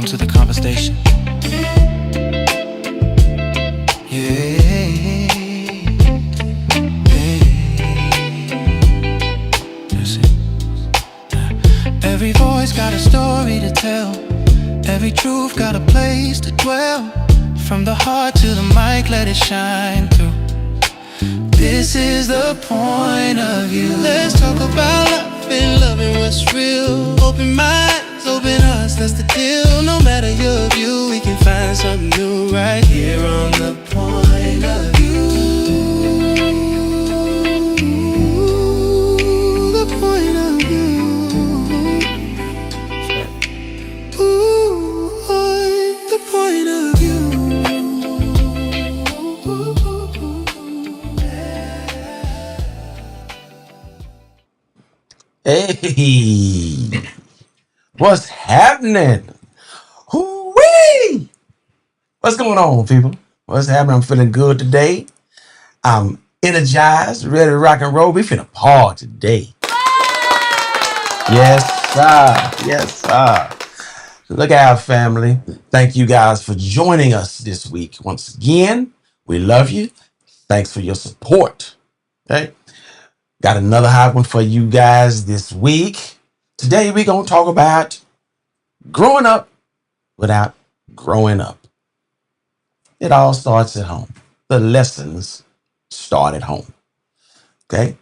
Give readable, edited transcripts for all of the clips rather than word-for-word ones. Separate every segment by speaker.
Speaker 1: welcome to the conversation. Yeah, that's it. Every voice got a story to tell. Every truth got a place to dwell. From the heart to the mic, let it shine through. This is the point of view. Let's talk about love and loving what's real. Open minds, open hearts, that's the deal. No matter your view, we can find something new right here on the point of view. The point of view. Ooh, the point of view.
Speaker 2: Hey, what's happening? Hoo-wee! What's going on, people? What's happening? I'm feeling good today. I'm energized, ready to rock and roll. We finna party today. Yes, sir. Yes, sir. Look out, family. Thank you guys for joining us this week. Once again, we love you. Thanks for your support. Okay? Got another hot one for you guys this week. Today we're going to talk about growing up without growing up. It all starts at home. The lessons start at home. Okay?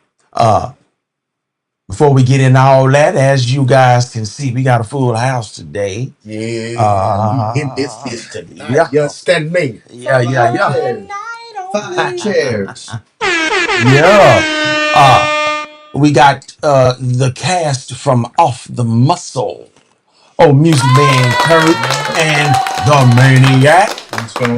Speaker 2: Before we get into all that, as you guys can see, we got a full house today.
Speaker 3: Yeah, in this bitch tonight.
Speaker 2: Yeah.
Speaker 3: You understand me?
Speaker 2: Yeah.
Speaker 3: 5 chairs.
Speaker 2: Yeah. We got the cast from Off the Muscle. Oh, Music Man Kurt and the Maniac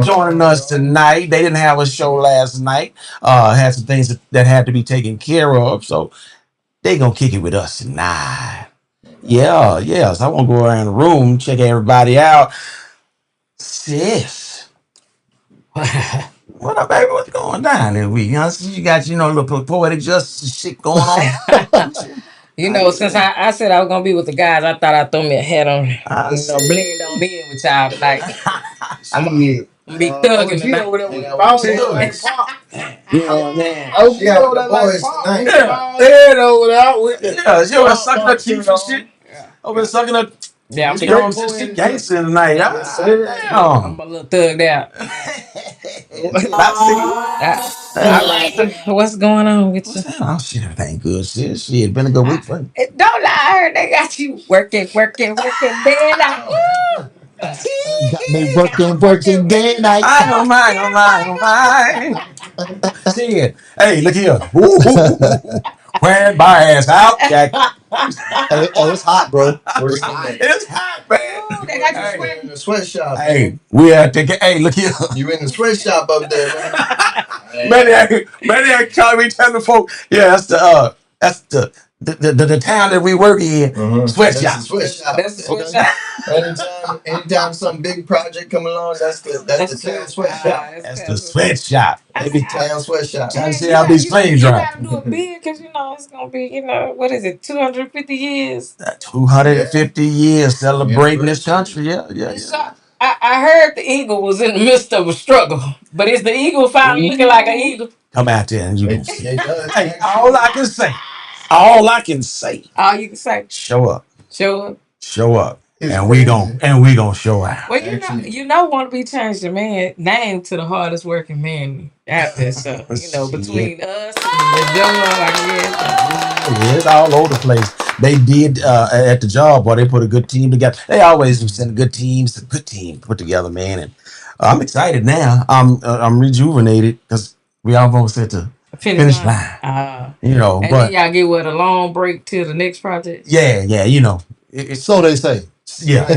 Speaker 2: joining us tonight. They didn't have a show last night. Had some things that had to be taken care of, so they gonna kick it with us tonight. Yeah. So I want to go around the room, check everybody out. Sis, what up, baby? What's going down this week? You got a little poetic justice shit going on.
Speaker 4: Since I said I was gonna be with the guys, I thought I'd throw me a hat on, blend on in with y'all. Like I'm gonna be thugging tonight.
Speaker 2: You know what I'm saying?
Speaker 3: Oh, yeah, the boys tonight.
Speaker 2: You over sucking up teeth and shit. Over sucking up.
Speaker 4: Yeah, I'm
Speaker 2: shit gangster tonight.
Speaker 4: I'm a little thugged out. What's going on with you?
Speaker 2: Oh shit, everything good. Shit, been a good week for you.
Speaker 4: Don't lie, I heard they got you working, man.
Speaker 3: Got me working day and night.
Speaker 2: I don't mind. Shit. Hey, look here. Wearing my ass out, Jack.
Speaker 3: Hey, it's hot, bro.
Speaker 2: It's hot, man.
Speaker 4: They got you
Speaker 3: Hey, in the sweatshop.
Speaker 2: Hey, we at the hey, look here.
Speaker 3: You in the sweatshop up there, man.
Speaker 2: Many call me telling folk, yeah, that's the town that we work in. Sweatshop.
Speaker 4: That's the sweatshop.
Speaker 3: Anytime some big project come along, that's the town sweatshop.
Speaker 2: That's the sweatshop.
Speaker 3: Every town sweatshop.
Speaker 2: Trying to see how these planes
Speaker 4: You
Speaker 2: drive.
Speaker 4: gotta do a bid because it's gonna be, what is it, 250 years?
Speaker 2: 250 years celebrating this country. Yeah.
Speaker 4: So I heard the eagle was in the midst of a struggle, but is the eagle finally looking like an eagle?
Speaker 2: Come out there and you can see.
Speaker 3: It does.
Speaker 2: Hey, all I can say. All
Speaker 4: you can say,
Speaker 2: show up.
Speaker 4: Show up.
Speaker 2: And we gonna show out.
Speaker 4: Well, want to be changed the man name to the hardest working man out there. So between us and the job,
Speaker 2: It's all over the place. They did at the job, boy. They put a good team together. They always send good teams, a good team put together, man. And I'm excited now. I'm rejuvenated because we almost at the finish line.
Speaker 4: And
Speaker 2: but
Speaker 4: then y'all get a long break till the next project.
Speaker 2: Yeah.
Speaker 3: So they say.
Speaker 2: Yeah.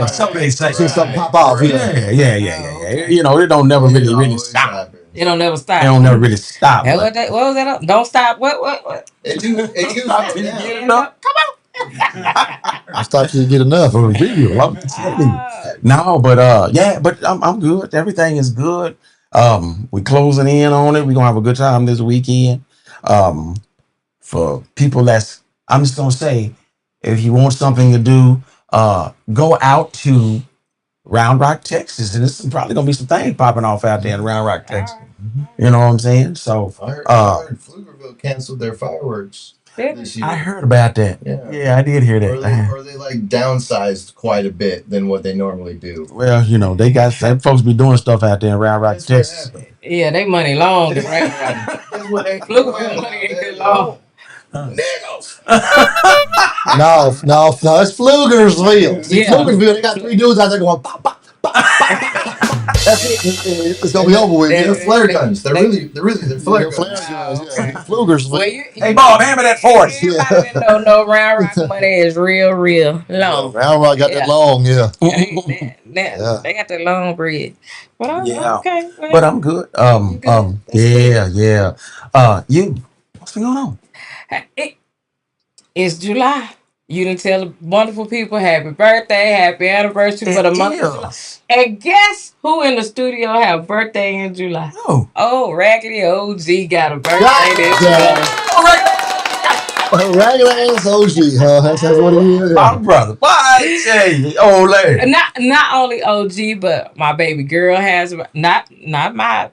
Speaker 2: So they say.
Speaker 3: See something pop off.
Speaker 2: Yeah. It don't never really stop.
Speaker 4: It don't never stop.
Speaker 2: It don't never really stop.
Speaker 4: Hey, what was that? Don't stop. What?
Speaker 3: It used to be.
Speaker 4: Come on.
Speaker 3: I thought you get enough.
Speaker 2: No, but I'm good. Everything is good. We closing in on it. We're gonna have a good time this weekend. For people I'm just gonna say, if you want something to do, go out to Round Rock, Texas, and this is probably gonna be some things popping off out there in Round Rock, Texas. You know what I'm saying? So,
Speaker 3: I heard Pflugerville canceled their fireworks this year.
Speaker 2: I heard about that.
Speaker 3: Yeah.
Speaker 2: Yeah, I did hear
Speaker 3: Or
Speaker 2: that.
Speaker 3: they like downsized quite a bit than what they normally do.
Speaker 2: Well, you know, they got some folks be doing stuff out there in Round Rock,
Speaker 3: That's what
Speaker 2: Texas.
Speaker 3: happened.
Speaker 4: Yeah, they money long. Right?
Speaker 3: That's what they
Speaker 4: Pflugerville money ain't good long.
Speaker 3: Niggas.
Speaker 5: No, it's Pflugersville. See,
Speaker 4: Yeah.
Speaker 5: Pflugersville, they got 3 dudes out there going pop, pop, pop, pop, pop. That's it. It's gonna be over with.
Speaker 3: They're
Speaker 5: Yeah.
Speaker 3: flare guns. They're flare
Speaker 5: Flare
Speaker 3: guns.
Speaker 5: guns, yeah. Pflugersville.
Speaker 4: Well,
Speaker 2: Hey, Bob, hand me that 40.
Speaker 4: everybody that know Round Rock money is real long.
Speaker 5: Round Rock got
Speaker 4: Yeah.
Speaker 5: that long, yeah.
Speaker 4: They got that long bread. But I'm
Speaker 2: Yeah.
Speaker 4: okay. Well,
Speaker 2: But I'm good. Yeah. What's been going on?
Speaker 4: It's July. You didn't tell the wonderful people happy birthday, happy anniversary for the month of July. And guess who in the studio have birthday in July? Oh, Raggedy OG got a birthday this month.
Speaker 5: Regular ass OG, huh? That's what it is.
Speaker 2: My
Speaker 5: Yeah.
Speaker 2: brother. Why I tell you, old lady.
Speaker 4: Not only OG, but my baby girl has not my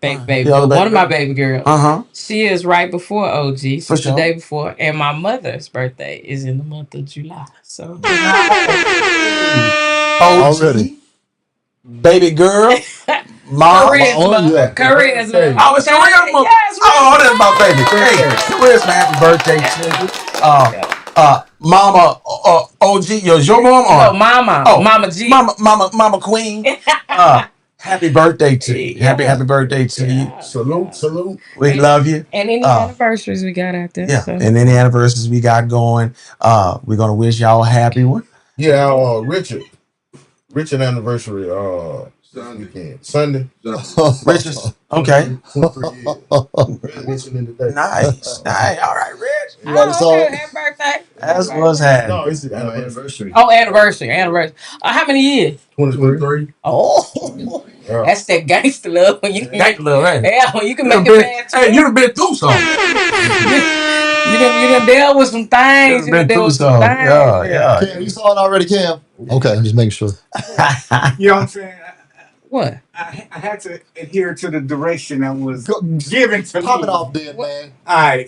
Speaker 4: baby,
Speaker 2: The other
Speaker 4: but
Speaker 2: baby
Speaker 4: one of my
Speaker 2: girl?
Speaker 4: baby girls.
Speaker 2: Uh-huh.
Speaker 4: She is right before OG. She's
Speaker 2: For
Speaker 4: the
Speaker 2: sure.
Speaker 4: day before, and my mother's birthday is in the month of July. So
Speaker 5: Already.
Speaker 2: Baby girl. Mom.
Speaker 5: yeah.
Speaker 4: Korea's
Speaker 2: Oh, it's Korea's mom.
Speaker 4: Yes,
Speaker 2: Oh, that's my baby. Hey, Korea's my happy birthday to you. Mama OG, your mom
Speaker 4: no,
Speaker 2: or
Speaker 4: Mama.
Speaker 2: Oh,
Speaker 4: Mama G.
Speaker 2: Mama Queen. Happy birthday to you. Happy birthday to you.
Speaker 5: Salute.
Speaker 2: We love you.
Speaker 4: And any anniversaries we got out there.
Speaker 2: Yeah.
Speaker 4: So.
Speaker 2: And any anniversaries we got going. We're gonna wish y'all a happy one.
Speaker 6: Yeah, Richard anniversary weekend. Sunday.
Speaker 2: Richard. Okay.
Speaker 6: 23 years. Mentioning today.
Speaker 2: Nice. All right, Rich.
Speaker 5: You got a song?
Speaker 4: Happy birthday.
Speaker 2: That's what's happening.
Speaker 6: No, it's the
Speaker 3: Anniversary.
Speaker 4: Oh, anniversary. How many years?
Speaker 6: 23.
Speaker 4: Oh,
Speaker 6: Yeah.
Speaker 4: that's that gangster love when you can
Speaker 2: Thank you, little man.
Speaker 4: yeah, when you can make it past.
Speaker 2: Hey, you've been through something.
Speaker 4: You done dealt with some things. You done dealt with some things.
Speaker 2: Yeah.
Speaker 5: Cam, you saw it already, Cam? Okay, I'm just making sure.
Speaker 7: You know what I'm saying?
Speaker 4: What?
Speaker 7: I had to adhere to the direction that was
Speaker 5: Go-
Speaker 7: given to
Speaker 5: Pop
Speaker 7: me.
Speaker 5: it off, then, man.
Speaker 7: All right.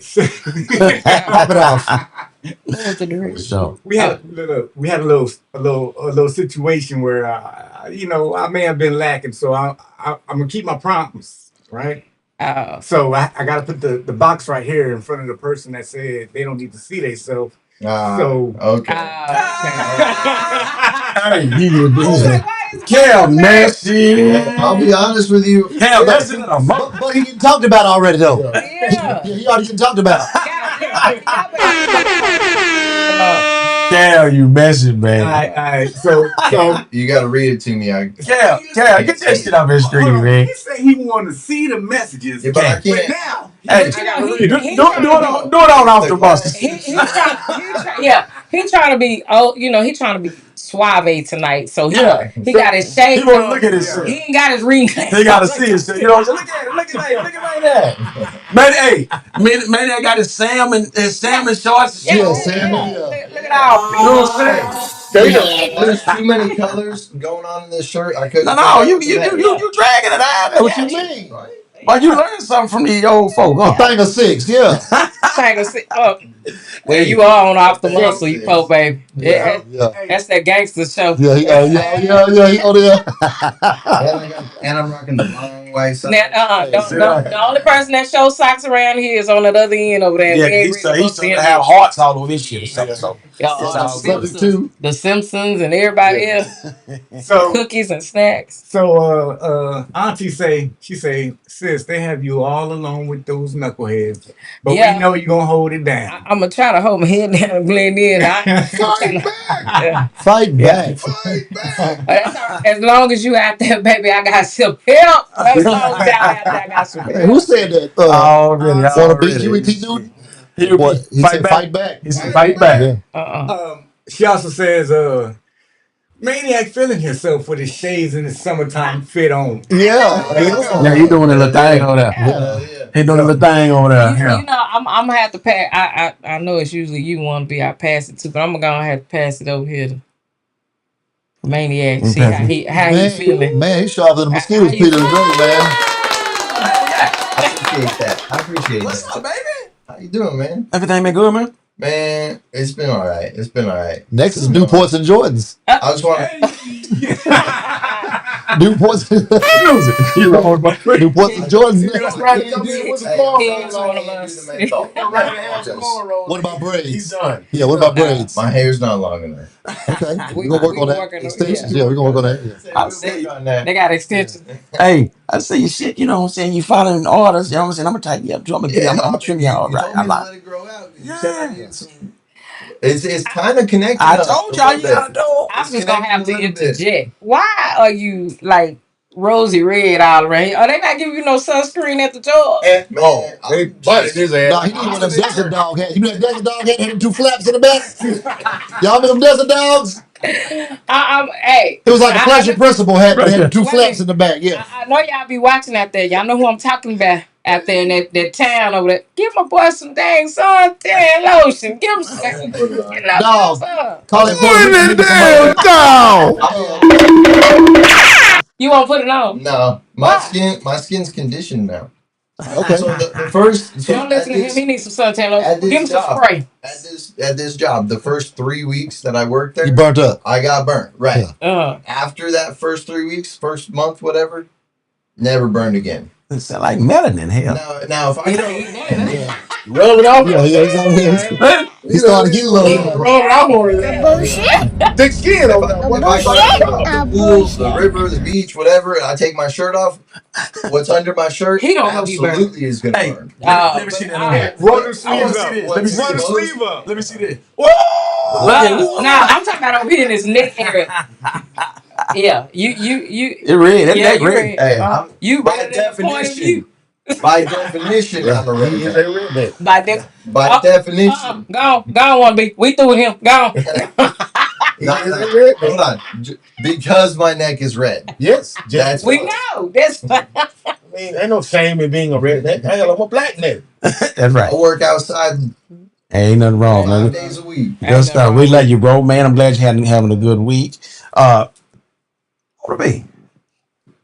Speaker 5: Pop it off.
Speaker 4: What was the direction?
Speaker 2: So,
Speaker 7: we had a little situation where I may have been lacking, so I'm gonna keep my promise, right?
Speaker 4: Oh,
Speaker 7: So I got to put the box right here in front of the person that said they don't need to see themselves. So
Speaker 3: Okay.
Speaker 2: hey, you did. Cam, messy.
Speaker 3: I'll be honest with you.
Speaker 2: Cam, messy. than a mother-
Speaker 5: But he getting talked about already, though.
Speaker 4: yeah.
Speaker 5: Yeah, he already getting talked about.
Speaker 2: Cam, you messy, man.
Speaker 7: all right. So
Speaker 3: You got to read it to me.
Speaker 2: Cam, get that shit off his screen,
Speaker 7: hold on.
Speaker 2: man.
Speaker 7: He said he wanted to see the messages,
Speaker 3: Yeah, but I
Speaker 7: but
Speaker 3: can't.
Speaker 7: now
Speaker 2: Hey, do it on off the bus.
Speaker 4: He trying to be he trying to be suave tonight. So he got his shade.
Speaker 2: He want to look at his shit.
Speaker 4: He ain't got his ring.
Speaker 2: He got to see his shit. You know what I'm saying? Look at that. Man, hey, man, I got his salmon shorts.
Speaker 5: Yeah, Sam.
Speaker 4: Look at all.
Speaker 2: You know what I'm saying?
Speaker 3: There's too many colors going on in this shirt. I couldn't.
Speaker 2: No, you dragging it out.
Speaker 5: What you mean?
Speaker 2: But you learned something from these old folk, huh?
Speaker 5: Thing of 6, yeah.
Speaker 4: Well, you are on off the muscle, you po baby. Yeah,
Speaker 5: Yeah.
Speaker 4: that's that gangster show.
Speaker 5: Yeah, he on there.
Speaker 3: And I'm rocking the long white socks.
Speaker 4: Now, the only person that shows socks around here is on the other end over there.
Speaker 2: Yeah,
Speaker 4: We ain't
Speaker 2: he's
Speaker 4: really
Speaker 2: supposed to have hearts all over his shit or something. So.
Speaker 4: the Simpsons and everybody else.
Speaker 7: so
Speaker 4: Cookies and snacks.
Speaker 7: So Auntie she say, sis, they have you all alone with those knuckleheads. But
Speaker 4: Yeah.
Speaker 7: we know you're gonna hold it down.
Speaker 4: I'm gonna try to hold my head down and blend in.
Speaker 5: Fight back.
Speaker 4: As long as you out there, baby, I got some help. As long as out there, I got some
Speaker 5: Hey,
Speaker 4: help.
Speaker 5: who said that?
Speaker 2: Already.
Speaker 5: Want to beat Huey P. Newton? What? He said fight back.
Speaker 2: He said fight back.
Speaker 5: Yeah.
Speaker 7: She also says, Maniac feeling himself with his shades and his summertime fit on.
Speaker 2: Yeah, he doing a little thing over there. He doing a little thing over there.
Speaker 4: You know, I'm gonna have to pass. I know it's usually you want to be. I pass it to, but I'm gonna have to pass it over here. Maniac. See how he feeling.
Speaker 5: Man, he's sharper than the mosquitoes,
Speaker 4: How you
Speaker 5: Peter today, man.
Speaker 3: I appreciate that. I appreciate
Speaker 2: What's
Speaker 3: that.
Speaker 2: up, baby?
Speaker 3: How you doing, man?
Speaker 2: Everything been good, man?
Speaker 3: Man, it's been all right. It's been all right.
Speaker 5: Next is Newports and Jordans.
Speaker 3: I just want to.
Speaker 5: Newports. Newports and Jordans.
Speaker 6: That's right. He come in with the cornrows on.
Speaker 5: What about braids?
Speaker 6: He's done.
Speaker 5: Yeah, what about braids?
Speaker 3: My hair's not long enough.
Speaker 5: Okay, we're gonna work on that. Extensions, yeah, we're gonna work on that. Yeah.
Speaker 2: I see.
Speaker 4: They got extensions.
Speaker 2: Hey, I see your shit, you know what I'm saying? You following orders, you know what I'm saying? I'm gonna tighten you up too. I'm gonna trim you all right. I'm
Speaker 3: let
Speaker 2: like,
Speaker 3: it grow out.
Speaker 2: yeah.
Speaker 3: It's kind of connected.
Speaker 2: I
Speaker 3: up
Speaker 2: told
Speaker 3: a
Speaker 2: y'all
Speaker 3: little
Speaker 2: you gotta
Speaker 3: bit.
Speaker 2: do.
Speaker 4: I'm just gonna have to
Speaker 3: Connected a little bit.
Speaker 4: interject. Why are you like rosy red all around here? Are they not giving you no sunscreen at the job?
Speaker 3: Man,
Speaker 6: They butted his ass.
Speaker 5: Nah, he need one of them desert dog hats. You know that desert dog hat had them two flaps in the back? Y'all know them desert dogs?
Speaker 4: Hey,
Speaker 5: It was like a pleasure principle hat, but it had two
Speaker 4: Wait a
Speaker 5: flaps
Speaker 4: minute.
Speaker 5: in the back. Yeah.
Speaker 4: I know y'all be watching out there. Y'all know who I'm talking about out there in that town over there. Give my boy some dang suntan lotion. Give him some.
Speaker 5: Dog. Call it
Speaker 4: You won't put it on?
Speaker 3: No, my skin's conditioned now.
Speaker 5: Okay.
Speaker 3: So the first, so
Speaker 4: Don't listen to him. He needs some suntan
Speaker 3: at
Speaker 4: lotion.
Speaker 3: this
Speaker 4: Give him some
Speaker 3: job.
Speaker 4: spray.
Speaker 3: at this job, the first 3 weeks that I worked there,
Speaker 5: You burnt up.
Speaker 3: I got burnt. Right.
Speaker 5: Yeah.
Speaker 3: After that first 3 weeks, first month, whatever, never burned again.
Speaker 2: It sound like melanin, hell.
Speaker 3: Now if I
Speaker 6: Rub it off.
Speaker 5: Yeah, he's on here. He started to get a little.
Speaker 6: Rub it off on it. Thick skin over there.
Speaker 3: if I go to the pool, the river, the beach, whatever, and I take my shirt off, what's under my shirt
Speaker 4: He don't know he burned.
Speaker 3: absolutely is gonna
Speaker 2: Hey,
Speaker 3: burn.
Speaker 2: let me see that on there.
Speaker 6: Rub the sleeves
Speaker 2: I
Speaker 6: up.
Speaker 2: wanna see this.
Speaker 3: Let me see
Speaker 6: Rub the
Speaker 3: this.
Speaker 6: sleeve up.
Speaker 2: Let me see this.
Speaker 4: Now I'm talking about over here in his neck area. Yeah, you.
Speaker 2: It red. That
Speaker 4: Yeah,
Speaker 2: neck
Speaker 4: you
Speaker 2: red.
Speaker 4: red.
Speaker 3: Hey,
Speaker 4: You
Speaker 3: by
Speaker 4: red at the point of view.
Speaker 3: by definition, I'm a
Speaker 6: He is
Speaker 3: redneck.
Speaker 6: a redneck.
Speaker 4: By de-
Speaker 3: By definition.
Speaker 4: Go on, one B. We through with him. Go on.
Speaker 6: He
Speaker 3: No,
Speaker 6: is a
Speaker 3: no,
Speaker 6: redneck.
Speaker 3: hold on. Because my neck is red.
Speaker 6: Yes.
Speaker 3: That's
Speaker 4: We
Speaker 3: what-
Speaker 4: know. That's
Speaker 6: I mean, ain't no shame in being a redneck. Hell, I'm a black neck.
Speaker 2: That's
Speaker 3: I
Speaker 2: right.
Speaker 3: work outside
Speaker 2: Ain't nothing wrong,
Speaker 3: 5
Speaker 2: man.
Speaker 3: days a week.
Speaker 2: Good stuff. We love you, bro, man. I'm glad you're having a good week. What be?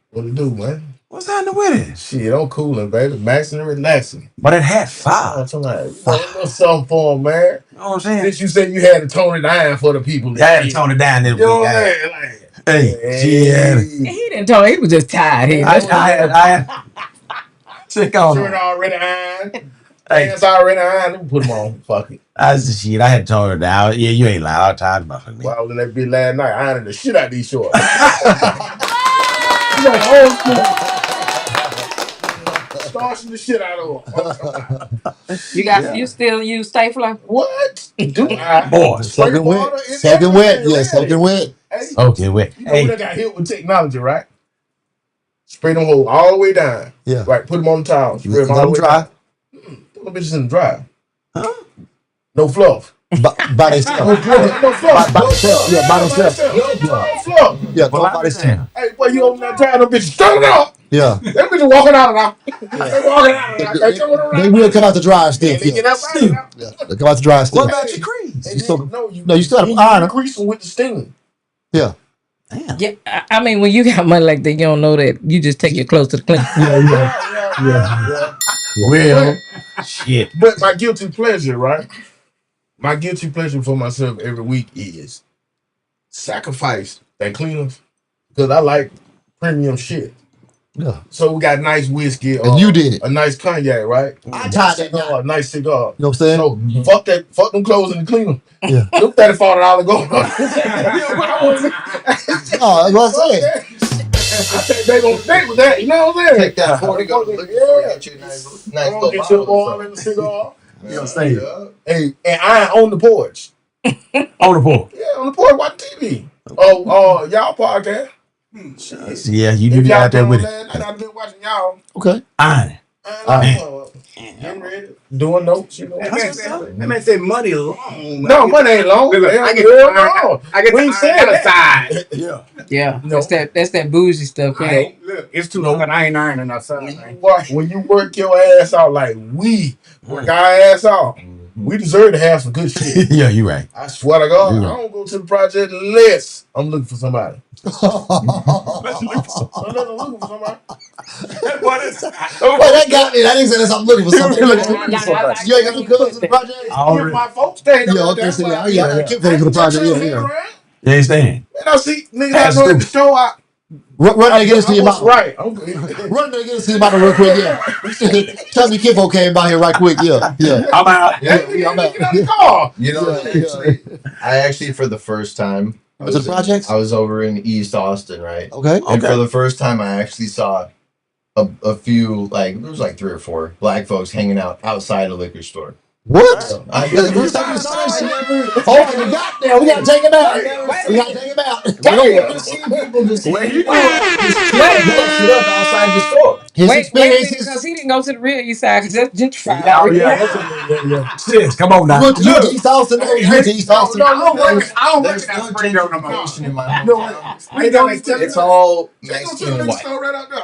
Speaker 6: What to do, man?
Speaker 2: What's happening with it?
Speaker 6: Shit, I'm cooling, baby. Maxing and relaxing.
Speaker 2: But it had fire.
Speaker 6: Something for him, man.
Speaker 2: You know what I'm saying?
Speaker 6: Since you said you had to tone it down for the people.
Speaker 2: I had to tone it down this
Speaker 6: You know
Speaker 2: week.
Speaker 6: what I'm
Speaker 2: I-
Speaker 6: saying? Like,
Speaker 2: Hey, yeah.
Speaker 4: he didn't tell. He was just tired.
Speaker 2: I had sick on
Speaker 6: Shirt
Speaker 2: him.
Speaker 6: already ironed.
Speaker 2: Hey,
Speaker 6: Pants already ironed. Let me put them on. Fuck it.
Speaker 2: I was the shit. I had to tone it down. Yeah, you ain't lying. I was tired about it, man.
Speaker 6: Well, I was in that bitch last night ironing the shit out of these shorts. Starching the shit out of them.
Speaker 4: You still use Stapler?
Speaker 6: What? Do I?
Speaker 2: Boy,
Speaker 5: Soaking
Speaker 6: water
Speaker 5: wet.
Speaker 6: and
Speaker 5: Soaking wet.
Speaker 6: everything,
Speaker 5: Yeah,
Speaker 6: man.
Speaker 5: soaking wet.
Speaker 6: Hey,
Speaker 2: okay, wait.
Speaker 6: you know when
Speaker 2: Hey,
Speaker 6: I got hit with technology, right? Spray them holes all the way down.
Speaker 5: Yeah.
Speaker 6: Right, put them on the towel. Spray
Speaker 5: Let
Speaker 6: them all
Speaker 5: them
Speaker 6: the way
Speaker 5: dry.
Speaker 6: down. Put them bitches in the dry.
Speaker 2: Huh?
Speaker 6: No fluff.
Speaker 5: By themselves.
Speaker 6: No fluff. No fluff.
Speaker 5: By themselves. Yeah, by themselves.
Speaker 6: No fluff.
Speaker 5: Yeah,
Speaker 2: well,
Speaker 5: go
Speaker 2: I
Speaker 5: by themselves.
Speaker 6: Hey, boy, you open that towel, them bitches turn it up.
Speaker 5: Yeah.
Speaker 6: That bitch walking out of there. They walking out of there. They coming around.
Speaker 5: They will come out the dryer
Speaker 6: Yeah,
Speaker 5: still.
Speaker 6: they get
Speaker 5: Yeah.
Speaker 6: up out of there.
Speaker 5: Yeah. They come out the dryer still.
Speaker 2: what about your crease?
Speaker 6: And
Speaker 5: You still-
Speaker 6: then,
Speaker 5: no, you still have to iron them.
Speaker 6: grease them with the steam.
Speaker 5: Yeah.
Speaker 2: Damn.
Speaker 4: Yeah, I mean, when you got money like that, you don't know that. You just take your clothes to the clean.
Speaker 6: Yeah.
Speaker 2: Well, shit.
Speaker 6: But my guilty pleasure, right? My guilty pleasure for myself every week is sacrifice that cleaners because I like premium shit.
Speaker 5: Yeah.
Speaker 6: So we got nice whiskey,
Speaker 5: And you did it.
Speaker 6: a nice cognac, right?
Speaker 5: I tied that
Speaker 6: cigar, a nice cigar.
Speaker 5: You know what I'm saying?
Speaker 6: So fuck them clothes in the cleaner.
Speaker 5: Yeah.
Speaker 6: Them $34 going on.
Speaker 5: Oh, that's what I said.
Speaker 6: I think they gonna stick with that. You know what I'm saying?
Speaker 3: Take that 40, go look for
Speaker 6: Yeah.
Speaker 3: get you a nice
Speaker 6: Come on,
Speaker 3: little
Speaker 6: get your
Speaker 3: bottle or
Speaker 6: oil and the cigar.
Speaker 3: something.
Speaker 2: You know what I'm saying?
Speaker 3: Yeah.
Speaker 6: Hey, and I on the porch.
Speaker 2: On the pool.
Speaker 6: Yeah, on the porch watching TV. Oh, y'all podcast.
Speaker 2: Yeah, you do
Speaker 6: If
Speaker 2: be
Speaker 6: y'all
Speaker 2: out there with
Speaker 6: doing
Speaker 2: it.
Speaker 6: that, I've been watching y'all.
Speaker 5: Okay.
Speaker 2: Iron.
Speaker 6: Getting ready, doing notes, you know.
Speaker 7: That man say money long.
Speaker 6: No, money ain't long.
Speaker 7: Look,
Speaker 6: Hell,
Speaker 7: I get
Speaker 6: hell
Speaker 7: the
Speaker 6: no.
Speaker 7: I get
Speaker 6: We
Speaker 7: the
Speaker 6: ain't
Speaker 7: iron
Speaker 6: saying
Speaker 7: outside.
Speaker 2: Yeah.
Speaker 4: Yeah,
Speaker 6: No.
Speaker 4: that's that bougie stuff. Yeah.
Speaker 7: Hey, look, it's too long. I ain't ironing outside.
Speaker 6: When you
Speaker 7: Man.
Speaker 6: when you work your ass out like we work our ass out, We deserve to have some good shit.
Speaker 2: Yeah, you're right.
Speaker 6: I swear to God,
Speaker 2: You're
Speaker 6: I
Speaker 2: right.
Speaker 6: don't go to the project unless I'm looking for somebody. Unless I'm looking for somebody.
Speaker 5: Well, that got me. That didn't say I'm looking for something.
Speaker 6: Really
Speaker 5: You ain't got
Speaker 4: like
Speaker 5: no cousins in the project?
Speaker 6: If my folks stayed
Speaker 5: Yeah,
Speaker 6: up
Speaker 5: okay,
Speaker 6: there,
Speaker 5: so
Speaker 6: that's
Speaker 5: yeah,
Speaker 6: why
Speaker 5: I keep paying for the project. Yeah, yeah.
Speaker 2: You understand?
Speaker 6: Man, I see niggas
Speaker 2: That's
Speaker 6: out there at the
Speaker 2: stupid.
Speaker 6: show.
Speaker 5: Run there and get us to your
Speaker 6: I was
Speaker 5: mama.
Speaker 6: right.
Speaker 5: Run there and get us to your mama real quick. Yeah. Tell me Kimbo came by here right quick. Yeah, yeah.
Speaker 2: I'm out.
Speaker 5: Yeah, I'm out.
Speaker 6: Get out the car.
Speaker 3: You know, I actually for the first time
Speaker 5: Was it the projects?
Speaker 3: I was over in East Austin, right?
Speaker 5: Okay.
Speaker 3: And for the first time, I actually saw a few, like, there was like 3 or 4 black folks hanging out outside a liquor store.
Speaker 5: What?
Speaker 3: I
Speaker 5: The first time you saw that shit? Oh, you got there. We got to take him out. We got to take him out.
Speaker 3: never seen people just shut up outside the store.
Speaker 5: His
Speaker 4: Wait,
Speaker 5: experiences.
Speaker 4: because he didn't go to the real East Side because that's gentrified.
Speaker 6: Yeah.
Speaker 2: Sis, come on now.
Speaker 5: You went to East Austin. You went to East Austin.
Speaker 7: I don't work
Speaker 3: There's
Speaker 7: in that
Speaker 3: no
Speaker 7: Springdale no more.
Speaker 3: gentrification in my hometown. It's
Speaker 6: Go
Speaker 3: all
Speaker 6: to the
Speaker 3: Mexican and
Speaker 6: liquor
Speaker 3: white.
Speaker 6: store right out there.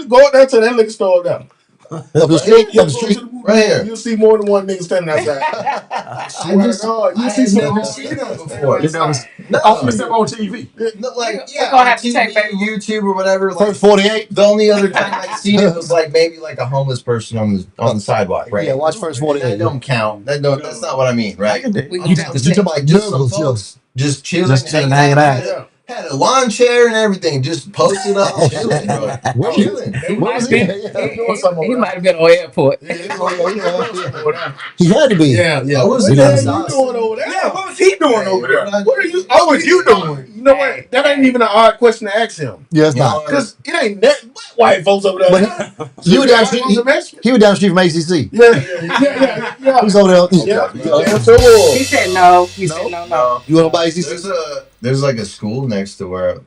Speaker 6: Go out there to that liquor store down.
Speaker 5: Up the street. Up the street.
Speaker 3: Right here.
Speaker 6: You'll see more than one nigga standing outside.
Speaker 3: I just,
Speaker 6: You
Speaker 3: I
Speaker 6: see
Speaker 3: had
Speaker 6: some
Speaker 3: never
Speaker 6: more.
Speaker 3: seen them before.
Speaker 2: No, on TV.
Speaker 3: No, like,
Speaker 4: We're gonna have to
Speaker 3: TV,
Speaker 4: take back-
Speaker 3: YouTube or whatever. Like,
Speaker 5: First 48.
Speaker 3: the only other time I seen it was like maybe like a homeless person on the sidewalk, right?
Speaker 5: Yeah, watch First 48.
Speaker 3: That don't count. That's not what I mean, right?
Speaker 4: We
Speaker 3: I'm
Speaker 4: can have to
Speaker 3: saying,
Speaker 5: talking about
Speaker 3: like, just some
Speaker 5: nuggles,
Speaker 3: folks just chilling,
Speaker 2: Just chilling, hanging out.
Speaker 6: Yeah.
Speaker 3: Had a lawn chair and everything, just posted up, chilling, bro.
Speaker 5: Where-
Speaker 3: Chilling.
Speaker 5: Where was
Speaker 4: He,
Speaker 5: he?
Speaker 4: he might have been on airport.
Speaker 5: He had to be.
Speaker 6: Yeah.
Speaker 3: I was
Speaker 6: What the
Speaker 3: there.
Speaker 6: hell you doing over there?
Speaker 7: Yeah, what was he doing over there?
Speaker 6: What are you? Oh, what you doing? You know what? That ain't even an odd question to ask him.
Speaker 5: Yeah, it's not.
Speaker 6: Because it ain't that white folks over there.
Speaker 5: But he was down the street. He was down the street from ACC.
Speaker 6: Yeah.
Speaker 5: He's over there.
Speaker 4: He said no. He said no.
Speaker 5: You want to buy ACC?
Speaker 3: There's like a school next to where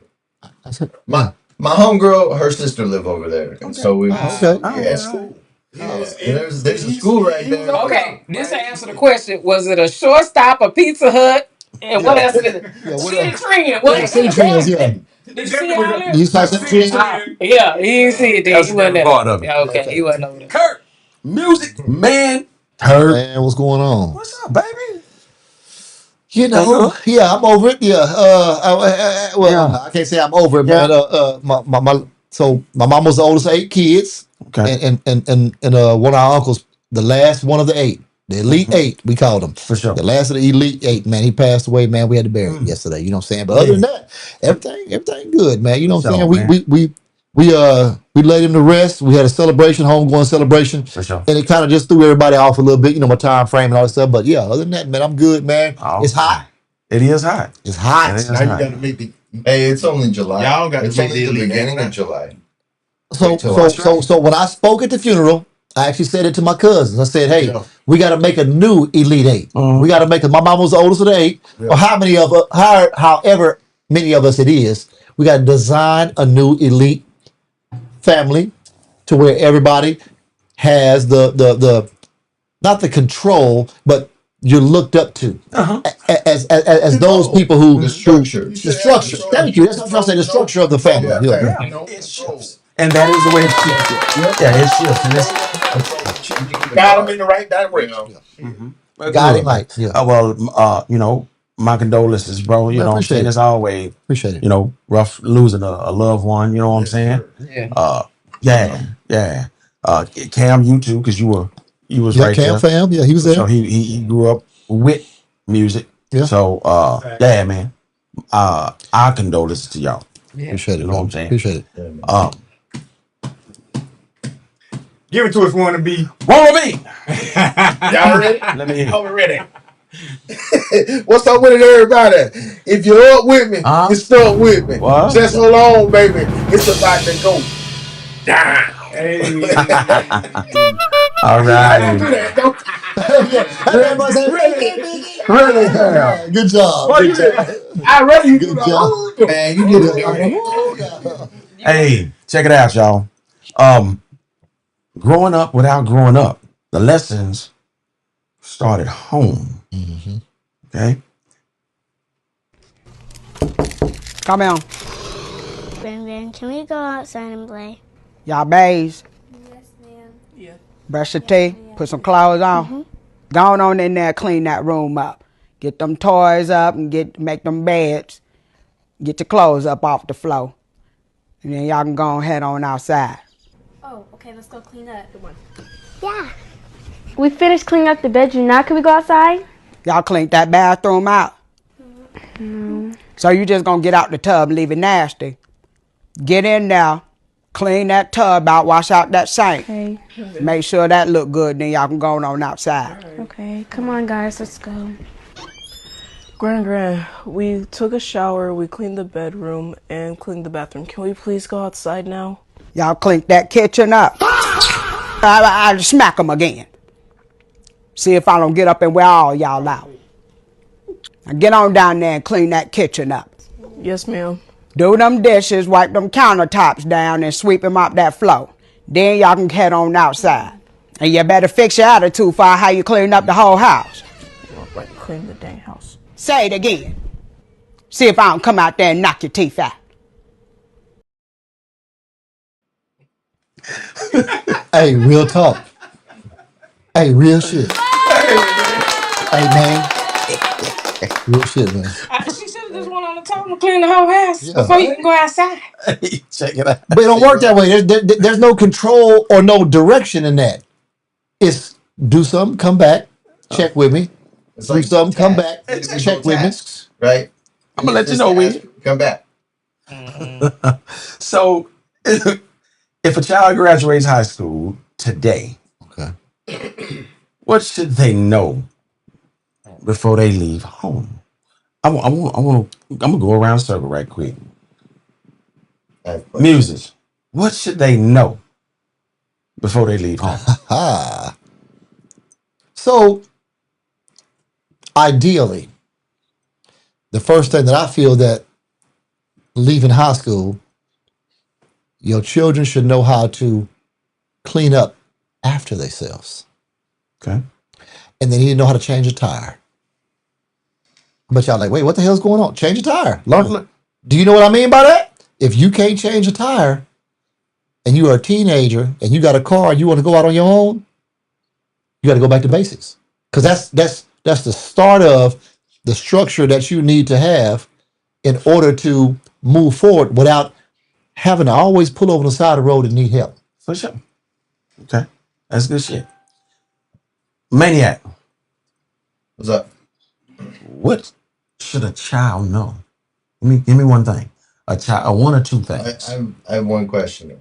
Speaker 5: I said,
Speaker 3: my homegirl, her sister live over there, and so we.
Speaker 5: okay.
Speaker 3: There's a school right there.
Speaker 4: Okay, this answer the question. Was it a shortstop, a Pizza Hut, and what else? City Trend. What
Speaker 5: City Trends, yeah.
Speaker 4: Did you see all that?
Speaker 5: You saw City Trends?
Speaker 4: Yeah, he didn't see it then.
Speaker 2: That's
Speaker 4: He wasn't there.
Speaker 2: part of it.
Speaker 4: Yeah, okay, he wasn't over there.
Speaker 2: Kurt, music, man. Kurt.
Speaker 5: Man, what's going on?
Speaker 2: What's up, baby?
Speaker 5: You know, yeah, I'm over it. Yeah, I can't say I'm over it,
Speaker 2: Yeah.
Speaker 5: but so my mom was the oldest of 8 kids,
Speaker 2: Okay.
Speaker 5: and one of our uncles, the last one of the 8, the elite 8, we called him.
Speaker 2: For sure.
Speaker 5: The last of the elite 8, man, he passed away, man. We had to bury him yesterday. You know what I'm saying? But other than that, everything good, man. You know what I'm saying? We laid him to rest. We had a celebration, homegoing celebration.
Speaker 2: For sure.
Speaker 5: And it kind of just threw everybody off a little bit, you know, my time frame and all that stuff. But yeah, other than that, man, I'm good, man.
Speaker 2: Oh,
Speaker 5: It's hot.
Speaker 2: It is hot.
Speaker 5: It's hot.
Speaker 2: It is
Speaker 6: Now you
Speaker 2: hot.
Speaker 6: gotta make the.
Speaker 3: Hey, it's only July.
Speaker 6: Y'all got to
Speaker 3: It's
Speaker 6: make
Speaker 3: only
Speaker 6: the
Speaker 3: the
Speaker 6: elite
Speaker 3: beginning
Speaker 6: eight.
Speaker 3: of July.
Speaker 5: So when I spoke at the funeral, I actually said it to my cousins. I said, hey,
Speaker 6: Yeah.
Speaker 5: we got to make a new Elite 8.
Speaker 2: Mhm.
Speaker 5: We got to make it. My mom was the oldest of the 8.
Speaker 6: Yeah.
Speaker 5: Or however many of us it is, we got to design a new Elite family to where everybody has the not the control, but you're looked up to as those people who
Speaker 3: The structure.
Speaker 5: the structure. Thank you. That's what I'm trying to say. The structure of the family. Yeah.
Speaker 2: It shifts. And that is the way it shifts. Yeah, it shifts. And it's,
Speaker 6: Got them in the right direction.
Speaker 5: Got him right. Yeah.
Speaker 2: You know, my condolences, bro. You
Speaker 5: I
Speaker 2: know what I'm
Speaker 5: appreciate
Speaker 2: saying?
Speaker 5: it.
Speaker 2: It's always,
Speaker 5: Appreciate it.
Speaker 2: you know, rough losing a loved one. You know what I'm saying?
Speaker 4: Yeah.
Speaker 2: Yeah. Cam, you too, because you was
Speaker 5: Yeah,
Speaker 2: right
Speaker 5: Cam
Speaker 2: there.
Speaker 5: fam. Yeah, he was there.
Speaker 2: So he grew up with music.
Speaker 5: Yeah.
Speaker 2: So yeah, man. Our condolences to y'all.
Speaker 5: Appreciate it.
Speaker 2: You know what I'm
Speaker 5: man.
Speaker 2: saying?
Speaker 5: Appreciate it.
Speaker 7: Give it to us, wannabe.
Speaker 2: Wanna be?
Speaker 6: Y'all ready?
Speaker 2: Let me hear.
Speaker 6: Are we ready? What's up with it, everybody? If you're up with me, you're stuck with me.
Speaker 2: What?
Speaker 6: Just hold on, baby. It's about to go down.
Speaker 7: Hey.
Speaker 2: All
Speaker 6: I
Speaker 2: right.
Speaker 6: don't do that. Don't.
Speaker 5: Everybody say,
Speaker 6: Really?
Speaker 5: good job.
Speaker 6: What
Speaker 5: Good
Speaker 6: you
Speaker 5: job.
Speaker 6: did? I ready you do
Speaker 5: Good
Speaker 6: the
Speaker 5: job.
Speaker 6: whole
Speaker 3: Man, you did it.
Speaker 2: Hey, check it out, y'all. Growing up without growing up, the lessons start at home. Okay.
Speaker 8: Come on.
Speaker 9: Brandon, can we go outside and play?
Speaker 8: Y'all bays.
Speaker 9: Yes, ma'am.
Speaker 8: Brush your teeth, put some clothes on. Go on in there, clean that room up. Get them toys up and make them beds. Get your clothes up off the floor. And then y'all can go head on outside.
Speaker 9: Oh, okay, let's go clean up. Yeah. We finished cleaning up the bedroom. Now can we go outside?
Speaker 8: Y'all cleaned that bathroom out. So you just gonna get out the tub and leave it nasty. Get in there, clean that tub out, wash out that sink.
Speaker 9: Okay.
Speaker 8: Make sure that look good, then y'all can go on outside.
Speaker 9: Okay, come on, guys, let's go.
Speaker 10: Gran, we took a shower, we cleaned the bedroom, and cleaned the bathroom. Can we please go outside now?
Speaker 8: Y'all clean that kitchen up. I'll smack them again. See if I don't get up and wear all y'all out. Now get on down there and clean that kitchen up.
Speaker 10: Yes, ma'am.
Speaker 8: Do them dishes, wipe them countertops down, and sweep them up that floor. Then y'all can head on outside. And you better fix your attitude for how you clean up the whole house.
Speaker 10: Like, clean the dang house.
Speaker 8: Say it again. See if I don't come out there and knock your teeth out.
Speaker 5: Hey, real talk. Hey, real shit. Hey, man. Real shit, man.
Speaker 4: She should have just went on the top and cleaned the whole house
Speaker 5: Yeah.
Speaker 4: before you can go outside.
Speaker 2: Check it out.
Speaker 5: But it don't work that way. There's no control or no direction in that. It's do something, come back, check with me.
Speaker 3: It's
Speaker 5: Do
Speaker 3: like
Speaker 5: something, come
Speaker 3: tasks.
Speaker 5: back,
Speaker 3: It's
Speaker 5: check with me.
Speaker 3: tasks, right?
Speaker 2: I'm gonna let you
Speaker 3: This
Speaker 2: know,
Speaker 3: task, come back.
Speaker 2: So, if a child graduates high school today,
Speaker 5: Okay.
Speaker 2: what should they know before they leave home? I'm gonna go around the circle right quick.
Speaker 3: I have questions.
Speaker 2: Music. What should they know before they leave home?
Speaker 5: Ah. So, ideally, the first thing that I feel that leaving high school, your children should know how to clean up after themselves.
Speaker 2: Okay.
Speaker 5: And they need to know how to change a tire. But y'all like, wait, what the hell's going on? Change a tire. Learn. Do you know what I mean by that? If you can't change a tire and you are a teenager and you got a car and you want to go out on your own, you got to go back to basics. Because that's the start of the structure that you need to have in order to move forward without having to always pull over the side of the road and need help.
Speaker 2: For sure. Okay. That's good shit. Maniac.
Speaker 3: What's up?
Speaker 2: What should a child know? Give me one thing. A child, one or two things.
Speaker 3: I have one question.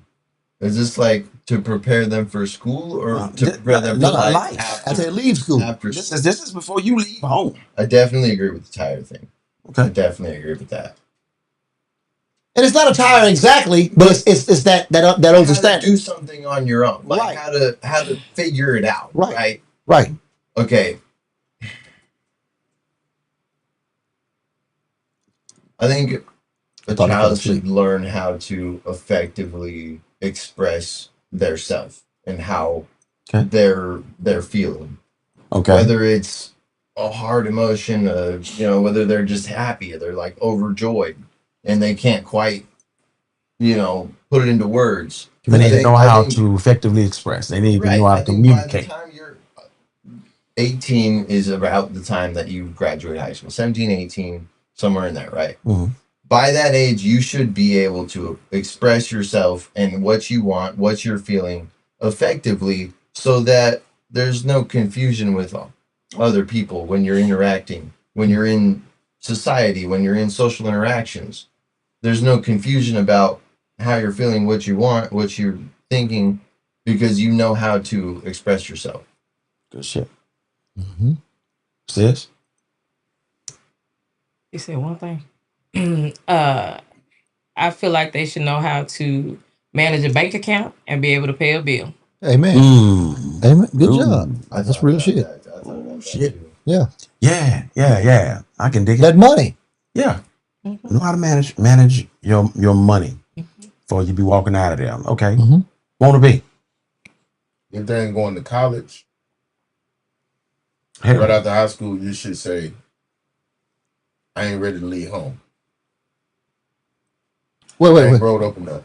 Speaker 3: Is this like to prepare them for school or to prepare them for
Speaker 2: life.
Speaker 3: after,
Speaker 5: As they leave school.
Speaker 3: after
Speaker 2: This
Speaker 3: school?
Speaker 2: is before you leave home.
Speaker 3: I definitely agree with the tire thing. I
Speaker 2: Okay.
Speaker 3: definitely agree with that.
Speaker 5: And it's not a tire exactly, but it's that
Speaker 3: How to
Speaker 5: understanding.
Speaker 3: do something on your own, like
Speaker 5: Right.
Speaker 3: how to figure it out,
Speaker 5: Right.
Speaker 3: right?
Speaker 5: Right.
Speaker 3: Okay. I think a
Speaker 5: Thought I fell
Speaker 3: child should
Speaker 5: asleep.
Speaker 3: learn how to effectively express their self and how
Speaker 2: Okay.
Speaker 3: they're feeling.
Speaker 2: Okay.
Speaker 3: Whether it's a hard emotion, whether they're just happy or they're like overjoyed and they can't quite, put it into words.
Speaker 2: They need
Speaker 3: I
Speaker 2: to
Speaker 3: think-
Speaker 2: know
Speaker 3: I
Speaker 2: how
Speaker 3: think-
Speaker 2: to effectively express. They need to
Speaker 3: Right.
Speaker 2: know how
Speaker 3: I
Speaker 2: to
Speaker 3: think by the
Speaker 2: communicate.
Speaker 3: time you're 18 is about the time that you graduate high school. 17, 18, somewhere in there, right?
Speaker 2: Mhm.
Speaker 3: By that age, you should be able to express yourself and what you want, what you're feeling effectively so that there's no confusion with other people when you're interacting, when you're in society, when you're in social interactions. There's no confusion about how you're feeling, what you want, what you're thinking, because you know how to express yourself.
Speaker 2: Good shit.
Speaker 5: Mhm.
Speaker 2: Sis?
Speaker 4: You said one thing. I feel like they should know how to manage a bank account and be able to pay a bill.
Speaker 5: Amen.
Speaker 2: Mm.
Speaker 5: Amen. Good
Speaker 2: Ooh.
Speaker 5: job.
Speaker 3: I
Speaker 5: That's
Speaker 3: thought
Speaker 5: real
Speaker 3: about
Speaker 5: shit.
Speaker 3: that. I thought about that
Speaker 2: Shit.
Speaker 3: too.
Speaker 5: Yeah.
Speaker 2: Yeah. I can dig it.
Speaker 5: That money.
Speaker 2: Yeah.
Speaker 4: Mhm.
Speaker 2: Know how to manage your money before you be walking out of there. Okay.
Speaker 5: Mhm.
Speaker 2: Want to be.
Speaker 6: If they ain't going to college,
Speaker 2: Hell.
Speaker 6: right after high school, you should say, I ain't ready to leave home. I
Speaker 5: Wait.
Speaker 6: ain't grown up enough.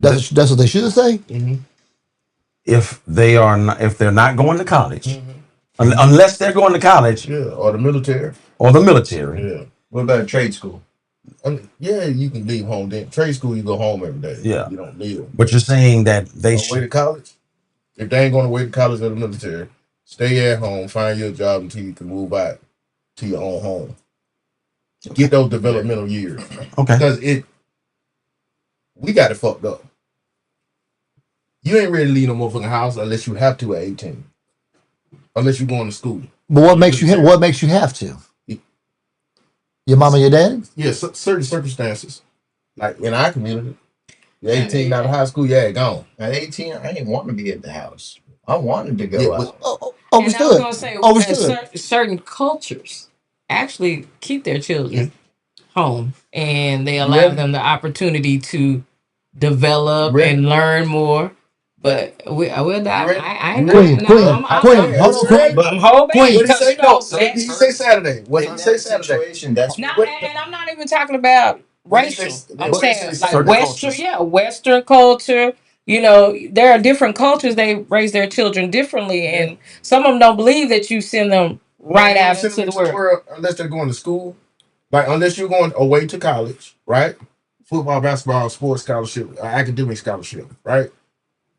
Speaker 5: That's what they should say.
Speaker 6: Mm-hmm.
Speaker 2: if they're not going to college, unless they're going to college
Speaker 6: or the military.
Speaker 2: Yeah.
Speaker 3: What about a trade school?
Speaker 6: Yeah, you can leave home. Then trade school, you go home every day.
Speaker 2: Yeah.
Speaker 6: You don't need them.
Speaker 2: But you're saying that they
Speaker 6: Away to college. If they ain't going away to college or the military, stay at home, find your job until you can move out to your own home. Get those developmental years.
Speaker 2: Okay.
Speaker 6: Because we got it fucked up. You ain't ready to leave no motherfucking house unless you have to at 18. Unless you're going to school.
Speaker 5: But what makes you have to? Your mama, your daddy?
Speaker 6: Yeah, certain circumstances. Like in our community. You're 18 out of high school, gone.
Speaker 3: At 18, I didn't want to be at the house. I wanted to go out.
Speaker 4: And I was gonna say, certain cultures actually keep their children home, and they allow them the opportunity to develop and learn more. But I'm hoping.
Speaker 6: What did he say? No, did he say Saturday? What did he say Saturday?
Speaker 3: That's
Speaker 4: and I'm not even talking about racial. I'm saying like Western culture. You know, there are different cultures. They raise their children differently, and some of them don't believe that you send them right out into the world
Speaker 6: unless they're going to school. Like unless you're going away to college, right? Football, basketball, sports scholarship, academic scholarship, right?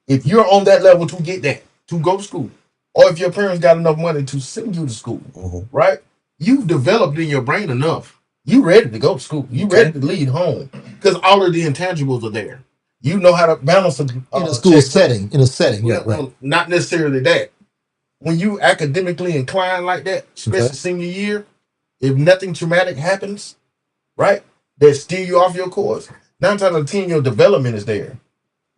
Speaker 6: If you're on that level to get that, to go to school, or if your parents got enough money to send you to school, right? You've developed in your brain enough. You ready to go to school. You ready to leave home because all of the intangibles are there. You know how to balance
Speaker 5: in a school setting. In a setting, right.
Speaker 6: Not necessarily that. When you academically inclined like that, especially senior year, if nothing traumatic happens, right, that steer you off your course, 9 times out of 10, your development is there.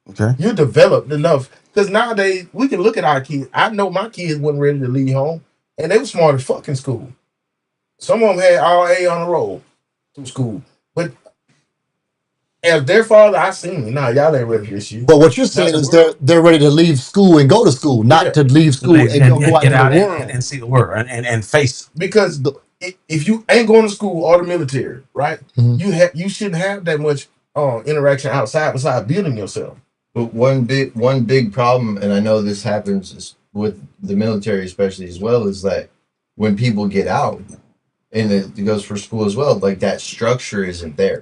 Speaker 2: Okay.
Speaker 6: You're developed enough. Because nowadays, we can look at our kids. I know my kids wasn't ready to leave home, and they were smart as fuck in school. Some of them had all A on the roll through school. But as their father, I seen, y'all ain't ready for this shit.
Speaker 5: But what you're saying is they're ready to leave school and go to school, not to leave school and go out
Speaker 2: get
Speaker 5: into
Speaker 2: out
Speaker 5: the world.
Speaker 2: and see the world and face.
Speaker 6: Because if you ain't going to school or the military, right, you shouldn't have that much interaction outside besides building yourself.
Speaker 3: But one big problem, and I know this happens with the military especially as well, is that when people get out, and it goes for school as well, like that structure isn't there.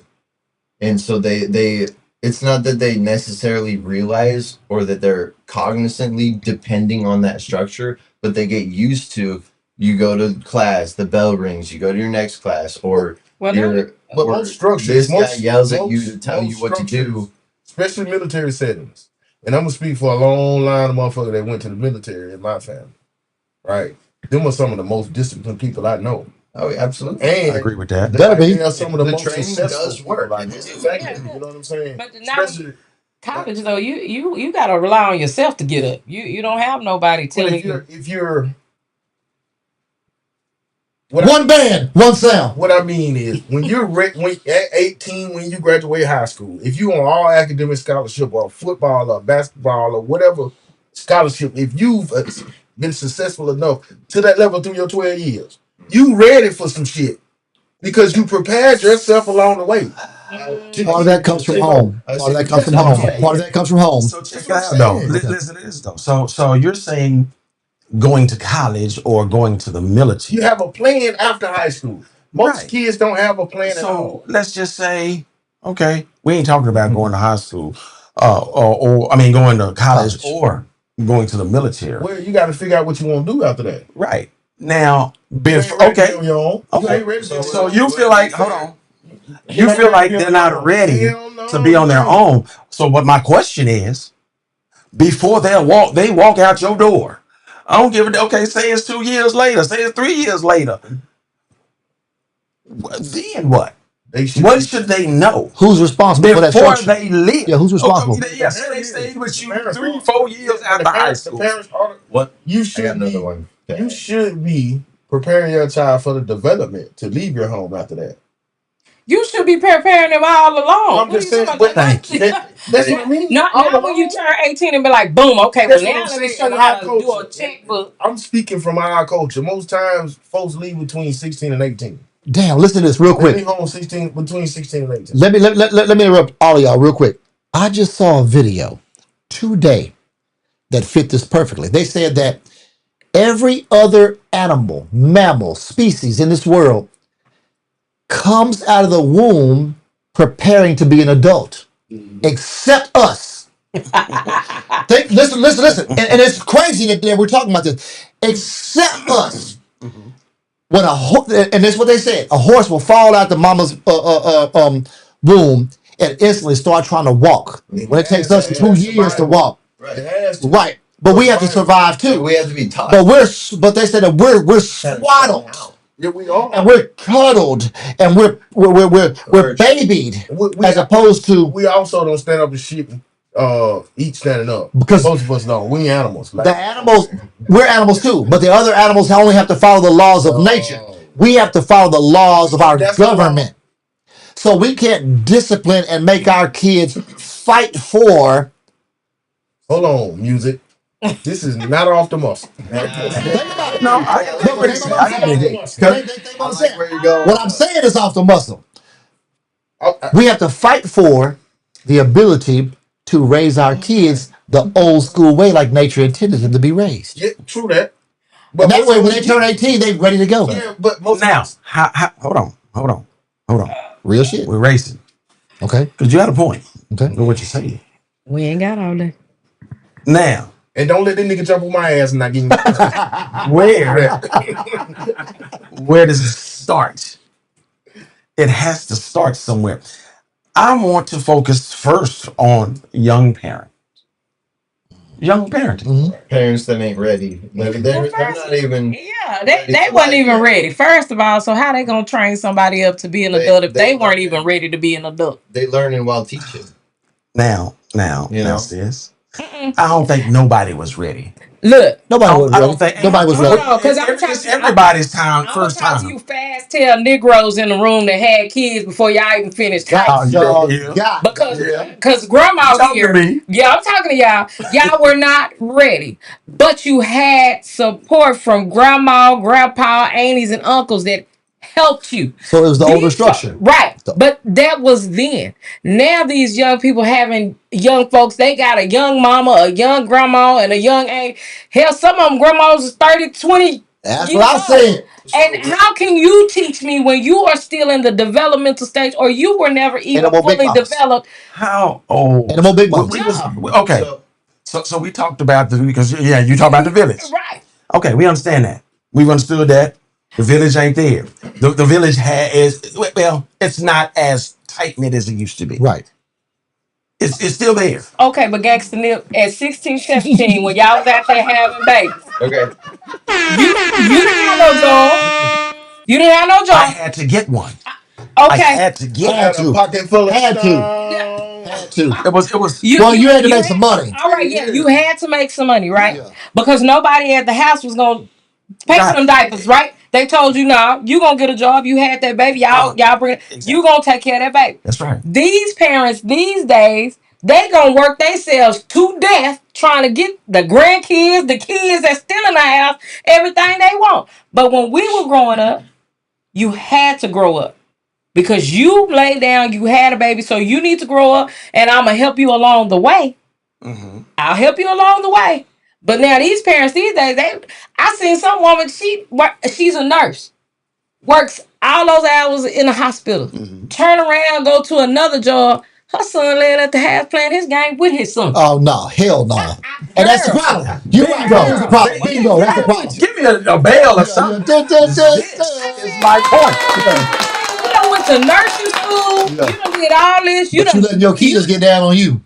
Speaker 3: And so they it's not that they necessarily realize or that they're cognizantly depending on that structure, but they get used to, you go to class, the bell rings, you go to your next class, or
Speaker 6: most structures,
Speaker 3: this guy yells at you to tell you what to do.
Speaker 6: Especially military settings. And I'm going to speak for a long line of motherfuckers that went to the military in my family. Right? Them were some of the most disciplined people I know.
Speaker 3: Oh, absolutely.
Speaker 6: And
Speaker 2: I agree with that.
Speaker 6: They are some of the most
Speaker 3: training
Speaker 6: successful.
Speaker 3: does work.
Speaker 6: It's effective. You know what I'm saying?
Speaker 4: But now college though, you gotta rely on yourself to get up. You don't have nobody telling you.
Speaker 6: If you're
Speaker 5: one band, one sound.
Speaker 6: What I mean is, when you're when at 18, when you graduate high school, if you on all academic scholarship or football or basketball or whatever scholarship, if you've been successful enough to that level through your 12 years, you ready for some shit because you prepared yourself along the way.
Speaker 5: Part of that comes from home. Part of that comes from home. Part of that comes from home.
Speaker 2: So check it out though. Listen to this though. So you're saying going to college or going to the military.
Speaker 6: You have a plan after high school. Most kids don't have a plan at all.
Speaker 2: Let's just say, okay, we ain't talking about going to high school, or going to college or going to the military.
Speaker 6: Well, you got to figure out what you want to do after that.
Speaker 2: Right. Now, so you feel like, hold on. You feel like they're not ready to be on their own. So what my question is, before they walk out your door. I don't give a okay, say it's 2 years later, say it's 3 years later. Then what? What should they know?
Speaker 5: Who's responsible for that
Speaker 2: before
Speaker 5: structure?
Speaker 2: they leave?
Speaker 5: Yeah, who's responsible?
Speaker 2: They stayed with you 3-4 years after high school.
Speaker 6: What? You should You should be preparing your child for the development to leave your home after that.
Speaker 4: You should be preparing them all along.
Speaker 6: I'm just saying, thank you. That's what I mean.
Speaker 4: Not when you turn 18 and be like, boom, okay, well now let me show you how to do a checkbook.
Speaker 6: I'm speaking from our culture. Most times, folks leave between 16 and 18.
Speaker 5: Damn, listen to this real quick.
Speaker 6: They leave home between 16 and 18.
Speaker 5: Let me interrupt all of y'all real quick. I just saw a video today that fit this perfectly. They said that every other animal, mammal, species in this world comes out of the womb preparing to be an adult, except us. Listen. And it's crazy that we're talking about this. Except us. When and that's what they said. A horse will fall out the mama's womb and instantly start trying to walk. When it takes us 2 years to walk. Right. But we have to survive too.
Speaker 3: We have to be taught.
Speaker 5: But they said that we're swaddled.
Speaker 6: Yeah, we are.
Speaker 5: And we're cuddled and we're babied as opposed to
Speaker 6: We also don't stand up and shit. Eat standing up
Speaker 5: because
Speaker 6: most of us don't. We animals. Like,
Speaker 5: the animals, we're animals too, but the other animals only have to follow the laws of nature. We have to follow the laws of our government. So we can't discipline and make our kids fight for.
Speaker 6: Hold on, music. This is not off the muscle.
Speaker 5: What I'm saying is off the muscle. We have to fight for the ability to raise our kids the old school way, like nature intended them to be raised.
Speaker 6: Yeah, true that.
Speaker 5: But that way, when they turn 18, they're ready to go.
Speaker 6: Yeah, but
Speaker 2: Now, hold on.
Speaker 5: Real shit.
Speaker 2: We're racing.
Speaker 5: Okay.
Speaker 2: Because you had a point.
Speaker 5: Okay.
Speaker 2: With what you're saying.
Speaker 4: We ain't got all that.
Speaker 2: Now,
Speaker 6: and don't let that nigga jump on my ass and not give me.
Speaker 2: Where does it start? It has to start somewhere. I want to focus first on young parents. Young parenting.
Speaker 3: Parents that ain't ready. They're not even.
Speaker 4: Yeah, they wasn't even ready. First of all, so how they gonna train somebody up to be an adult if they weren't even ready to be an adult?
Speaker 3: They learning while teaching.
Speaker 2: Now, sis. I don't think nobody was ready.
Speaker 4: Look,
Speaker 5: nobody was ready.
Speaker 2: I don't think
Speaker 5: nobody was ready.
Speaker 2: It's everybody's time. First time.
Speaker 4: You fast tell Negroes in the room that had kids before y'all even finished high school. Because grandma here. Yeah, I'm talking to y'all. Y'all were not ready, but you had support from grandma, grandpa, aunties, and uncles that helped you.
Speaker 5: So it was the older structure.
Speaker 4: Right. But that was then. Now these young people having young folks, they got a young mama, a young grandma, and a young aunt. Hell, some of them grandmas is 30, 20.
Speaker 5: That's what I'm saying.
Speaker 4: And how can you teach me when you are still in the developmental stage or you were never even fully developed?
Speaker 2: How old?
Speaker 5: And I'm a big mom.
Speaker 2: Okay. So we talked about because you talked about the village.
Speaker 4: Right.
Speaker 2: Okay, we understand that. We've understood that. The village ain't there. The village it's not as tight knit as it used to be.
Speaker 5: Right.
Speaker 2: It's still there.
Speaker 4: Okay, but Gangsta Nip, at 16, 17, when y'all was out there having babies.
Speaker 3: Okay.
Speaker 4: You didn't have no job. You didn't have no job.
Speaker 2: I had to get one.
Speaker 4: Okay.
Speaker 2: I had to get
Speaker 5: Had
Speaker 6: a pocket full of
Speaker 5: Had to. It was. You had to make some money.
Speaker 4: All right, you had to make some money, right? Yeah. Because nobody at the house was gonna pay for them diapers, right? They told you, no, you gonna get a job. You had that baby. Y'all bring it. Exactly. You gonna take care of that baby.
Speaker 2: That's right.
Speaker 4: These parents these days, they gonna work themselves to death trying to get the grandkids, the kids that's still in the house, everything they want. But when we were growing up, you had to grow up. Because you laid down, you had a baby, so you need to grow up, and I'm gonna help you along the way. Mm-hmm. I'll help you along the way. But now these parents these days, I seen some woman, she's a nurse, works all those hours in the hospital, turn around, go to another job. Her son laying at the house playing his game with his son.
Speaker 5: Oh no, hell no. And that's the problem. You right, that's the problem. Bingo, that's the problem.
Speaker 2: Give me a bail or something. This is my point.
Speaker 4: You done went to nursing school. You done did all this.
Speaker 5: You letting your kids get down on you.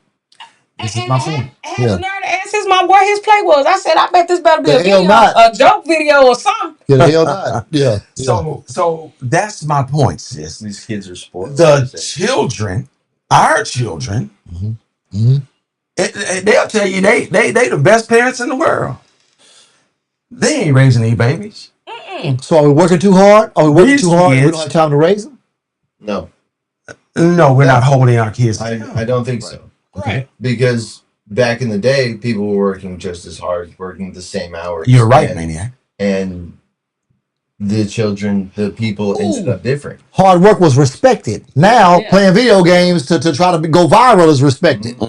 Speaker 2: This is my point.
Speaker 4: Had the nerve to ask his mom where his play was. I said, I bet this better be a joke video or something.
Speaker 5: Yeah, the hell not. Yeah.
Speaker 2: So that's my point, sis.
Speaker 3: These kids are sports.
Speaker 2: The children, our children, they'll tell you they the best parents in the world. They ain't raising any babies.
Speaker 5: So are we working too hard? Are we working too hard? We don't have time to raise them?
Speaker 3: No.
Speaker 2: No, we're not holding our kids.
Speaker 3: I don't think so.
Speaker 2: Okay.
Speaker 3: Because back in the day, people were working just as hard, working the same hours.
Speaker 2: You're right, Maniac.
Speaker 3: And the children, the people ended up different.
Speaker 5: Hard work was respected. Now playing video games to try to go viral is respected.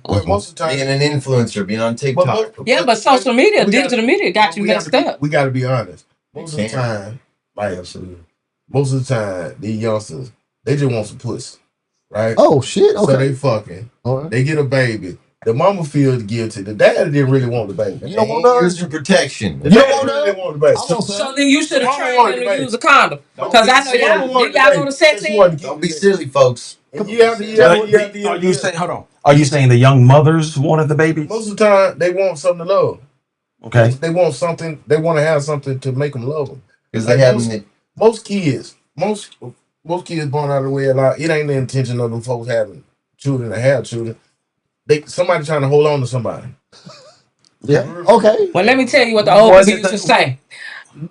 Speaker 6: But most of the time,
Speaker 3: being an influencer, being on TikTok.
Speaker 4: But social media,
Speaker 6: we
Speaker 4: digital media got you messed up.
Speaker 6: We got to be honest. Most of the
Speaker 3: can't.
Speaker 6: time, like most of the time, these youngsters they just want some pussy, right?
Speaker 5: Oh shit.
Speaker 6: So
Speaker 5: Okay.
Speaker 6: they fucking.
Speaker 5: All right.
Speaker 6: They get a baby. The mama feels guilty. The dad didn't really want the baby.
Speaker 5: You don't want
Speaker 3: Ain't
Speaker 5: none?
Speaker 3: using protection.
Speaker 6: The
Speaker 5: You don't
Speaker 6: dad
Speaker 5: want
Speaker 6: really
Speaker 5: none?
Speaker 6: want the baby.
Speaker 5: I want some.
Speaker 4: So then you should have
Speaker 6: Mama
Speaker 4: trained
Speaker 6: wanted
Speaker 4: them
Speaker 6: the
Speaker 4: to
Speaker 6: baby.
Speaker 4: use a condom. Because I know y'all go to sex ed.
Speaker 6: Don't
Speaker 3: Don't be silly, folks.
Speaker 2: Are you saying? Hold on. Are you saying the young mothers wanted the babies?
Speaker 6: Most of the time, they want something to love.
Speaker 2: Okay.
Speaker 6: They want something. They want to have something to make them love them.
Speaker 3: Because they have
Speaker 6: Most kids, most kids born out of the way a lot. It ain't the intention of them folks having children to have children. Somebody trying to hold on to somebody.
Speaker 5: Yeah. Okay.
Speaker 4: Well, let me tell you what the old
Speaker 2: Was
Speaker 4: people
Speaker 2: it
Speaker 4: used to say.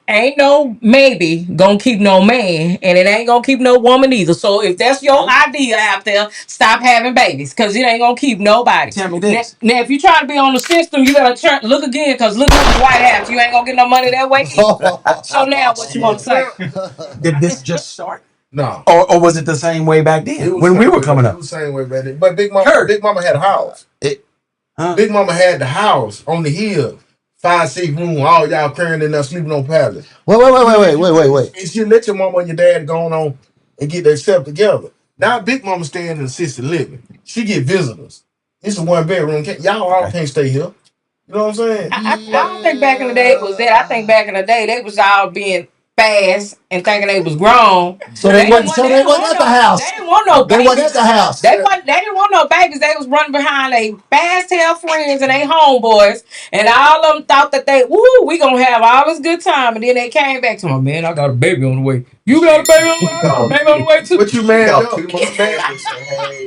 Speaker 4: Ain't no maybe gonna keep no man, and it ain't gonna keep no woman either. So if that's your idea out there, stop having babies, cause it ain't gonna keep nobody.
Speaker 2: Tell me this.
Speaker 4: Now if you trying to be on the system, you better look again, cause look at the White House. You ain't gonna get no money that way either. So now what you want to say?
Speaker 2: Did this just start?
Speaker 6: No.
Speaker 2: Or was it the same way back then when we were coming
Speaker 6: It
Speaker 2: up?
Speaker 6: was the same way back then. But Big Mama had a house.
Speaker 2: Huh?
Speaker 6: Big Mama had the house on the hill, 5-6 room, all y'all clearing in there sleeping on pallets.
Speaker 5: Wait.
Speaker 6: And she let your mama and your dad go on and get themselves together. Now Big Mama staying in assisted living. She get visitors. It's a 1 bedroom. Y'all all can't stay here. You know what I'm saying?
Speaker 4: I don't think back in the day it was that. I think back in the day they was all being fast and thinking they was grown.
Speaker 5: So they wasn't at the house.
Speaker 4: They didn't want no
Speaker 5: They
Speaker 4: babies.
Speaker 5: wasn't at the house.
Speaker 4: They didn't want no babies. They was running behind they fast tail friends and they homeboys, and all of them thought that we gonna have all this good time, and then they came back to my man. I got a baby on the way. You got a baby on the way. I got a baby on the way too.
Speaker 6: What you manned up?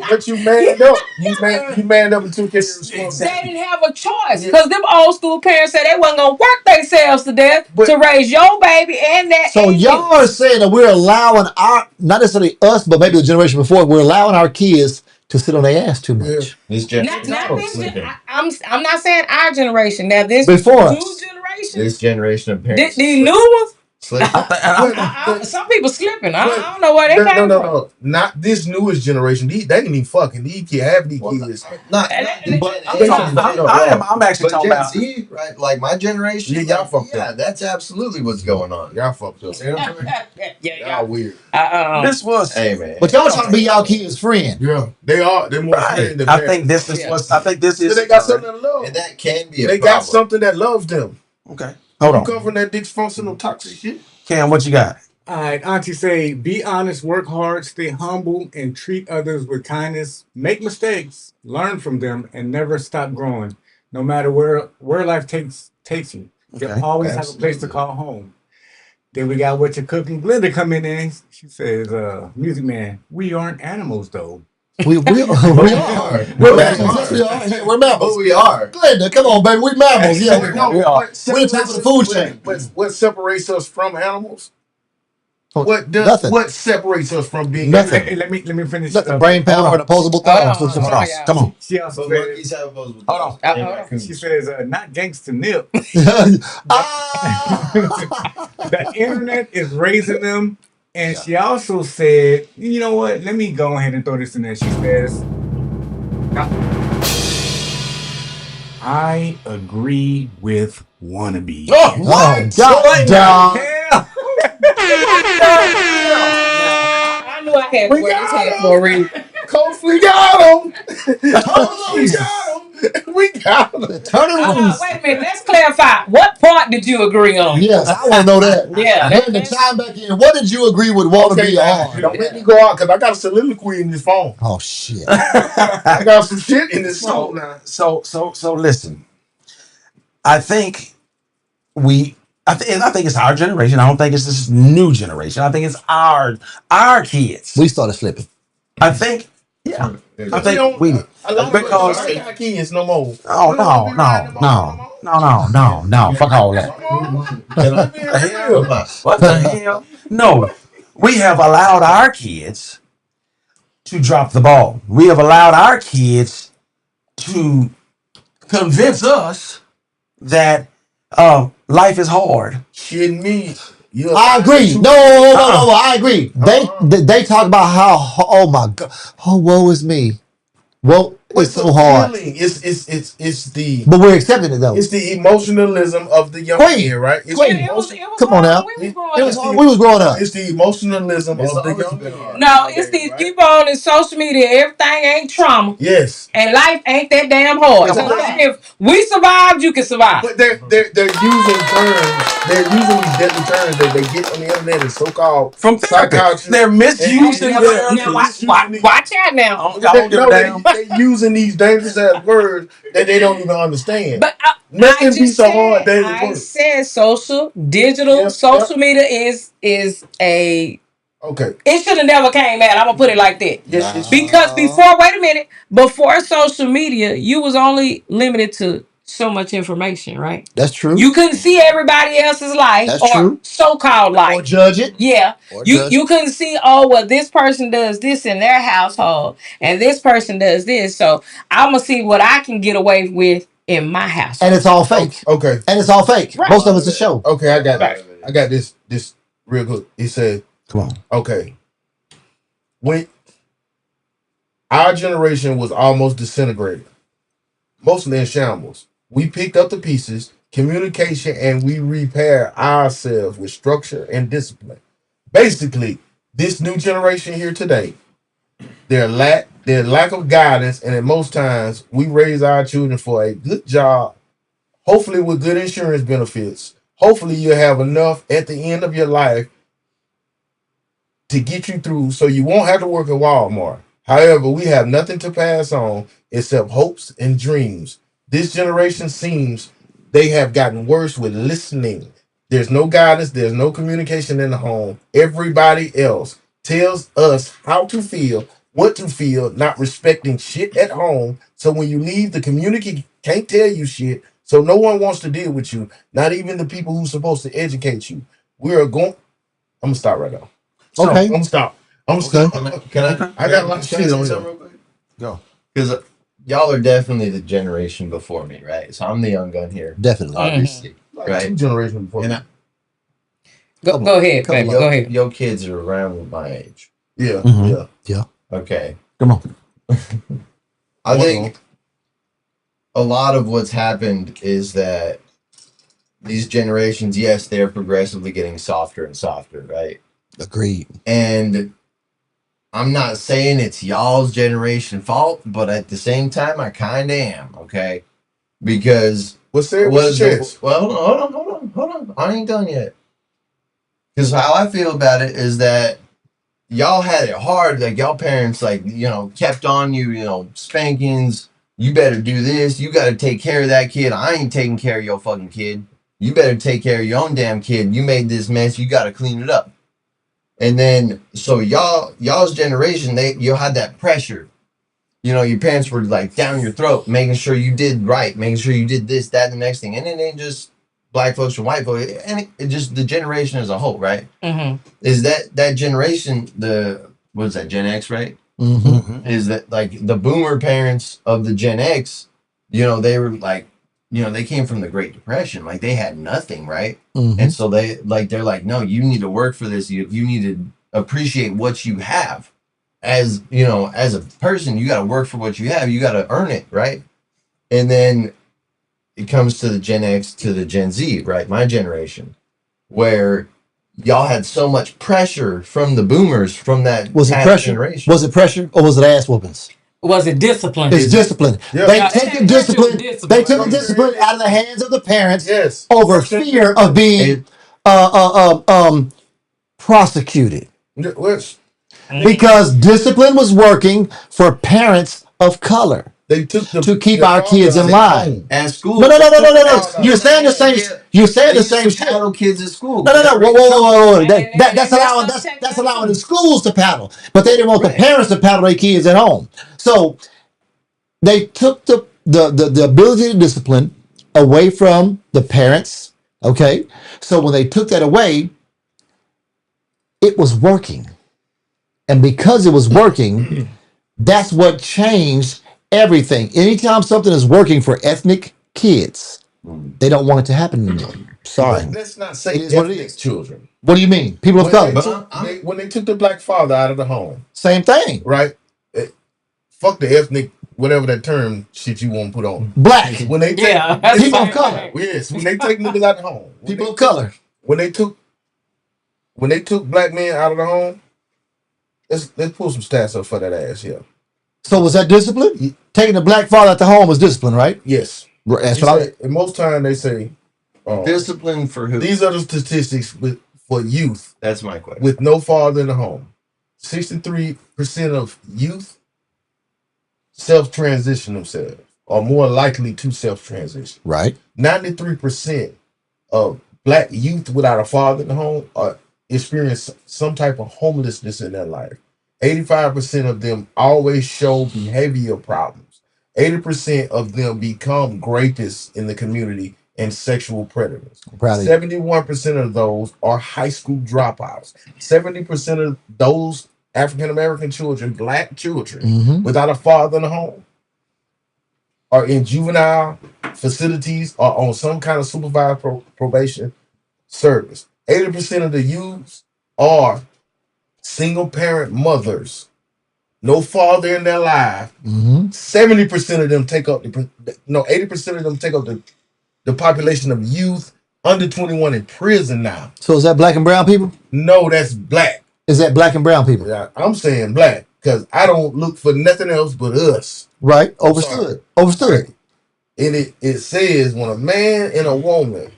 Speaker 6: What you manned up? You manned up and took care of
Speaker 4: They
Speaker 6: responsibility.
Speaker 4: didn't have a choice because them old school parents said they wasn't gonna work themselves to death to raise your baby and that.
Speaker 5: So
Speaker 4: and
Speaker 5: y'all are saying that we're allowing not necessarily us, but maybe the generation before, we're allowing our kids to sit on their ass too much.
Speaker 4: I'm not saying our generation. Now this
Speaker 5: Before
Speaker 4: new
Speaker 5: us.
Speaker 4: generation,
Speaker 3: This generation of parents.
Speaker 4: these new ones. Some people slipping. I don't know where they came from.
Speaker 6: No. Not this newest generation. They ain't even fucking. These kids have these kids.
Speaker 2: I'm actually talking
Speaker 3: Gen
Speaker 2: about
Speaker 3: Z, right? Like my generation.
Speaker 6: Yeah, y'all fucked up.
Speaker 3: That's absolutely what's going on.
Speaker 6: Y'all fucked up. Y'all weird.
Speaker 2: this was.
Speaker 3: Hey man.
Speaker 5: But y'all trying to be y'all kids' friend.
Speaker 6: Yeah, they are. They're more
Speaker 2: Right.
Speaker 6: than
Speaker 2: I think this is what. I think this is.
Speaker 6: they got something to love.
Speaker 3: And that can be a
Speaker 6: They
Speaker 3: problem.
Speaker 6: got something that loves them.
Speaker 2: Okay. Hold
Speaker 6: You
Speaker 2: on.
Speaker 6: come from that dysfunctional toxic shit.
Speaker 2: Cam, what you got?
Speaker 7: All right, Auntie say, be honest, work hard, stay humble, and treat others with kindness. Make mistakes, learn from them, and never stop growing. No matter where life takes you,
Speaker 2: Okay.
Speaker 7: you'll always have a place to call home. Then we got What You Cooking. Glenda come in there. She says, Music Man, we aren't animals though.
Speaker 5: We are. We're mammals. We're mammals.
Speaker 3: We are.
Speaker 5: Glenda, come on, baby. We mammals. Yeah, we are.
Speaker 6: What
Speaker 5: We're the top of the food chain.
Speaker 6: What separates us from animals?
Speaker 5: Nothing.
Speaker 6: What separates us from being
Speaker 5: Nothing.
Speaker 7: Hey, let me finish.
Speaker 5: Nothing. Brain power and opposable thoughts.
Speaker 2: Come on.
Speaker 7: She also
Speaker 3: But
Speaker 7: says,
Speaker 3: monkeys have opposable.
Speaker 2: Hold on.
Speaker 7: she says, not gangsta nip.
Speaker 5: Ah!
Speaker 7: The internet is raising them. And she also said, you know what? Let me go ahead and throw this in there. She says, I agree with wannabe.
Speaker 5: Oh, God, dog.
Speaker 4: I knew I had to wear this hat for a reason.
Speaker 6: Coach, we got him. We got him.
Speaker 5: Turn it loose.
Speaker 4: Wait a minute. Let's clarify. What part did you agree on?
Speaker 5: Yes, I want to know that.
Speaker 4: Yeah.
Speaker 5: Bring the time back in. What did you agree with wannabe on?
Speaker 6: Don't make me go out because I got a soliloquy in this phone.
Speaker 5: Oh, shit.
Speaker 6: I got some shit in this phone now.
Speaker 2: So listen. I think it's our generation. I don't think it's this new generation. I think it's our kids.
Speaker 5: We started slipping.
Speaker 2: I think. Yeah. I think we because
Speaker 6: I ain't got kids no more.
Speaker 2: no. Fuck all that. What the hell? No. We have allowed our kids to drop the ball. We have allowed our kids to convince us that life is hard.
Speaker 6: Shitting me.
Speaker 5: I agree. No, I agree. They talk about how, oh my God, oh, woe is me. Well, It's so hard.
Speaker 6: Feeling. It's the
Speaker 5: But we're accepting it though.
Speaker 6: it's the emotionalism of the young
Speaker 5: Queen.
Speaker 6: man, right? It's
Speaker 5: Queen.
Speaker 6: the
Speaker 4: It was
Speaker 6: emotion.
Speaker 5: Come on now.
Speaker 4: we was
Speaker 5: It
Speaker 4: growing
Speaker 5: was
Speaker 4: up.
Speaker 5: hard. We was growing up.
Speaker 6: It's the emotionalism
Speaker 3: It's
Speaker 6: of the
Speaker 3: always
Speaker 6: young
Speaker 3: been
Speaker 6: man.
Speaker 3: hard.
Speaker 4: No, it's these people on this social media. Everything ain't trauma.
Speaker 6: Yes,
Speaker 4: And life ain't that damn hard.
Speaker 6: It's
Speaker 4: So
Speaker 6: not.
Speaker 4: if we survived, you can survive.
Speaker 6: but they're using terms. They're using these deadly terms that they get on the internet and so-called
Speaker 2: From therapy.
Speaker 6: psychiatrists.
Speaker 2: They're misusing
Speaker 6: And-
Speaker 2: therapy.
Speaker 4: Now watch out now.
Speaker 2: Y'all don't give a damn.
Speaker 6: They're using these dangerous ass words that they don't even understand.
Speaker 4: But
Speaker 6: Nothing
Speaker 4: I
Speaker 6: be
Speaker 4: just
Speaker 6: so
Speaker 4: said,
Speaker 6: hard, daily
Speaker 4: I
Speaker 6: work.
Speaker 4: said digital,
Speaker 6: Yep,
Speaker 4: social media is a.
Speaker 6: Okay.
Speaker 4: It should have never came out. I'm gonna put it like that.
Speaker 6: Yes, it's
Speaker 4: Because before social media, you was only limited to so much information, right?
Speaker 5: That's true.
Speaker 4: You couldn't see everybody else's life
Speaker 5: That's
Speaker 4: or
Speaker 5: true.
Speaker 4: so-called life.
Speaker 5: Or judge it.
Speaker 4: Yeah.
Speaker 5: Or
Speaker 4: You
Speaker 5: judge
Speaker 4: you couldn't see, oh well, this person does this in their household and this person does this. So I'm gonna see what I can get away with in my house.
Speaker 5: And it's all fake.
Speaker 6: okay.
Speaker 5: And it's all fake.
Speaker 4: Right.
Speaker 5: Most of it's a show.
Speaker 6: Okay, I got
Speaker 4: Right.
Speaker 6: I got this real good. He said,
Speaker 5: Come on.
Speaker 6: okay, when our generation was almost disintegrated, mostly in shambles, we picked up the pieces, communication, and we repair ourselves with structure and discipline. Basically, this new generation here today, their lack of guidance, and at most times we raise our children for a good job, hopefully with good insurance benefits. Hopefully you have enough at the end of your life to get you through so you won't have to work at Walmart. However, we have nothing to pass on except hopes and dreams. This generation seems they have gotten worse with listening. There's no guidance, there's no communication in the home. Everybody else tells us how to feel, what to feel, not respecting shit at home. So when you leave, the community can't tell you shit. So no one wants to deal with you, not even the people who's supposed to educate you. I'm gonna stop right now.
Speaker 5: Okay.
Speaker 6: I'm gonna stop.
Speaker 3: Can
Speaker 6: I got a lot of shit on
Speaker 3: say
Speaker 6: here.
Speaker 3: something real quick?
Speaker 2: Go.
Speaker 3: Because y'all are definitely the generation before me, right? So I'm the young gun here,
Speaker 5: Definitely.
Speaker 3: obviously,
Speaker 6: Two
Speaker 3: right?
Speaker 6: generations before.
Speaker 3: And
Speaker 6: me.
Speaker 4: Go ahead, baby. Go ahead.
Speaker 3: Your kids are around my age.
Speaker 6: Yeah,
Speaker 5: Mhm.
Speaker 6: yeah.
Speaker 3: Okay.
Speaker 5: Come on.
Speaker 3: I think a lot of what's happened is that these generations, yes, they're progressively getting softer and softer, right?
Speaker 5: Agreed.
Speaker 3: And I'm not saying it's y'all's generation fault, but at the same time, I kind of am, okay? Because
Speaker 6: What's the chance?
Speaker 3: well, hold on. I ain't done yet. Because how I feel about it is that y'all had it hard. Like y'all parents, like, kept on you, spankings. You better do this. You got to take care of that kid. I ain't taking care of your fucking kid. You better take care of your own damn kid. You made this mess. You got to clean it up. And then, so y'all's generation, you had that pressure. Your parents were like down your throat, making sure you did right, making sure you did this, that, and the next thing. And it ain't just black folks or white folks, and it just the generation as a whole, right?
Speaker 4: Mm-hmm.
Speaker 3: Is that generation, what's that, Gen X, right?
Speaker 5: Mm-hmm.
Speaker 3: Is that like the boomer parents of the Gen X, they were like, they came from the Great Depression, like they had nothing, right?
Speaker 5: Mm-hmm.
Speaker 3: And so they're like, no, you need to work for this. You need to appreciate what you have. As as a person, you got to work for what you have. You got to earn it, right? And then it comes to the Gen X to the Gen Z, right? My generation, where y'all had so much pressure from the boomers from that
Speaker 5: Was it
Speaker 3: past
Speaker 5: pressure?
Speaker 3: generation.
Speaker 5: Was it pressure or was it ass whoopings?
Speaker 4: Was it discipline?
Speaker 5: It's discipline.
Speaker 6: Yeah.
Speaker 5: They
Speaker 4: Yeah,
Speaker 5: take
Speaker 4: it
Speaker 5: the discipline.
Speaker 4: discipline.
Speaker 5: They took the discipline out of the hands of the parents
Speaker 6: Yes.
Speaker 5: over fear of being prosecuted.
Speaker 6: Which
Speaker 5: Because discipline was working for parents of color
Speaker 6: they took
Speaker 5: to keep our kids in line.
Speaker 3: At school.
Speaker 5: No. You're saying the same. You're saying the same shit.
Speaker 3: Paddle kids at school.
Speaker 5: No. Whoa.
Speaker 4: And
Speaker 5: That's allowing. That's allowing the schools to paddle, but they didn't want the parents to paddle their kids at home. So they took the ability to discipline away from the parents. Okay, so when they took that away, it was working, and because it was working, that's what changed everything. Anytime something is working for ethnic kids, they don't want it to happen anymore. Sorry.
Speaker 6: Let's not say
Speaker 5: It is what it
Speaker 6: ethnic
Speaker 5: is.
Speaker 6: children.
Speaker 5: What do you mean? People of color.
Speaker 6: When they took the black father out of the home,
Speaker 5: Same thing.
Speaker 6: right? Fuck the ethnic whatever that term shit you want to put on.
Speaker 5: Black.
Speaker 6: When they take
Speaker 5: people of color.
Speaker 6: Yes, when they take niggas out of the home.
Speaker 5: People of color.
Speaker 6: When they took black men out of the home, let's pull some stats up for that ass here.
Speaker 5: So was that discipline? Taking the black father at the home was discipline, right?
Speaker 6: Yes.
Speaker 5: That's what
Speaker 6: and most time they say
Speaker 3: discipline for who?
Speaker 6: These are the statistics for youth.
Speaker 3: That's my question.
Speaker 6: With no father in the home. 63% of youth self-transition themselves, or more likely to self-transition.
Speaker 5: Right.
Speaker 6: 93% of black youth without a father in the home experience some type of homelessness in their life. 85% of them always show behavioral problems. 80% of them become rapists in the community and sexual predators. 71% of those are high school dropouts. 70% of those African-American children, black children, without a father in the home, are in juvenile facilities or on some kind of supervised probation service. 80% of the youths are single parent mothers, no father in their life. 70% of them take up 80% of them take up the population of youth under 21 in prison now.
Speaker 5: So is that black and brown people?
Speaker 6: No, that's black.
Speaker 5: Is that black and brown people?
Speaker 6: Yeah, I'm saying black because I don't look for nothing else but us.
Speaker 5: Right. Overstood. Overstood.
Speaker 6: And it says when a man and a woman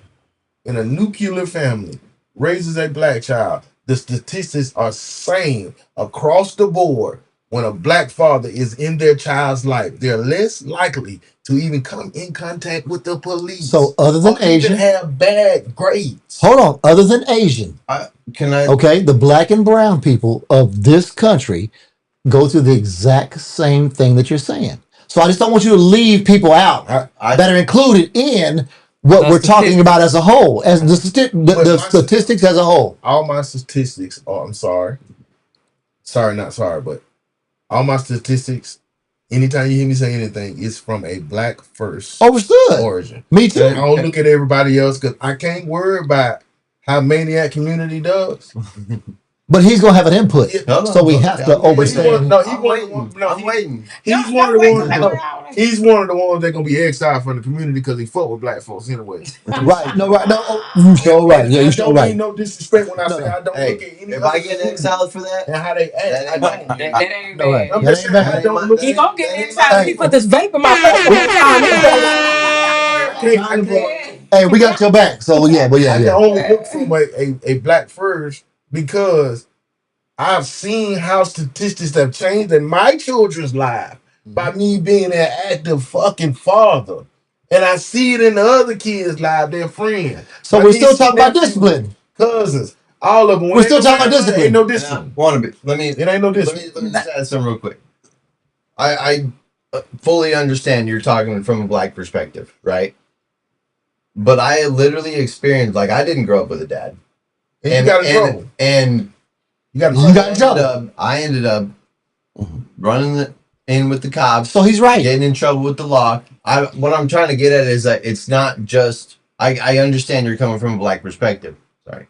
Speaker 6: in a nuclear family raises a black child, the statistics are same across the board. When a black father is in their child's life, they're less likely to even come in contact with the police.
Speaker 5: So other than Asian,
Speaker 6: have bad grades.
Speaker 5: Hold on. Other than Asian,
Speaker 3: Okay,
Speaker 5: the black and brown people of this country go through the exact same thing that you're saying. So I just don't want you to leave people out that are included in what we're talking about as a whole, as the statistics as a whole.
Speaker 6: All my statistics are, but all my statistics, anytime you hear me say anything, is from a black first origin.
Speaker 5: Me too.
Speaker 6: And I don't look at everybody else because I can't worry about how Maniac community does.
Speaker 5: But he's gonna have an input, so we have to understand.
Speaker 3: I'm waiting.
Speaker 6: He's one of the ones that gonna be exiled from the community because he fuck with black folks anyway.
Speaker 5: Right? No, right? No, you sure right? Yeah, you sure
Speaker 6: don't
Speaker 5: right.
Speaker 6: mean no disrespect when I say I don't look at any.
Speaker 3: If I get exiled for that,
Speaker 6: and how they act, I don't.
Speaker 4: That ain't bad.
Speaker 6: I'm just saying I don't look.
Speaker 4: He gonna get excited. He put this vape in my face.
Speaker 5: Hey, we got your back. So yeah, but
Speaker 6: I can only look from a black first because I've seen how statistics have changed in my children's life by me being an active fucking father. And I see it in the other kids' lives, their friends.
Speaker 5: So we're still talking about discipline.
Speaker 6: Cousins, all of them.
Speaker 5: We're still talking about discipline.
Speaker 6: Ain't no discipline.
Speaker 3: It
Speaker 6: ain't no discipline.
Speaker 3: Let me just add something real quick. I fully understand you're talking from a black perspective, right? But I literally experienced, I didn't grow up with a dad.
Speaker 6: And you got in trouble.
Speaker 3: And
Speaker 6: you got in trouble.
Speaker 3: I ended up running in with the cops.
Speaker 5: So he's right.
Speaker 3: Getting in trouble with the law. What I'm trying to get at is that it's not just, I understand you're coming from a black perspective. Sorry.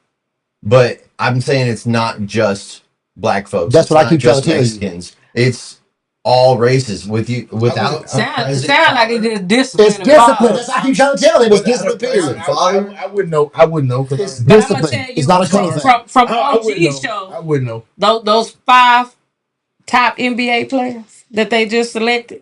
Speaker 3: But I'm saying it's not just black folks.
Speaker 5: That's what I keep
Speaker 3: just
Speaker 5: telling you.
Speaker 3: Mexicans. It's all races without
Speaker 4: sound like it is discipline.
Speaker 5: It's discipline. That's what I keep trying to tell him. It's discipline. Period.
Speaker 6: I wouldn't know. I wouldn't know because
Speaker 5: it's discipline. It's not a color thing.
Speaker 4: From OG show.
Speaker 6: I wouldn't know.
Speaker 4: Those 5 top NBA players that they just selected.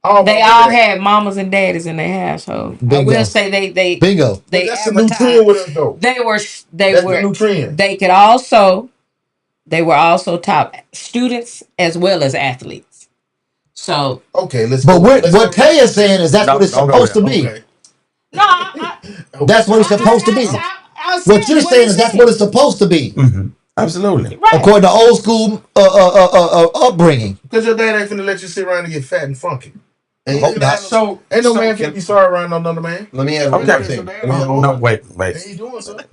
Speaker 4: They all had mamas and daddies in their household.
Speaker 5: Bingo.
Speaker 4: I will say they
Speaker 5: bingo.
Speaker 4: They
Speaker 6: That's the new trend with us though.
Speaker 4: They were
Speaker 6: the new trend.
Speaker 4: They were also top students as well as athletes. So
Speaker 6: okay,
Speaker 5: what Tay is saying is that's what it's supposed to be.
Speaker 6: Okay.
Speaker 4: No,
Speaker 5: that's what it's supposed to be. What you're saying is that's what it's supposed to be.
Speaker 2: Absolutely.
Speaker 4: Right.
Speaker 5: According to old school upbringing.
Speaker 6: Because your dad ain't finna let you sit around and get fat and funky. And
Speaker 3: ain't
Speaker 6: no man finna be sorry around no another man.
Speaker 3: Let me add one more thing.
Speaker 2: No, wait.
Speaker 6: And he doing something.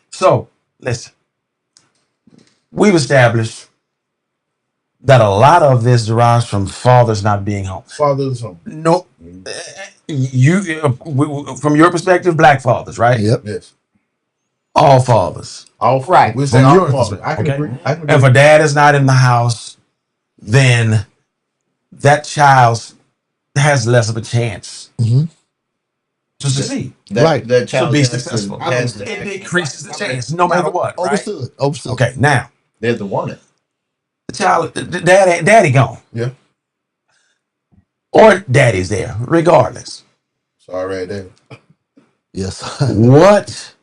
Speaker 2: So, listen. We've established that a lot of this derives from fathers not being home.
Speaker 6: Fathers home.
Speaker 2: No, from your perspective, black fathers, right?
Speaker 5: Yep.
Speaker 6: Yes.
Speaker 2: All fathers.
Speaker 6: All
Speaker 4: right.
Speaker 6: We say
Speaker 2: From
Speaker 6: all
Speaker 2: your
Speaker 6: fathers.
Speaker 2: perspective,
Speaker 6: I can agree.
Speaker 2: If a dad is not in the house, then that child's has less of a chance
Speaker 5: Mhm.
Speaker 2: to succeed.
Speaker 5: Right.
Speaker 3: That
Speaker 2: To
Speaker 3: child
Speaker 2: be
Speaker 3: has
Speaker 2: successful.
Speaker 3: has
Speaker 2: It
Speaker 3: to
Speaker 2: decreases the chance no matter what, right?
Speaker 5: Overstood. Overstood.
Speaker 2: Okay, now
Speaker 3: they have to want it.
Speaker 2: the child, daddy gone,
Speaker 6: Yeah.
Speaker 2: or daddy's there, regardless.
Speaker 6: Sorry, right there.
Speaker 5: Yes.
Speaker 2: What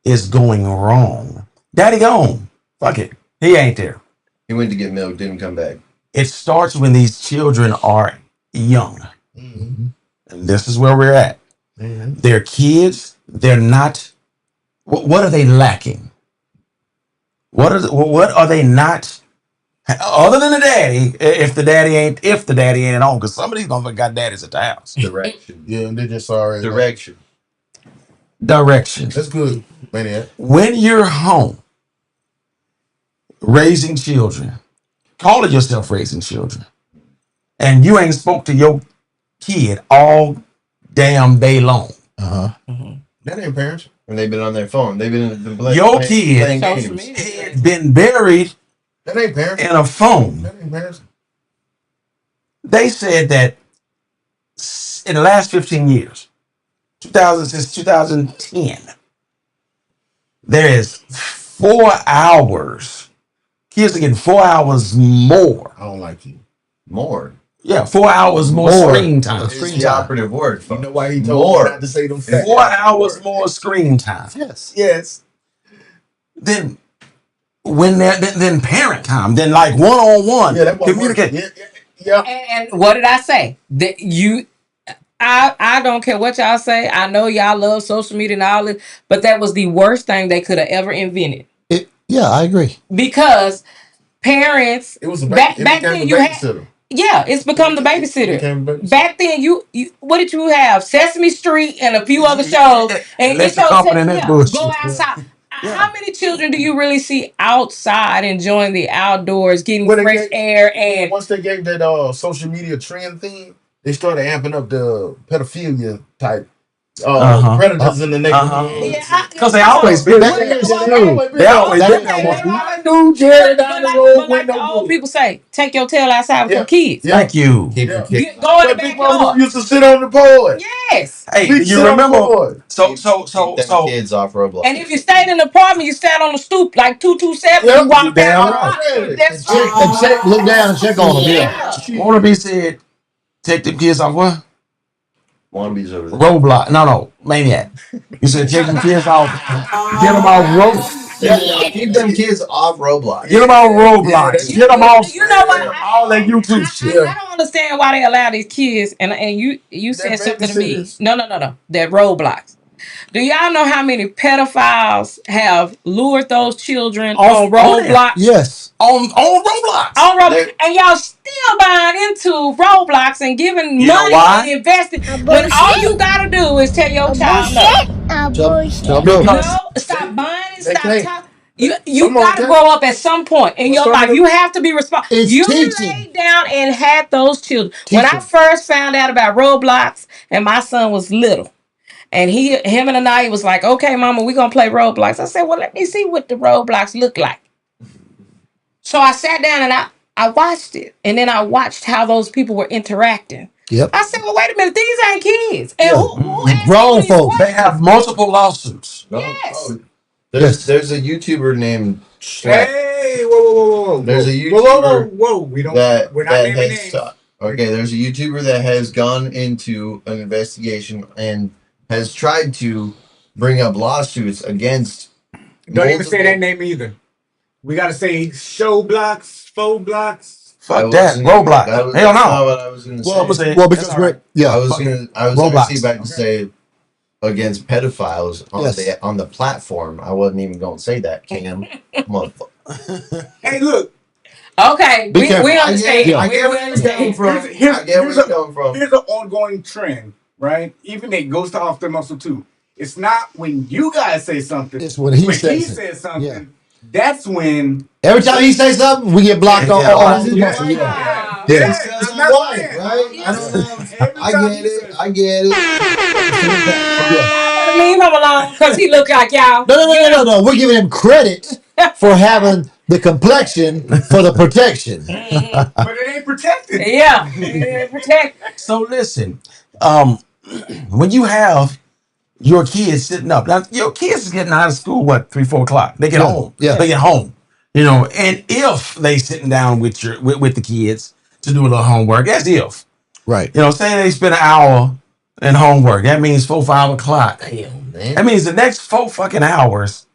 Speaker 2: is going wrong? Daddy gone. Fuck it, he ain't there.
Speaker 3: He went to get milk, didn't come back.
Speaker 2: It starts when these children are young,
Speaker 6: Mm-hmm.
Speaker 2: and this is where we're at.
Speaker 6: Mm-hmm.
Speaker 2: They're kids. They're not. What are they lacking? What are they not? Other than the daddy, if the daddy ain't at home, because some of these motherfuckers got daddies at the house.
Speaker 3: Direction.
Speaker 6: Yeah, and they just sorry.
Speaker 3: Direction.
Speaker 2: Direction.
Speaker 6: That's good, man.
Speaker 2: When you're home raising children, calling yourself raising children, and you ain't spoke to your kid all damn day long.
Speaker 6: That ain't parents.
Speaker 3: And they've been on their phone. They've been
Speaker 2: Your
Speaker 3: playing
Speaker 2: kid
Speaker 3: games.
Speaker 2: had been buried
Speaker 6: That ain't parents.
Speaker 2: in a phone.
Speaker 6: That ain't parents.
Speaker 2: They said that in the last 15 years, since 2010, there is 4 hours. Kids are getting 4 hours more.
Speaker 6: I don't like you.
Speaker 3: More.
Speaker 2: Yeah, 4 hours more screen time.
Speaker 3: It's the operative word.
Speaker 6: You know why he told
Speaker 3: More.
Speaker 6: me not to say them facts?
Speaker 2: 4 hours more screen time.
Speaker 5: Yes.
Speaker 6: Yes.
Speaker 2: Then when then parent time, then like one-on-one
Speaker 6: Yeah, that was
Speaker 2: communicate.
Speaker 6: Yeah.
Speaker 4: And what did I say? That I don't care what y'all say. I know y'all love social media and all this, but that was the worst thing they could have ever invented.
Speaker 5: Yeah, I agree.
Speaker 4: Because parents,
Speaker 6: It was a
Speaker 4: back
Speaker 6: it
Speaker 4: then
Speaker 6: became a
Speaker 4: you had,
Speaker 6: babysitter.
Speaker 4: yeah, it's become the babysitter.
Speaker 6: became a babysitter.
Speaker 4: Back then you what did you have? Sesame Street and a few other shows, and
Speaker 2: Let's
Speaker 4: it's your
Speaker 2: accompany that bullshit.
Speaker 4: go outside. How many children do you really see outside enjoying the outdoors, getting
Speaker 6: When they
Speaker 4: fresh
Speaker 6: get-
Speaker 4: air and
Speaker 6: Once they gave that social media trend thing, they started amping up the pedophilia type predators in the neighborhood.
Speaker 2: Because they always been there. They always been there.
Speaker 6: Dude, Jerry down the road
Speaker 4: But like the old people say, take your tail outside with your kids.
Speaker 2: Thank you.
Speaker 3: Keep
Speaker 6: Yeah.
Speaker 3: it kicked.
Speaker 4: Go in the
Speaker 6: But Big
Speaker 4: backyard.
Speaker 6: Mama used to sit on the porch.
Speaker 4: Yes.
Speaker 2: Hey,
Speaker 6: We
Speaker 2: you
Speaker 6: sit on the
Speaker 2: remember?
Speaker 6: porch.
Speaker 2: So
Speaker 3: Keep them kids off Roblox.
Speaker 4: And if you stayed in the apartment, you sat on the stoop like 227,
Speaker 6: Yep,
Speaker 4: you walk
Speaker 6: you
Speaker 4: down
Speaker 6: damn
Speaker 4: the
Speaker 6: right.
Speaker 4: block. That's
Speaker 5: And check, look down and check on them. Yeah.
Speaker 2: Wannabe said, take them kids off what?
Speaker 3: Wannabes over there.
Speaker 2: Roblox. No, Maniac. You said take them kids off. Get them off Roblox.
Speaker 3: Keep them kids off Roblox.
Speaker 2: Get them off Roblox. Get them off
Speaker 4: You know what?
Speaker 2: all that YouTube shit.
Speaker 4: I don't understand why they allow these kids, and you said something to me.
Speaker 6: babysitters.
Speaker 4: No. That Roblox. Do y'all know how many pedophiles have lured those children on Roblox?
Speaker 5: Yes.
Speaker 2: On Roblox.
Speaker 4: On Roblox, and y'all still buying into Roblox and giving
Speaker 2: You know
Speaker 4: money
Speaker 2: why?
Speaker 4: and investing when all you gotta do is tell your child no. Stop buying and
Speaker 6: They
Speaker 4: stop
Speaker 6: can't.
Speaker 4: talking. You
Speaker 6: Come on,
Speaker 4: gotta
Speaker 6: Kat.
Speaker 4: grow up at some point in your
Speaker 6: Some
Speaker 4: life.
Speaker 6: of the-
Speaker 4: You have to be responsible.
Speaker 5: It's
Speaker 4: You
Speaker 5: teaching.
Speaker 4: laid down and had those children. When I
Speaker 5: Teaching.
Speaker 4: first found out about Roblox, and my son was little, and him and Anaya was like, "Okay, Mama, we gonna play Roblox." I said, "Well, let me see what the Roblox look like." So I sat down and I watched it, and then I watched how those people were interacting.
Speaker 5: Yep.
Speaker 4: I said, "Well, wait a minute, these ain't kids." And who asked
Speaker 5: Grown
Speaker 4: these
Speaker 5: folks.
Speaker 2: They have multiple lawsuits.
Speaker 4: Yes.
Speaker 3: There's a YouTuber named Shrek
Speaker 7: Hey, whoa.
Speaker 3: There's a
Speaker 7: Whoa. We don't.
Speaker 3: that
Speaker 7: We're not
Speaker 3: that
Speaker 7: naming
Speaker 3: has
Speaker 7: names.
Speaker 3: okay. There's a YouTuber that has gone into an investigation and has tried to bring up lawsuits against.
Speaker 7: Don't even say
Speaker 3: multiple-
Speaker 7: that name either. We gotta say show blocks, faux blocks.
Speaker 2: Fuck
Speaker 3: I
Speaker 2: that.
Speaker 3: wasn't-
Speaker 2: Roblox.
Speaker 3: that was-
Speaker 2: Hell
Speaker 3: that's not
Speaker 2: no.
Speaker 3: what I was going to
Speaker 2: Well, I'm gonna
Speaker 3: say.
Speaker 2: say
Speaker 5: Well,
Speaker 2: that's
Speaker 5: because
Speaker 2: all right.
Speaker 5: yeah.
Speaker 3: I was
Speaker 2: Roblox.
Speaker 3: actually about to say against pedophiles on
Speaker 5: Yes.
Speaker 3: the platform. I wasn't even going to say that, Cam. Motherfucker.
Speaker 7: Hey, look.
Speaker 4: Okay,
Speaker 5: Be
Speaker 4: we
Speaker 5: careful.
Speaker 4: understand.
Speaker 5: Yeah.
Speaker 3: I get where you're coming from.
Speaker 7: Here's-
Speaker 3: I get where
Speaker 7: here's
Speaker 3: you're
Speaker 7: a-
Speaker 3: coming from.
Speaker 7: Here's an ongoing trend, right? Even it goes to off the muscle too. It's not when you guys say something.
Speaker 5: It's when he says it.
Speaker 7: says something.
Speaker 5: Yeah.
Speaker 7: That's when.
Speaker 5: Every time he says something, we get blocked on.
Speaker 2: Yeah.
Speaker 5: on
Speaker 7: Yeah.
Speaker 5: muscle. Yeah.
Speaker 7: Yeah.
Speaker 5: Yeah.
Speaker 3: Because
Speaker 7: I'm
Speaker 3: I'm
Speaker 7: not
Speaker 3: white,
Speaker 7: saying.
Speaker 3: right? I don't know.
Speaker 7: Every
Speaker 3: I
Speaker 7: time
Speaker 3: get
Speaker 7: he
Speaker 3: it.
Speaker 7: says-
Speaker 3: I get it.
Speaker 4: Leave him alone because he look like y'all.
Speaker 5: No. We're giving him credit for having the complexion for the protection.
Speaker 6: But it ain't protected.
Speaker 4: Yeah, protect.
Speaker 2: So listen, when you have your kids sitting up, now your kids is getting out of school, what, 3-4 o'clock? They get
Speaker 5: Yeah,
Speaker 2: home.
Speaker 5: yeah.
Speaker 2: They get home. You know, and if they sitting down with with the kids to do a little homework, that's if.
Speaker 5: Right.
Speaker 2: You know, say they spend an hour in homework. That means 4-5 o'clock.
Speaker 3: Damn, man.
Speaker 2: That means the next 4 fucking hours,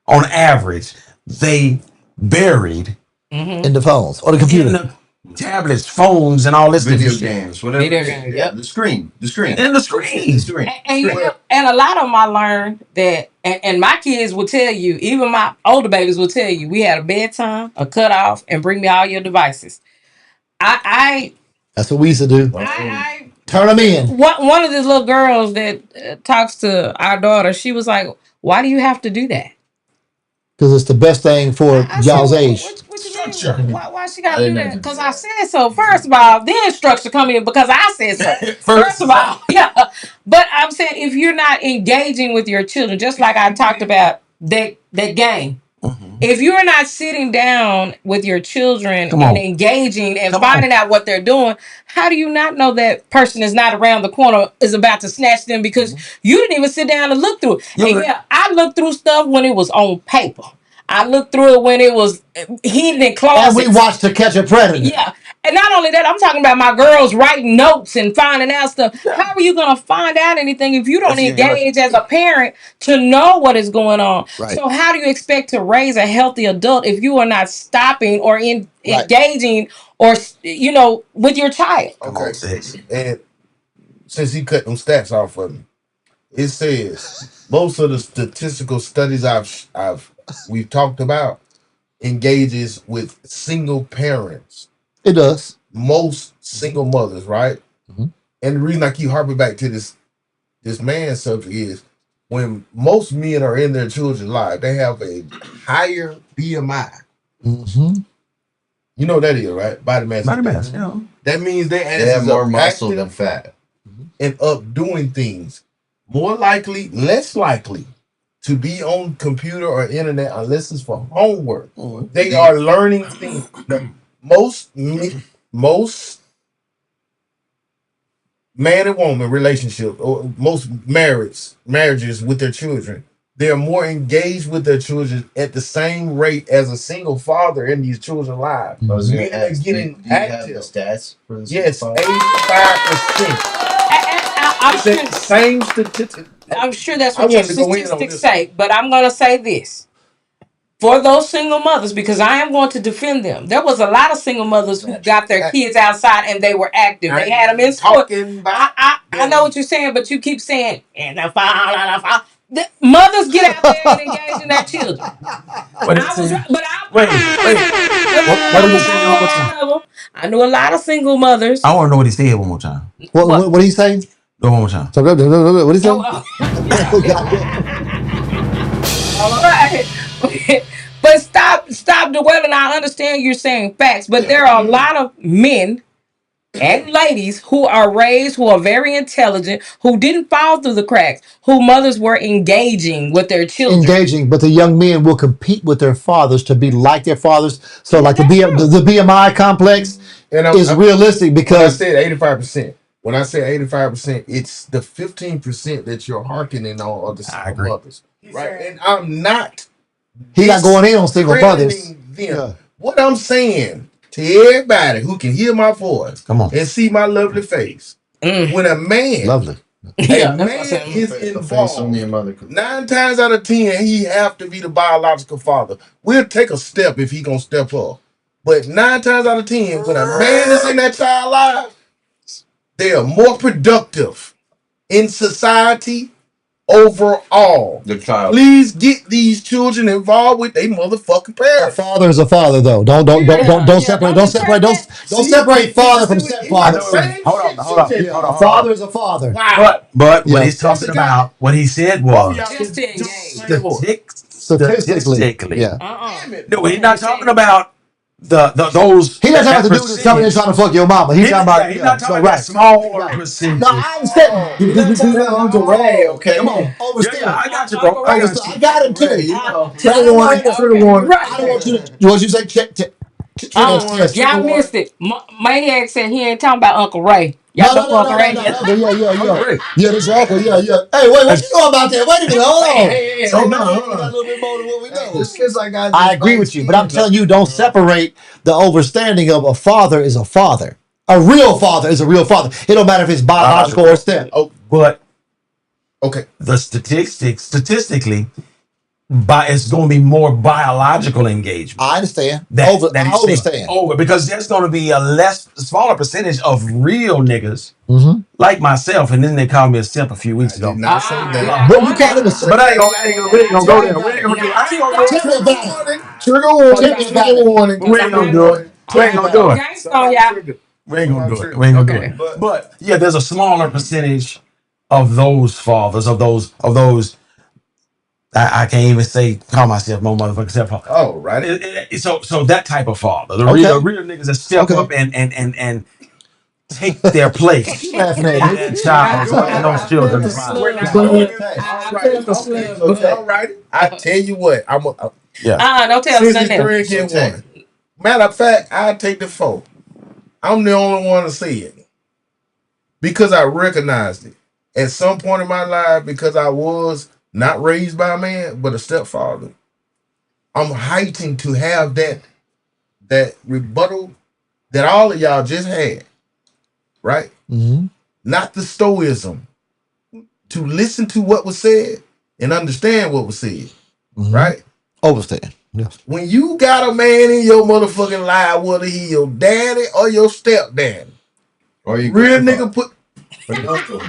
Speaker 2: on average, they buried
Speaker 5: In the phones or the
Speaker 2: in
Speaker 5: computer.
Speaker 2: the tablets, phones, and all this
Speaker 3: Video
Speaker 2: different shit.
Speaker 3: games, whatever.
Speaker 4: Video games, yep.
Speaker 3: The screen.
Speaker 2: In the screen.
Speaker 4: And a lot of them I learned that, and my kids will tell you, even my older babies will tell you, we had a bedtime, a cutoff, and bring me all your devices.
Speaker 5: That's what we used to do.
Speaker 4: I
Speaker 5: Turn them in.
Speaker 4: one of these little girls that talks to our daughter, she was like, "Why do you have to do that?"
Speaker 5: Because it's the best thing for
Speaker 4: I
Speaker 5: y'all's
Speaker 4: said,
Speaker 5: age.
Speaker 4: What you mean? Why she got to do that? Because I said so. First of all, the instruction come in because I said so. First of all, yeah. But I'm saying if you're not engaging with your children, just like I talked about that game. If you're not sitting down with your children and engaging and finding out what they're doing, how do you not know that person is not around the corner is about to snatch them because you didn't even sit down and look through it? And yeah, I looked through stuff when it was on paper. I looked through it when it was hidden in closets.
Speaker 5: And we watched To Catch a Predator.
Speaker 4: Yeah. And not only that, I'm talking about my girls writing notes and finding out stuff. How are you going to find out anything if you don't engage as a parent to know what is going on?
Speaker 5: Right.
Speaker 4: So how do you expect to raise a healthy adult if you are not stopping or engaging or, you know, with your child?
Speaker 6: Okay. And since he cut them stats off of me, it says most of the statistical studies we've talked about engages with single parents.
Speaker 5: It does.
Speaker 6: Most single mothers, right? And the reason I keep harping back to this man subject is when most men are in their children's life, they have a higher BMI. You know what that is, right? Body mass.
Speaker 2: Yeah.
Speaker 6: That means they
Speaker 3: have more muscle than fat.
Speaker 6: And up doing things. More likely, less likely to be on computer or internet unless it's for homework. They are learning things. Most man and woman relationships, or most marriages with their children, they are more engaged with their children at the same rate as a single father in these children's lives. Men are getting active.
Speaker 3: Stats for this?
Speaker 6: Yes, 85%.
Speaker 4: I'm sure,
Speaker 6: same statistic.
Speaker 4: I'm sure that's what your statistics say, but I'm going to say this. For those single mothers, because I am going to defend them. There was a lot of single mothers who got their kids outside and they were active. They had them in school. I know what you're saying, but you keep saying, and the fall. The mothers get out there and engage in their children. What did he say one more time? I knew a lot of single mothers.
Speaker 2: I want to know what he said one more time.
Speaker 5: What did he say?
Speaker 2: Go one more time.
Speaker 5: What did he say?
Speaker 4: All right. But stop dwelling. I understand you're saying facts, but there are a lot of men and ladies who are raised, who are very intelligent, who didn't fall through the cracks, who mothers were engaging with their children.
Speaker 5: Engaging, but the young men will compete with their fathers to be like their fathers. So, like the BMI complex is realistic because
Speaker 6: I said 85%. When I say 85%, it's the 15% that you're hearkening on of the single mothers, right? And I'm not.
Speaker 5: He's not going in on single mothers.
Speaker 6: Yeah. What I'm saying to everybody who can hear my voice, and see my lovely face, when a man,
Speaker 5: lovely,
Speaker 6: is involved, 9 times out of 10, he have to be the biological father. We'll take a step if he gonna step up, but 9 times out of 10, when a man is in that child life, they are more productive in society overall.
Speaker 3: The child.
Speaker 6: Please get these children involved with their motherfucking parents.
Speaker 5: A father is a father, though. Don't separate father from stepfather.
Speaker 2: Hold on.
Speaker 5: A father is a father.
Speaker 6: Wow.
Speaker 2: But what he's talking about, what he said was
Speaker 5: statistically.
Speaker 2: No, he's not talking about those
Speaker 5: He doesn't have
Speaker 2: that
Speaker 5: to do this coming in trying to fuck your mama. He's talking about,
Speaker 2: he's not talking
Speaker 5: so,
Speaker 2: about
Speaker 5: right.
Speaker 2: smaller percentage.
Speaker 5: No, I understand.
Speaker 3: You're not talking about Uncle Ray, okay?
Speaker 5: Come on, overstand.
Speaker 2: I got you, bro.
Speaker 5: I got him too.
Speaker 6: Trigger warning. Trigger warning.
Speaker 5: I don't want you to. What you say?
Speaker 4: Y'all missed it. Maniac said he ain't talking about Uncle Ray. Y'all
Speaker 5: No,
Speaker 4: know Uncle Ray.
Speaker 5: Yeah, this Uncle. Yeah. Hey, wait, what you know about that? Wait a minute, hold on. Hold on. A little bit more than what we know.
Speaker 3: Just because I got.
Speaker 5: I agree with you, but I'm telling you, don't separate the overstanding of a father is a father. A real father is a real father. It don't matter if it's biological or step.
Speaker 6: Oh,
Speaker 2: But
Speaker 6: okay.
Speaker 2: the statistically, it's going to be more biological engagement.
Speaker 5: I understand.
Speaker 2: I
Speaker 5: I understand.
Speaker 2: Because there's going to be a smaller percentage of real niggas
Speaker 5: Mm-hmm.
Speaker 2: like myself, and then they called me a simp a few weeks ago.
Speaker 5: But you call him a simp.
Speaker 2: But I ain't gonna go there. We ain't gonna do it. I ain't gonna do it.
Speaker 6: Trigger warning.
Speaker 2: We ain't gonna do it. We ain't gonna do it. We ain't gonna do it. We ain't gonna do it. But yeah, there's a smaller percentage of those fathers, of those. I can't even call myself no motherfucking stepfather.
Speaker 6: Oh, right.
Speaker 2: So that type of father, the real niggas that step up and take their place.
Speaker 5: Laughing at me.
Speaker 2: That child and those children.
Speaker 6: All right. I tell you what.
Speaker 4: Don't tell us nothing.
Speaker 6: 63 get one. Matter of fact, I take the 4. I'm the only one to see it because I recognized it at some point in my life because I was not raised by a man but a stepfather. I'm heightened to have that rebuttal that all of y'all just had, right?
Speaker 5: Mm-hmm.
Speaker 6: Not the stoicism. To listen to what was said and understand what was said, right?
Speaker 5: Overstand. Yes.
Speaker 6: When you got a man in your motherfucking life, whether he your daddy or your stepdaddy,
Speaker 3: Or you
Speaker 6: real nigga put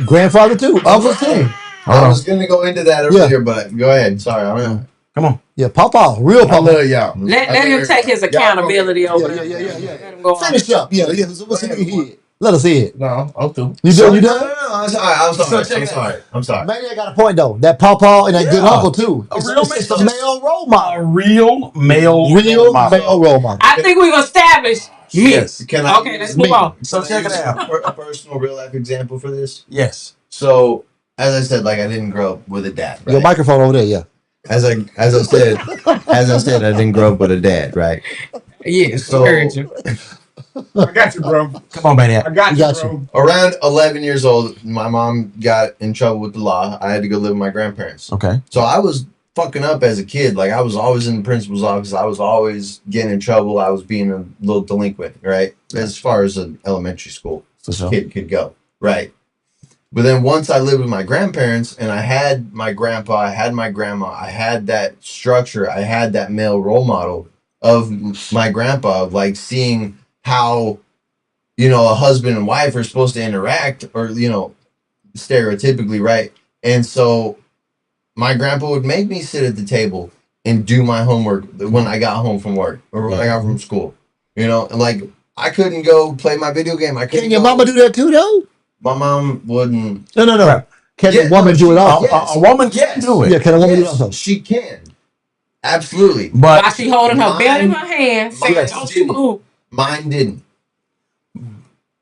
Speaker 5: Grandfather too. Uncle too.
Speaker 3: I was gonna go into that earlier, but go ahead. Sorry, I'm
Speaker 2: Come on.
Speaker 5: Yeah, Papa. Real
Speaker 6: I
Speaker 5: Papa.
Speaker 6: love y'all.
Speaker 4: Let him take his accountability over there.
Speaker 5: Yeah.
Speaker 4: Let him go on.
Speaker 5: Finish up. Yeah. So what's in your head? Let us hear it.
Speaker 6: No, I'm through.
Speaker 5: You done? You
Speaker 3: No,
Speaker 5: done?
Speaker 3: I'm sorry.
Speaker 5: Maniac got a point though. That Papa and that good uncle too. It's a male role model.
Speaker 2: A real male
Speaker 5: Real male role model.
Speaker 4: I think we've established.
Speaker 2: Yes.
Speaker 3: Can I?
Speaker 4: Okay, let's move on.
Speaker 2: So check it out.
Speaker 3: A personal real life example for this.
Speaker 2: Yes.
Speaker 3: So, as I said, I didn't grow up with a dad. Right?
Speaker 5: Your microphone over there, yeah.
Speaker 3: As I said, I didn't grow up with a dad, right?
Speaker 4: Yes,
Speaker 3: So-
Speaker 4: heard you.
Speaker 6: I got you, bro.
Speaker 2: Come on, Maniac.
Speaker 6: I got
Speaker 5: Got
Speaker 6: you, bro.
Speaker 3: Around 11 years old, my mom got in trouble with the law. I had to go live with my grandparents.
Speaker 2: Okay.
Speaker 3: So I was fucking up as a kid. I was always in the principal's office. I was always getting in trouble. I was being a little delinquent, right? As far as an elementary school
Speaker 2: For sure.
Speaker 3: kid could go, right? But then once I lived with my grandparents and I had my grandpa, I had my grandma, I had that structure, I had that male role model of my grandpa, of seeing how, a husband and wife are supposed to interact, or, stereotypically, right? And so my grandpa would make me sit at the table and do my homework when I got home from work or when I got from school, and I couldn't go play my video game.
Speaker 5: Can your mama do that too though?
Speaker 3: My mom wouldn't.
Speaker 5: No. Can a woman do it also?
Speaker 3: Yes.
Speaker 2: A woman can do it.
Speaker 5: Yeah, can a woman do it
Speaker 3: Yes,
Speaker 5: also?
Speaker 3: she can. Absolutely.
Speaker 4: While
Speaker 2: But
Speaker 4: she holding her belly in her hand, saying,
Speaker 3: Yes.
Speaker 4: "Don't you move."
Speaker 3: Mine didn't.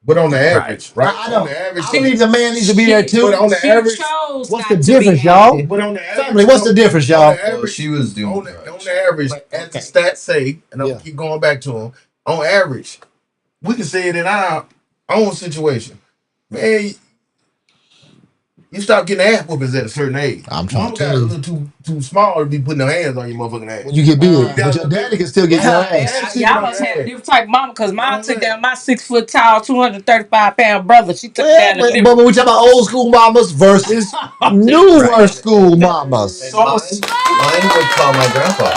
Speaker 6: But on the average, right?
Speaker 5: I know.
Speaker 6: On the average,
Speaker 5: I believe the man needs to be there too.
Speaker 6: But on the
Speaker 4: She
Speaker 6: average,
Speaker 4: chose
Speaker 5: What's
Speaker 4: not
Speaker 5: the
Speaker 4: to be
Speaker 5: difference, y'all?
Speaker 4: active.
Speaker 6: but on the average,
Speaker 5: Family, what's the difference, y'all?
Speaker 6: On the
Speaker 3: Well,
Speaker 6: average,
Speaker 3: she was doing
Speaker 6: on
Speaker 3: drugs.
Speaker 6: the average, as the stats say, and I'll keep going back to them. On average, we can say it in our own situation, man. You stop getting ass whoopings at a certain age.
Speaker 5: I'm trying
Speaker 6: Mama
Speaker 5: to
Speaker 6: got
Speaker 5: tell
Speaker 6: a
Speaker 5: you.
Speaker 6: little too small to be putting her hands on your motherfucking ass.
Speaker 5: When you get big, but your daddy can still get your ass.
Speaker 4: Y'all must have a different type of mama, because mine took down my 6 foot tall, 235-pound brother. She took down the
Speaker 5: But
Speaker 4: liver.
Speaker 5: when we talk about old school mamas versus newer school mamas.
Speaker 3: And mine would call my grandpa.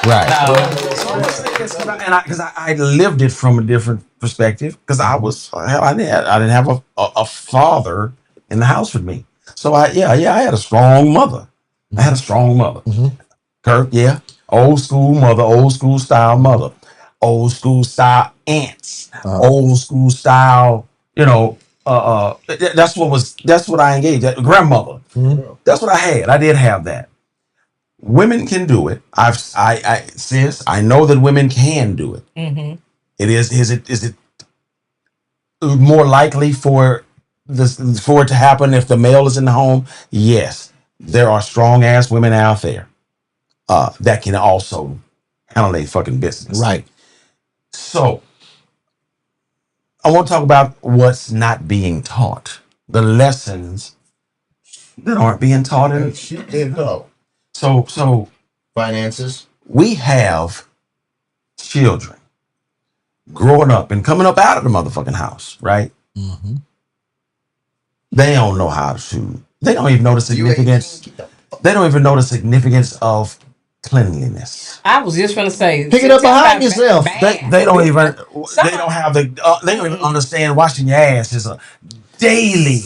Speaker 2: Right. Because I lived it from a different perspective. Because I didn't have a father in the house with me. So I had a strong mother. I had a strong mother.
Speaker 5: Mm-hmm.
Speaker 2: Kirk, yeah, old school mother, old school style mother, old school style aunts, old school style. That's what I engaged. Grandmother.
Speaker 5: Mm-hmm.
Speaker 2: That's what I had. I did have that. Women can do it. I know that women can do it.
Speaker 4: Mm-hmm.
Speaker 2: Is it more likely for it to happen if the male is in the home? Yes. There are strong ass women out there that can also handle their fucking business.
Speaker 5: Right.
Speaker 2: So I want to talk about what's not being taught. The lessons that aren't being taught in. So
Speaker 3: Finances.
Speaker 2: we have children growing up and coming up out of the motherfucking house, right?
Speaker 5: Mm-hmm.
Speaker 2: They don't know how to. They don't even know the significance. They don't even know the significance of cleanliness.
Speaker 4: I was just gonna say,
Speaker 5: Pick it up behind yourself.
Speaker 2: They don't even. They don't have the. They don't even understand washing your ass is a daily.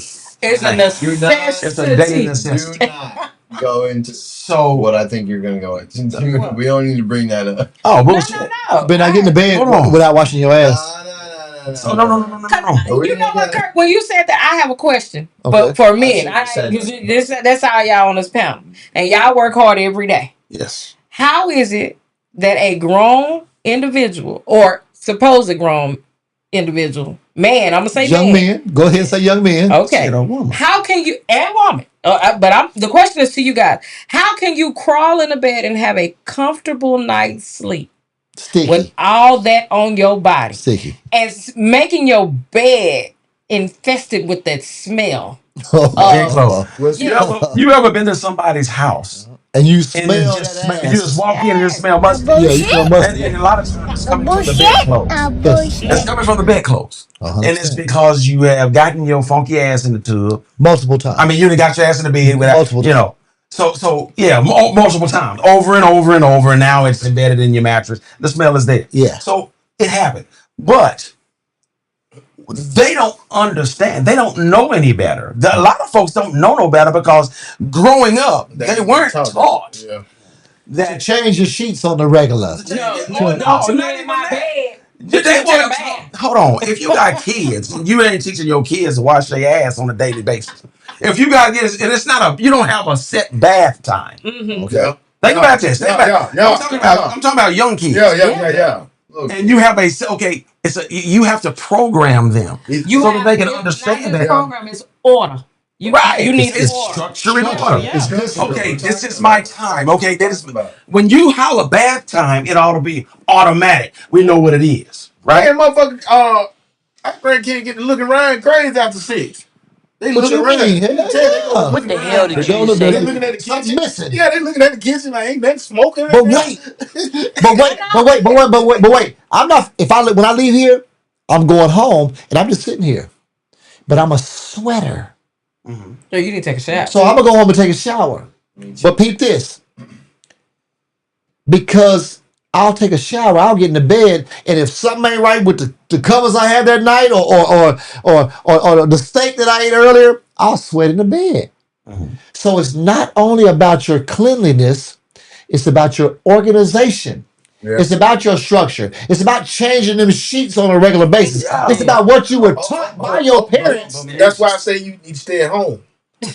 Speaker 4: It's a necessity.
Speaker 2: It's a daily necessity.
Speaker 3: Do not go into
Speaker 2: So
Speaker 3: what I think you're going to go into. We don't need to bring that up.
Speaker 2: oh bullshit.
Speaker 4: No.
Speaker 5: But not getting to bed
Speaker 2: Hold on.
Speaker 5: without washing your ass.
Speaker 2: So no.
Speaker 4: You know what, Kirk? When you said that, I have a question.
Speaker 5: Okay.
Speaker 4: But for men,
Speaker 3: I shouldn't have said
Speaker 4: that's how y'all on this panel, and y'all work hard every day.
Speaker 2: Yes.
Speaker 4: How is it that a grown individual, or supposed grown individual, man, I'm gonna say
Speaker 5: Young
Speaker 4: man.
Speaker 5: men. Go ahead and say young men.
Speaker 4: Okay.
Speaker 2: Said a woman.
Speaker 4: How can you, and woman? The question is to you guys: how can you crawl in a bed and have a comfortable night's sleep
Speaker 5: Sticky.
Speaker 4: with all that on your body,
Speaker 5: Sticky.
Speaker 4: and making your bed infested with that smell?
Speaker 2: Very close.
Speaker 3: Well,
Speaker 2: You ever been to somebody's house
Speaker 5: And you
Speaker 2: and
Speaker 5: smell
Speaker 2: it just
Speaker 5: that
Speaker 2: smell,
Speaker 5: ass.
Speaker 2: you just walk in and it smell musty?
Speaker 5: Yeah, you smell musty.
Speaker 2: And a lot of times it's coming from the bedclothes.
Speaker 5: Yes.
Speaker 2: It's coming from the bedclothes. And it's
Speaker 5: 100%.
Speaker 2: because you have gotten your funky ass in the tub.
Speaker 5: Multiple times.
Speaker 2: I mean, you done got your ass in the bed without,
Speaker 5: Multiple
Speaker 2: you know. So yeah, multiple times, over and over and over, and now it's embedded in your mattress. The smell is there.
Speaker 5: Yeah.
Speaker 2: So it happened, but they don't understand. They don't know any better. A lot of folks don't know no better because growing up, they weren't taught
Speaker 3: Yeah.
Speaker 5: to
Speaker 2: that.
Speaker 5: change your sheets on the regular.
Speaker 4: No,
Speaker 2: not even
Speaker 4: in my
Speaker 2: that.
Speaker 4: bed.
Speaker 2: They
Speaker 4: Take
Speaker 2: weren't
Speaker 4: a
Speaker 2: taught. Hold on. If you got kids, you ain't teaching your kids to wash their ass on a daily basis. If you got kids, and it's not you don't have a set bath time.
Speaker 4: Mm-hmm.
Speaker 3: Okay.
Speaker 2: Think about this. Think about,
Speaker 6: yeah,
Speaker 2: I'm talking about young kids.
Speaker 6: Yeah. Look,
Speaker 2: And you have you have to program them so that they can understand that.
Speaker 4: Program is order. You need
Speaker 2: It's
Speaker 4: order.
Speaker 2: structure and order.
Speaker 4: Yeah.
Speaker 5: It's discipline.
Speaker 2: Okay, this is my time. Okay, when you holler bath time, it ought to be automatic. We know what it is, right?
Speaker 6: man, motherfucker, our grandkids get to looking around crazy after 6. They
Speaker 5: What
Speaker 6: looking
Speaker 5: you
Speaker 6: around.
Speaker 5: mean?
Speaker 6: They
Speaker 5: Hell
Speaker 6: tell you they
Speaker 5: yeah.
Speaker 6: gonna
Speaker 10: What
Speaker 6: look
Speaker 10: the
Speaker 6: around.
Speaker 10: hell did
Speaker 5: They
Speaker 10: you
Speaker 5: don't
Speaker 10: just
Speaker 5: look
Speaker 10: say?
Speaker 6: They looking at the
Speaker 5: Something's
Speaker 6: kitchen.
Speaker 5: missing.
Speaker 6: Yeah, they looking at the kitchen like ain't nothing smoking.
Speaker 5: But wait. I'm not. When I leave here, I'm going home and I'm just sitting here. But I'm a sweater,
Speaker 4: So you need to take a shower.
Speaker 5: so I'm gonna go home and take a shower. But peep this, because I'll take a shower, I'll get into bed, and if something ain't right with the covers I had that night, or the steak that I ate earlier, I'll sweat in the bed. So it's not only about your cleanliness, it's about your organization.
Speaker 6: Yeah.
Speaker 5: It's about your structure. It's about changing them sheets on a regular basis. It's about what you were taught by your parents.
Speaker 6: That's why I say you need to stay at home.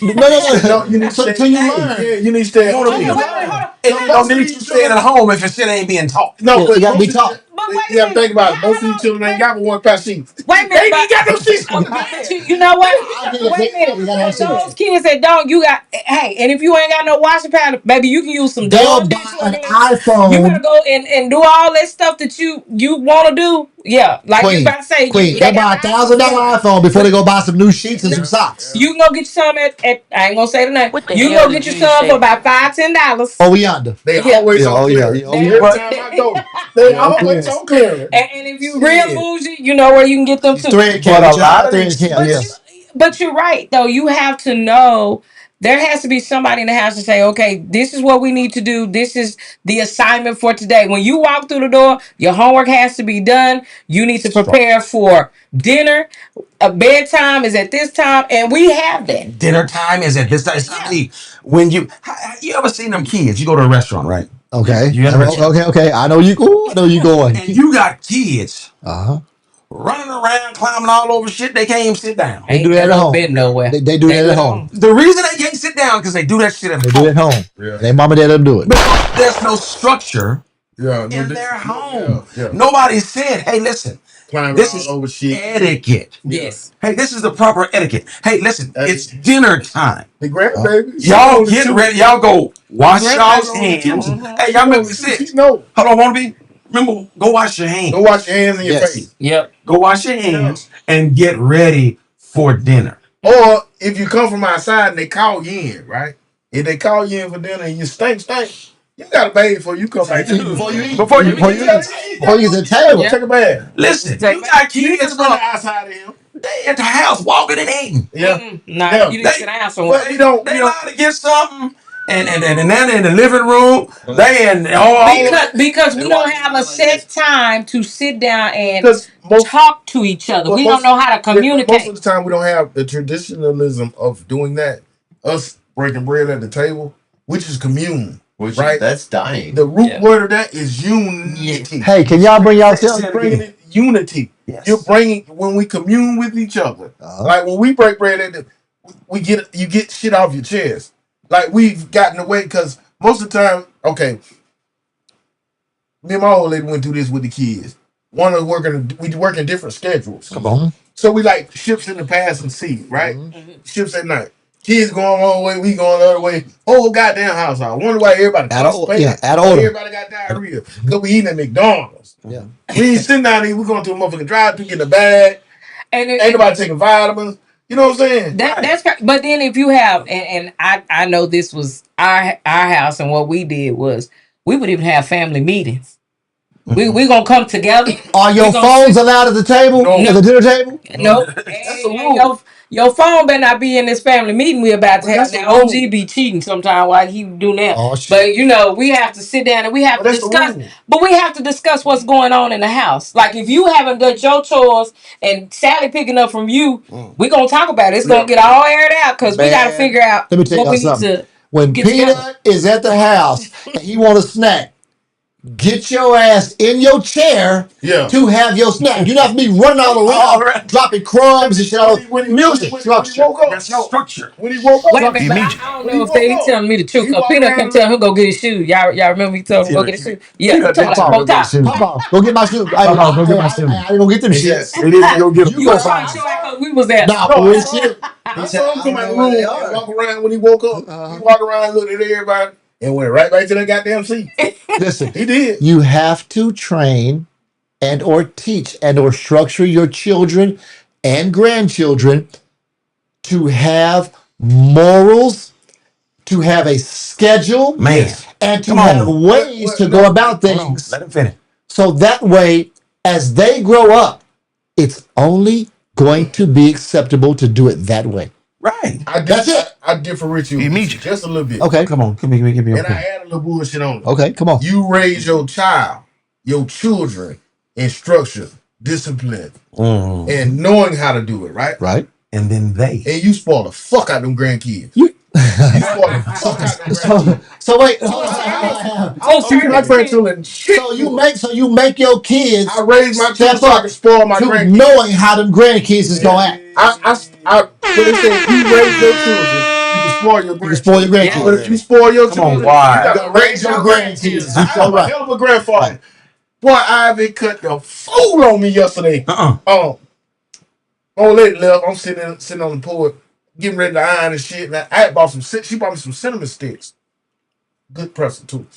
Speaker 5: No.
Speaker 6: You need to stay
Speaker 5: Till you learn.
Speaker 6: Yeah, you need to stay at home.
Speaker 2: Hold on. It don't need you staying at home if your shit ain't being taught.
Speaker 6: No,
Speaker 5: Yeah,
Speaker 6: but
Speaker 5: you gotta be
Speaker 6: most
Speaker 5: taught.
Speaker 4: But wait a
Speaker 6: You gotta
Speaker 4: minute.
Speaker 6: think about it. Most of these children ain't got but one pair of sheets.
Speaker 4: Wait a minute.
Speaker 6: They ain't got no sheets.
Speaker 4: But you know what? Wait a
Speaker 5: You gotta have
Speaker 4: minute. Those
Speaker 5: sheets.
Speaker 4: kids that don't, you got, hey, and if you ain't got no washing powder, baby, you can use some
Speaker 5: They'll
Speaker 4: Dawn
Speaker 5: buy an
Speaker 4: dishwasher.
Speaker 5: iPhone.
Speaker 4: You gotta go and do all that stuff that you want to do. Yeah, like you
Speaker 5: Queen,
Speaker 4: about to say.
Speaker 5: Queen, they buy $1,000 iPhone before they go buy some new sheets and some socks.
Speaker 4: You can go get you some at I ain't gonna say the name.
Speaker 10: What the
Speaker 4: You can
Speaker 10: hell
Speaker 4: go get
Speaker 10: did
Speaker 4: you
Speaker 10: you
Speaker 4: some
Speaker 10: say?
Speaker 4: for about $5-10.
Speaker 5: Oh, we yonder.
Speaker 6: They
Speaker 4: Yeah.
Speaker 6: always
Speaker 5: Yeah,
Speaker 6: on
Speaker 5: oh, yeah,
Speaker 6: clearance.
Speaker 5: yeah, oh,
Speaker 6: Every
Speaker 4: yeah.
Speaker 6: time I go, they always on clearance.
Speaker 4: And if you real bougie, you know where you can get them too.
Speaker 5: Thread
Speaker 2: But
Speaker 5: count.
Speaker 2: a lot of
Speaker 5: Thread
Speaker 2: these-
Speaker 5: count. Yes.
Speaker 4: But you're right, though. You have to know there has to be somebody in the house to say, okay, this is what we need to do. This is the assignment for today. When you walk through the door, your homework has to be done. You need to prepare for dinner. Bedtime is at this time, and we have that.
Speaker 2: Dinner time is at this time. It's not me. When you ever seen them kids? You go to a restaurant, right?
Speaker 5: Okay.
Speaker 2: You ever-
Speaker 5: Okay. I know you. Ooh, I know you going.
Speaker 2: And you got kids
Speaker 5: Uh-huh.
Speaker 2: running around, climbing all over shit. They can't even sit down.
Speaker 5: They do that at home.
Speaker 4: Been nowhere.
Speaker 5: They do that at home.
Speaker 2: The reason they can't sit down because they do that shit at
Speaker 5: They
Speaker 2: home.
Speaker 5: do it at home.
Speaker 6: Yeah.
Speaker 5: Their mom and dad let them do it.
Speaker 2: Because there's no structure
Speaker 6: Yeah,
Speaker 2: in their home.
Speaker 6: Yeah.
Speaker 2: Nobody said, hey, listen,
Speaker 6: Climbing
Speaker 2: this
Speaker 6: all
Speaker 2: is
Speaker 6: over shit.
Speaker 2: etiquette.
Speaker 4: Yes.
Speaker 2: Hey, this is the proper etiquette. Hey, listen, it's dinner time.
Speaker 6: The grandbaby.
Speaker 2: Y'all get ready. Y'all go wash y'all's hands.
Speaker 4: Mhm.
Speaker 2: Hey, y'all remember this?
Speaker 6: No.
Speaker 2: Hold on, wanna be? Remember, go wash your hands.
Speaker 6: Go wash your hands and your
Speaker 5: Yes.
Speaker 6: face.
Speaker 4: Yep.
Speaker 2: Go wash your hands and get ready for dinner.
Speaker 6: Or if you come from outside and they call you in, right? If they call you in for dinner and you stink, you gotta bathe before you come back.
Speaker 5: Before you eat.
Speaker 2: Before you
Speaker 5: Before
Speaker 2: eat.
Speaker 5: you eat. Before you get the table.
Speaker 4: Yeah.
Speaker 6: Take a bath.
Speaker 2: Listen,
Speaker 4: Take
Speaker 2: you got
Speaker 6: You
Speaker 2: kids
Speaker 6: can run
Speaker 2: up.
Speaker 6: outside of him.
Speaker 2: They at the house walking and eating.
Speaker 6: Yeah.
Speaker 4: Nah,
Speaker 6: Yeah.
Speaker 4: you didn't
Speaker 2: They-
Speaker 4: sit down somewhere.
Speaker 6: But we don't.
Speaker 2: They allowed to get something, and then in the living room, they and
Speaker 4: Because we don't have a set time to sit down and
Speaker 6: Because most
Speaker 4: talk to each other. We don't know how to
Speaker 6: most
Speaker 4: communicate.
Speaker 6: of the time we don't have the traditionalism of doing that. Us breaking bread at the table, which is commune.
Speaker 3: Which
Speaker 6: Right.
Speaker 3: that's dying.
Speaker 6: The root
Speaker 4: Yeah.
Speaker 6: word of that is unity.
Speaker 5: Hey, can y'all bring y'all
Speaker 6: You're bringing it unity.
Speaker 2: Yes.
Speaker 6: You're bringing when we commune with each other. Like when we break bread, you get shit off your chest. Like we've gotten away because most of the time, okay. Me and my old lady went through this with the kids. One of we work in different schedules.
Speaker 5: Come on.
Speaker 6: So we like ships in the past and sea, right? Ships at night. Kids going one way, we going the other way. Whole goddamn house out. Wonder why everybody constipated.
Speaker 5: out of order.
Speaker 6: Everybody got diarrhea because we eating at McDonald's.
Speaker 5: Yeah.
Speaker 6: We ain't sitting down here. We going to a motherfucking drive-thru, getting a bag.
Speaker 4: And
Speaker 6: Ain't nobody taking vitamins. You know what I'm saying?
Speaker 4: that's but then if you have and I know this was our house, and what we did was we would even have family meetings. We gonna come together.
Speaker 5: Are your
Speaker 4: We gonna
Speaker 5: phones
Speaker 4: sit-
Speaker 5: allowed at the table?
Speaker 6: No.
Speaker 5: At the dinner table?
Speaker 4: No,
Speaker 6: That's the rule.
Speaker 4: your phone better not be in this family meeting we about to
Speaker 6: But
Speaker 4: have.
Speaker 6: that's the
Speaker 4: Now, OG
Speaker 6: rule.
Speaker 4: be cheating sometime while he doing that.
Speaker 5: Oh, shit.
Speaker 4: But we have to sit down and we have
Speaker 6: But
Speaker 4: to
Speaker 6: that's the
Speaker 4: discuss.
Speaker 6: rule.
Speaker 4: But we have to discuss what's going on in the house. Like if you haven't done your chores and Sally picking up from you, we gonna talk about it. It's gonna get all aired out because we gotta
Speaker 5: Man,
Speaker 4: figure out
Speaker 5: let me tell
Speaker 4: what
Speaker 5: y'all
Speaker 4: we need
Speaker 5: something.
Speaker 4: to.
Speaker 5: When
Speaker 4: get
Speaker 5: Peanut
Speaker 4: together.
Speaker 5: is at the house and he want a snack, get your ass in your chair
Speaker 6: Yeah.
Speaker 5: to have your snack. You not be running all around, dropping crumbs and shit. Music, structure.
Speaker 6: When he woke up,
Speaker 2: That's structure.
Speaker 6: When he woke up,
Speaker 4: Wait a minute, but I don't know if
Speaker 6: When he
Speaker 4: he
Speaker 6: woke
Speaker 4: telling me the truth.
Speaker 6: he
Speaker 4: Cause
Speaker 6: walked
Speaker 4: Peanut
Speaker 6: around
Speaker 4: kept telling him go get his shoes. Y'all remember he told him go get his shoes? Yeah, he
Speaker 2: Peanut
Speaker 4: told him
Speaker 2: did
Speaker 4: like
Speaker 2: tell
Speaker 4: 4
Speaker 2: him to go get
Speaker 4: times.
Speaker 2: his shoes.
Speaker 5: Papa, go get my shoes.
Speaker 2: Papa, go get my shoes.
Speaker 5: I didn't go get them shits.
Speaker 2: They didn't go get them.
Speaker 4: You was trying to show out because we was there.
Speaker 5: Nah,
Speaker 6: No,
Speaker 5: bullshit.
Speaker 6: I saw him come out the room and walk around when he woke up. He walked around, looked at everybody, and went right back to that goddamn seat.
Speaker 5: Listen,
Speaker 6: He did.
Speaker 5: you have to train and or teach and or structure your children and grandchildren to have morals, to have a schedule,
Speaker 2: Man.
Speaker 5: and to
Speaker 2: Come on.
Speaker 5: have ways to go about things.
Speaker 2: Let him finish.
Speaker 5: So that way, as they grow up, it's only going to be acceptable to do it that way.
Speaker 2: Right.
Speaker 5: That's it.
Speaker 6: I differentiate with you just a little bit.
Speaker 5: Okay.
Speaker 2: Come on. Give me
Speaker 6: And
Speaker 2: your
Speaker 6: I add a little bullshit on it.
Speaker 5: Okay, come on.
Speaker 6: You raise your child, your children in structure, discipline, and knowing how to do it, right?
Speaker 5: Right.
Speaker 2: And then they.
Speaker 6: And you spoil the fuck out them grandkids.
Speaker 5: You-
Speaker 6: You spoil the fuck out them grandkids.
Speaker 5: So wait.
Speaker 6: I see my grandchildren shit.
Speaker 5: So you make your kids
Speaker 6: I raise my children
Speaker 5: step
Speaker 6: so I
Speaker 5: up
Speaker 6: can spoil my
Speaker 5: to
Speaker 6: grandkids.
Speaker 5: knowing how them grandkids is gonna act.
Speaker 6: But they say if you raise your children, you can spoil your grandkids.
Speaker 5: You can spoil your grandkids.
Speaker 6: But if you spoil your
Speaker 2: Come on,
Speaker 6: children,
Speaker 2: why?
Speaker 6: you gotta raise your grandkids. I
Speaker 5: so
Speaker 6: have a
Speaker 5: right.
Speaker 6: hell of a grandfather. Boy, Ivy cut the fool on me yesterday. Old lady left. I'm sitting on the porch, getting ready to iron and shit. And I had bought she bought me some cinnamon sticks. Good present too.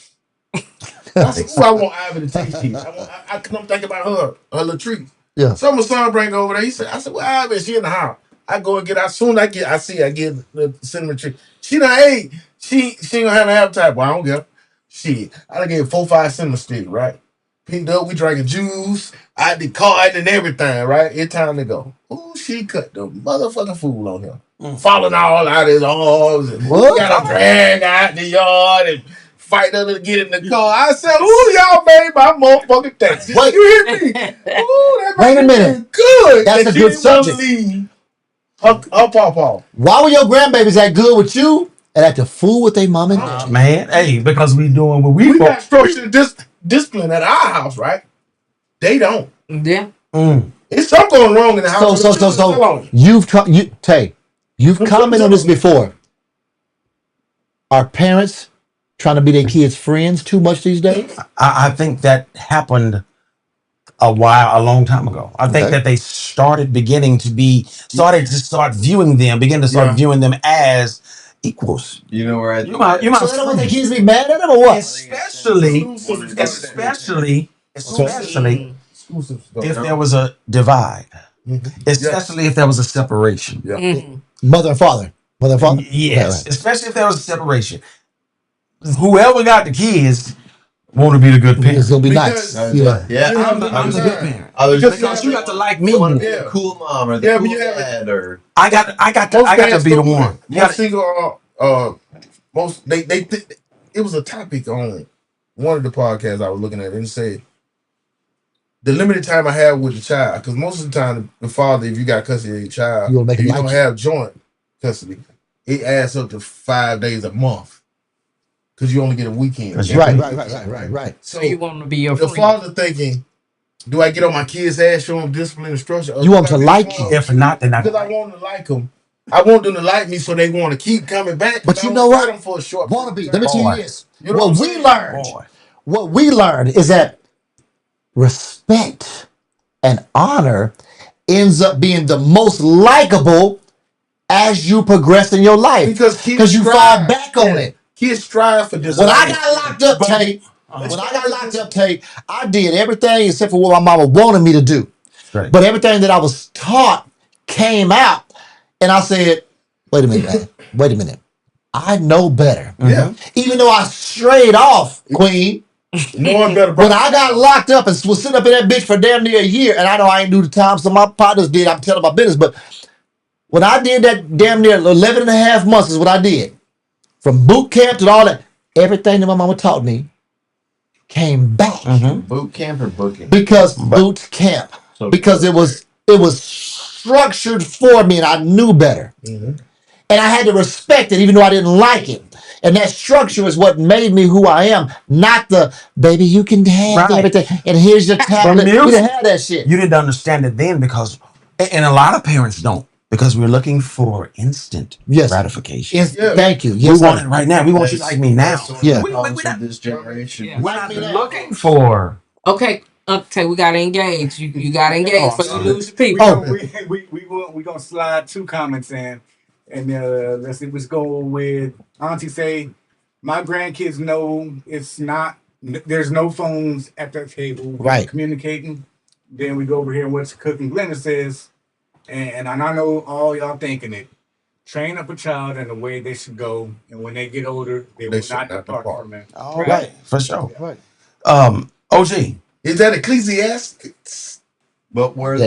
Speaker 6: I said, "Ooh, I want Ivy to taste these. I couldn't think about her little treat."
Speaker 5: Yeah.
Speaker 6: So my son bring her over there. I said, "Well, Ivy, she in the house." I go and get her. As soon as I get the cinnamon treat. She done ate. She ain't gonna have an appetite. Well, I don't get shit. I done gave 4-5 cinnamon sticks, right? Picked up, we drinking juice. I did card and everything, right? It's time to go. Ooh, she cut the motherfucking fool on him. Falling all out of his arms. And
Speaker 5: What?
Speaker 6: got a drag out the yard and fight her to get in the car. I said, ooh, y'all made my motherfucking day.
Speaker 5: Wait.
Speaker 6: You hear me? Ooh, that
Speaker 5: Wait a
Speaker 6: made me
Speaker 5: minute.
Speaker 6: feel good.
Speaker 5: That's
Speaker 6: that
Speaker 5: a
Speaker 6: she
Speaker 5: good
Speaker 6: didn't wanna
Speaker 5: subject.
Speaker 6: leave her pawpaw.
Speaker 5: Why were your grandbabies that good with you and at the fool with their mom and dad?
Speaker 2: Man, hey, because we doing what
Speaker 6: We got structure and discipline at our house, right? They don't.
Speaker 4: Yeah.
Speaker 6: It's something going wrong in the house.
Speaker 5: So you've commented on this before. Are parents trying to be their kids' friends too much these days?
Speaker 2: I think that happened a long time ago. I think that they started viewing them as equals.
Speaker 3: You know where I
Speaker 2: You might
Speaker 5: So they don't want their kids to be mad at them or what?
Speaker 2: especially if there was a divide, especially if there was a separation.
Speaker 5: Mother and father.
Speaker 2: Yes, especially if there was a separation. Whoever got the kids want to be the good parent.
Speaker 5: It's gonna be nice. Yeah.
Speaker 2: I'm the good parent. Because you got to like me.
Speaker 3: The cool mom or the cool dad or
Speaker 2: I got to be the one.
Speaker 6: Most single most they it was a topic on one of the podcasts I was looking at, and it said the limited time I have with the child, because most of the time the father, if you got custody of your child,
Speaker 5: You gonna make
Speaker 6: if
Speaker 5: him
Speaker 6: you
Speaker 5: like
Speaker 6: don't
Speaker 5: you.
Speaker 6: have joint custody, it adds up to 5 days a month because you only get a weekend.
Speaker 5: Right.
Speaker 6: So
Speaker 4: you want them to be your
Speaker 6: the
Speaker 4: friend.
Speaker 6: father thinking, do I get on my kid's ass, show them discipline and structure? Or
Speaker 5: You want
Speaker 6: do I
Speaker 5: to
Speaker 6: be
Speaker 5: like
Speaker 6: calm?
Speaker 5: you.
Speaker 2: If not, then
Speaker 6: Because I want to like them. I want them to like me so they want to keep coming back.
Speaker 5: But
Speaker 6: I
Speaker 5: you know
Speaker 6: only
Speaker 5: what?
Speaker 6: got them for a short
Speaker 5: Wanna be.
Speaker 6: period
Speaker 5: Let me
Speaker 6: of
Speaker 5: tell
Speaker 6: time.
Speaker 5: you this.
Speaker 6: You know
Speaker 5: What we learned is that respect and honor ends up being the most likable as you progress in your life.
Speaker 6: Because
Speaker 5: you fall back on it.
Speaker 6: Kids strive for this.
Speaker 5: When I got locked up, Tate, I did everything except for what my mama wanted me to do.
Speaker 2: Right.
Speaker 5: But everything that I was taught came out. And I said, wait a minute, man. Wait a minute. I know better.
Speaker 6: Yeah.
Speaker 5: Even though I strayed off, Queen.
Speaker 6: Knowing better.
Speaker 5: When I got locked up and was sitting up in that bitch for damn near a year, and I know I ain't do the time, some of my partners did, I'm telling my business, but when I did that damn near 11 and a half months is what I did. From boot camp to all that, everything that my mama taught me came back.
Speaker 3: boot camp or booking.
Speaker 5: Because boot camp.
Speaker 3: So-
Speaker 5: Because it was structured for me and I knew better. And I had to respect it even though I didn't like it. And that structure is what made me who I am, not the baby, you can have everything. And here's your tablet. We didn't have that shit.
Speaker 2: You didn't understand it then because, and a lot of parents don't, because we're looking for instant gratification.
Speaker 5: Thank you.
Speaker 2: We
Speaker 5: Yes,
Speaker 2: want
Speaker 5: sir.
Speaker 2: it right now. We want you like me now.
Speaker 5: Yeah.
Speaker 3: This generation.
Speaker 2: We're not looking for.
Speaker 4: Okay, we gotta engage. You gotta engage before you lose your people.
Speaker 7: We gonna slide 2 comments in, and let's go with Auntie say, my grandkids know there's no phones at the table. We're communicating. Then we go over here and what's cooking. Glenda says, and I know all y'all thinking it. Train up a child in the way they should go, and when they get older, they will not depart from it.
Speaker 2: All right, for sure. OG.
Speaker 6: Is that Ecclesiastes?
Speaker 3: But were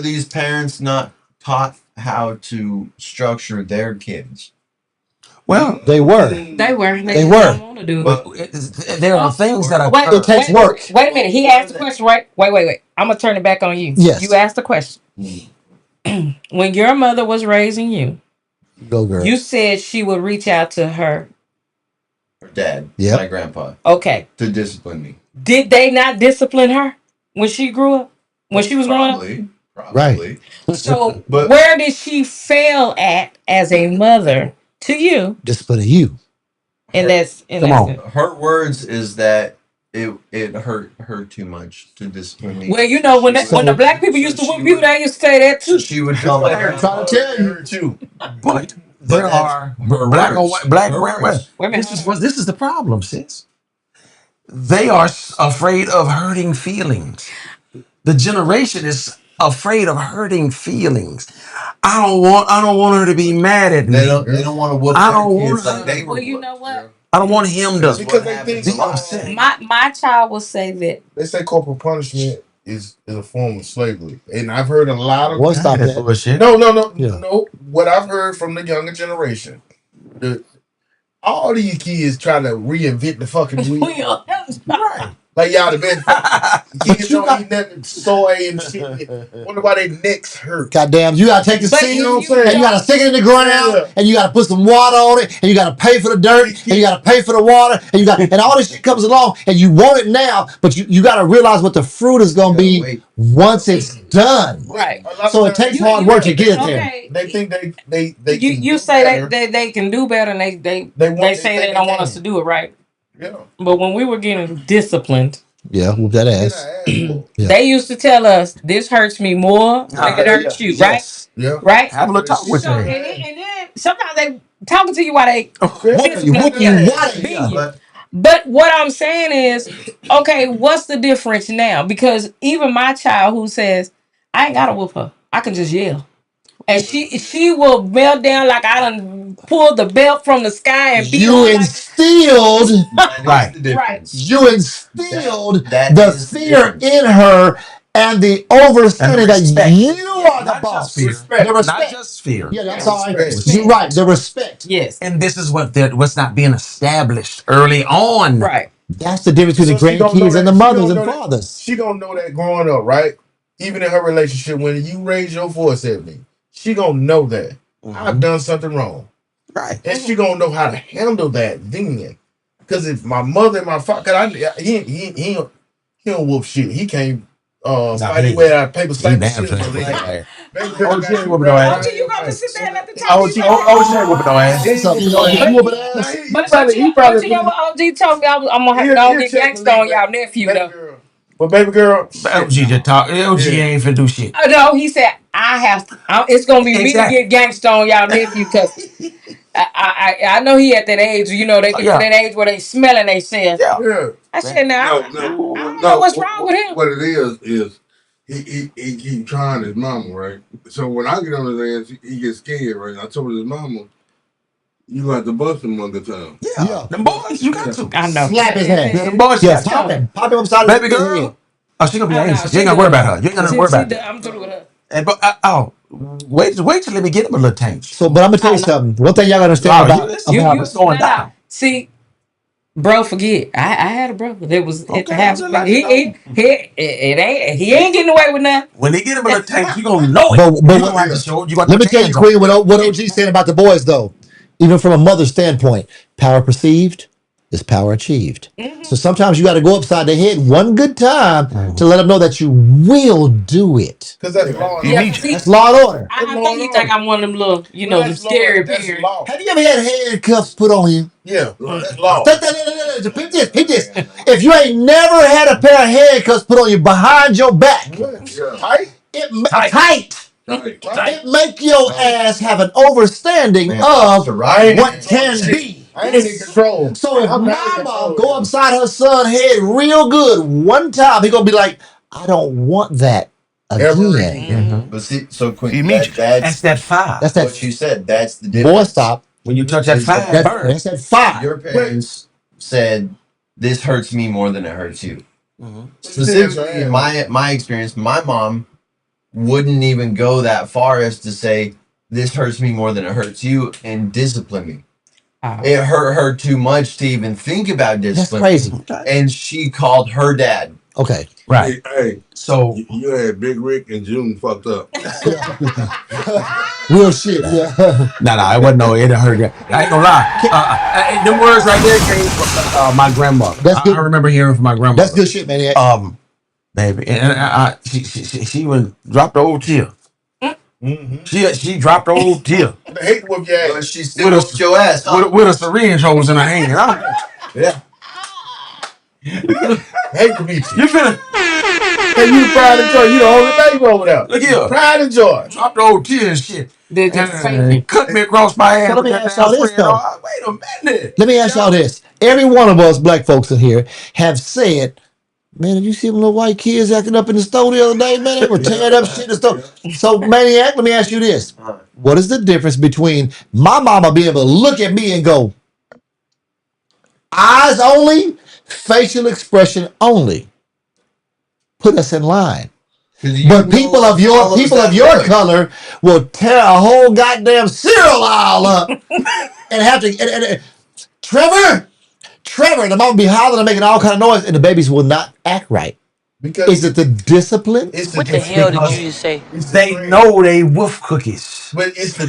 Speaker 3: these parents not taught how to structure their kids?
Speaker 2: Well,
Speaker 5: they were.
Speaker 4: They were. They
Speaker 5: were.
Speaker 4: don't want to do it.
Speaker 2: But there are things that are.
Speaker 5: It takes work.
Speaker 4: Wait a minute. He asked the question, right? Wait. I'm gonna turn it back on you.
Speaker 5: Yes.
Speaker 4: You asked the question. When your mother was raising you,
Speaker 5: Go girl.
Speaker 4: you said she would reach out to her
Speaker 3: Dad,
Speaker 5: Yep.
Speaker 3: my grandpa,
Speaker 4: Okay.
Speaker 3: to discipline me.
Speaker 4: Did they not discipline her when she grew up? When she was growing up?
Speaker 3: Probably.
Speaker 4: So
Speaker 3: But-
Speaker 4: where did she fail at as a mother to you?
Speaker 5: Disciplining you.
Speaker 4: And that's
Speaker 5: Come on.
Speaker 3: Her words is that it hurt too much to discipline me.
Speaker 4: Well, you know, when the black people used to whoop you, they used to say that too.
Speaker 3: She would tell my
Speaker 5: I'm trying to tell you.
Speaker 6: too.
Speaker 2: But there are black on white, black words.
Speaker 4: Wait a minute.
Speaker 2: This is the problem, sis. They are afraid of hurting feelings. The generation is afraid of hurting feelings. I don't want her to be mad at me.
Speaker 3: They don't want to whoop
Speaker 2: I
Speaker 3: their
Speaker 2: don't
Speaker 3: kids
Speaker 2: want
Speaker 3: like they were.
Speaker 4: Well, you know what?
Speaker 2: I don't want him to
Speaker 6: Because they think
Speaker 2: be upset.
Speaker 4: My child will say that.
Speaker 6: they say corporal punishment is a form of slavery, and I've heard a lot of.
Speaker 5: What's stop that?
Speaker 2: Bullshit.
Speaker 6: No.
Speaker 5: Yeah.
Speaker 6: What I've heard from the younger generation, all these kids try to reinvent the fucking wheel.
Speaker 2: Right.
Speaker 6: Like y'all the best. Kids don't eat nothing soy and shit. Wonder why their necks hurt.
Speaker 5: Goddamn, you gotta take the
Speaker 4: But
Speaker 5: seed,
Speaker 6: You know what I'm
Speaker 5: and
Speaker 6: saying?
Speaker 5: you gotta stick it in the ground,
Speaker 6: Yeah.
Speaker 5: and you gotta put some water on it, and you gotta pay for the dirt, and you gotta pay for the water, and all this shit comes along, and you want it now, but you gotta realize what the fruit is gonna be
Speaker 3: wait.
Speaker 5: once it's done.
Speaker 4: Right.
Speaker 6: A lot
Speaker 5: So
Speaker 6: of
Speaker 5: it takes
Speaker 6: times
Speaker 5: hard work to get it there.
Speaker 4: Okay.
Speaker 6: they think they
Speaker 4: You
Speaker 6: can
Speaker 4: you
Speaker 6: do
Speaker 4: say
Speaker 6: better.
Speaker 4: they can do better, and they
Speaker 6: They
Speaker 4: say
Speaker 6: think
Speaker 4: they don't want
Speaker 6: can.
Speaker 4: us to do it right.
Speaker 6: Yeah.
Speaker 4: But when we were getting disciplined,
Speaker 5: Yeah, whoop that
Speaker 6: Get
Speaker 5: ass.
Speaker 6: our ass whooped.
Speaker 5: Yeah.
Speaker 4: they used to tell us this hurts me more than it hurts you, right?
Speaker 5: Yes.
Speaker 6: Yeah.
Speaker 4: Right?
Speaker 2: Have a little talk with
Speaker 4: So
Speaker 2: you.
Speaker 4: and then sometimes they talking to you while they
Speaker 5: Whooping you, whooping you,
Speaker 4: Yeah.
Speaker 5: whooping you.
Speaker 4: But what I'm saying is, okay, what's the difference now? Because even my child who says, I ain't gotta whoop her. I can just yell. And she will melt down like I done pulled the belt from the sky and beat
Speaker 5: You
Speaker 4: her like
Speaker 5: instilled,
Speaker 3: That is the
Speaker 4: Right.
Speaker 3: difference.
Speaker 5: you instilled
Speaker 3: That
Speaker 5: the
Speaker 3: is the
Speaker 5: fear
Speaker 3: difference.
Speaker 5: in her and the overstanding that
Speaker 2: respect.
Speaker 5: you are the
Speaker 2: Not
Speaker 5: boss.
Speaker 2: just fear.
Speaker 5: The
Speaker 2: Not
Speaker 5: respect.
Speaker 2: just fear.
Speaker 5: Yeah, I'm sorry.
Speaker 6: Respect.
Speaker 5: You're right. The respect.
Speaker 4: yes.
Speaker 2: And this is what's not being established early on.
Speaker 4: Right.
Speaker 5: That's the difference between
Speaker 6: So
Speaker 5: the
Speaker 6: she gonna know
Speaker 5: grandkids and
Speaker 6: that-
Speaker 5: the
Speaker 6: she
Speaker 5: mothers
Speaker 6: gonna
Speaker 5: and
Speaker 6: know that-
Speaker 5: fathers.
Speaker 6: She gonna know that growing up, right? Even in her relationship, when you raise your voice at me, she gonna know that I've done something wrong,
Speaker 2: Right.
Speaker 6: and she gonna know how to handle that then. Because if my mother and my father, he don't whoop shit. He can't fight his way out of paper
Speaker 2: He
Speaker 6: slap
Speaker 2: damn
Speaker 6: shit.
Speaker 2: sure
Speaker 6: So
Speaker 2: ain't
Speaker 6: they-
Speaker 2: whooping no ass.
Speaker 6: Baby girl
Speaker 2: Oh,
Speaker 6: got
Speaker 2: she ain't
Speaker 6: you
Speaker 2: whooping no
Speaker 6: right.
Speaker 2: ass.
Speaker 4: Oh, you gonna sit there and let the talk
Speaker 2: Oh,
Speaker 4: be
Speaker 2: she
Speaker 4: like,
Speaker 2: ain't whooping no ass.
Speaker 5: What's up? You whooping ass?
Speaker 6: He
Speaker 4: But
Speaker 6: probably
Speaker 4: you know what OG told me I'm gonna have to
Speaker 6: He'll
Speaker 4: go get
Speaker 6: check
Speaker 4: gangster
Speaker 6: the
Speaker 4: on
Speaker 6: league,
Speaker 4: y'all nephew
Speaker 6: baby
Speaker 4: though.
Speaker 6: girl. But baby girl,
Speaker 2: OG just talk. OG
Speaker 6: Yeah.
Speaker 2: ain't finna do shit.
Speaker 4: No, he said I have to. It's gonna be
Speaker 2: Exactly.
Speaker 4: me to get gangster on y'all nephew because I know he at that age. You know they get
Speaker 2: Yeah.
Speaker 4: to that age where they smelling they sin.
Speaker 2: Yeah.
Speaker 6: yeah.
Speaker 4: I said now I don't know what's wrong with him.
Speaker 11: What it is he keep trying his mama, right? So when I get on his ass, he gets scared, right? I told his mama, you got to bust him one good time.
Speaker 2: Yeah. Them boys, you got to.
Speaker 4: I know.
Speaker 5: Slap his ass.
Speaker 2: Them boys,
Speaker 5: Yeah,
Speaker 2: you got
Speaker 5: pop
Speaker 2: to.
Speaker 5: him. Pop him upside
Speaker 2: Baby
Speaker 5: his
Speaker 2: girl.
Speaker 5: head.
Speaker 2: Oh, she gonna be
Speaker 4: Oh, no,
Speaker 2: angry.
Speaker 4: she
Speaker 2: You ain't gotta worry
Speaker 4: good.
Speaker 2: about her. You ain't gotta worry about that.
Speaker 4: I'm through with her.
Speaker 2: And but wait till let me get him a little taste.
Speaker 5: So, but I'm gonna tell you something. One thing y'all gotta understand
Speaker 2: Wow,
Speaker 5: about,
Speaker 2: listen,
Speaker 5: about
Speaker 2: what's going
Speaker 4: Nah,
Speaker 2: down?
Speaker 4: See, bro, forget. I had a brother that was at the
Speaker 2: Okay,
Speaker 4: house.
Speaker 2: I'm just letting
Speaker 4: He
Speaker 2: you know.
Speaker 4: he ain't getting away with nothing.
Speaker 2: When they get him a little taste, you gonna know it.
Speaker 5: But
Speaker 2: You
Speaker 5: what-
Speaker 2: gonna have to show. You got
Speaker 5: let me
Speaker 2: to
Speaker 5: tell you, Queen, what OG said about the boys, though. Even from a mother's standpoint, power perceived is power achieved. So sometimes you got to go upside the head one good time to let them know that you will do it.
Speaker 6: Because that's law. and
Speaker 4: Yeah,
Speaker 6: order.
Speaker 4: see,
Speaker 5: That's law and order.
Speaker 4: I think he think I'm one of them little, you know, them
Speaker 6: That's law,
Speaker 4: scary
Speaker 6: that's
Speaker 4: parents.
Speaker 6: law.
Speaker 5: Have you ever had handcuffs put on you?
Speaker 6: Yeah, that's law.
Speaker 5: Peep this, peep this. If you ain't never had a pair of handcuffs put on you behind your back,
Speaker 6: Tight?
Speaker 5: tight. It make your ass have an overstanding
Speaker 3: Man,
Speaker 5: of
Speaker 3: right.
Speaker 5: what can be.
Speaker 6: I ain't in control.
Speaker 5: So if
Speaker 6: I'm not in
Speaker 5: mama
Speaker 6: control.
Speaker 5: go upside her son's head real good one time, he gonna be like, I don't want that
Speaker 6: Ever
Speaker 5: again.
Speaker 3: But see, so Queen,
Speaker 2: Immediate.
Speaker 3: that's
Speaker 2: That's that fire.
Speaker 5: That's that
Speaker 3: what you said. That's the difference.
Speaker 5: boy stop.
Speaker 2: When you touch that
Speaker 3: Is
Speaker 2: fire,
Speaker 3: that-
Speaker 2: burn.
Speaker 5: That's that fire.
Speaker 3: Your parents said this hurts me more than it hurts you.
Speaker 2: Mhm.
Speaker 3: Specifically, in my experience, my mom wouldn't even go that far as to say this hurts me more than it hurts you and discipline me. It hurt her too much to even think about
Speaker 5: That's
Speaker 3: discipline.
Speaker 5: crazy.
Speaker 3: And she called her dad.
Speaker 5: Okay.
Speaker 2: Right.
Speaker 11: Hey,
Speaker 2: So
Speaker 11: you had Big Rick and June fucked up.
Speaker 5: Real shit. Yeah.
Speaker 2: nah, it wasn't no. It didn't hurt. I ain't gonna lie. Them words right there came from my grandmother.
Speaker 5: That's good.
Speaker 2: I remember hearing from my grandmother.
Speaker 5: That's good shit, man.
Speaker 2: Baby, and she even dropped the old tear. She dropped the old tear
Speaker 6: I hate to whoop your
Speaker 3: But
Speaker 6: ass.
Speaker 3: she still whooped your ass. Huh?
Speaker 2: with a syringe hose in her hand.
Speaker 3: Yeah.
Speaker 6: I hate to beat you.
Speaker 2: You finna
Speaker 6: Hey, you the pride and joy. You the only baby over there.
Speaker 2: look here.
Speaker 6: Pride and joy.
Speaker 2: Drop the old tear and shit.
Speaker 4: They just say
Speaker 2: And cut me across my ass.
Speaker 5: So let me
Speaker 2: with that
Speaker 5: ask y'all
Speaker 2: damn
Speaker 5: this,
Speaker 2: friend.
Speaker 5: though.
Speaker 2: Wait a minute.
Speaker 5: Let me ask y'all this. Every one of us black folks in here have said, man, did you see them little white kids acting up in the store the other day, man? They were tearing up shit in the store. So, Maniac, let me ask you this. What is the difference between my mama being able to look at me and go, eyes only, facial expression only? Put us in line. But people of your color will tear a whole goddamn cereal aisle up and have to. Trevor, Trevor, the mom be hollering and making all kind of noise, and the babies will not act right.
Speaker 6: Because
Speaker 5: Is it the discipline?
Speaker 3: It's
Speaker 12: What the hell did you just say?
Speaker 2: They know they wolf cookies.
Speaker 3: But it's the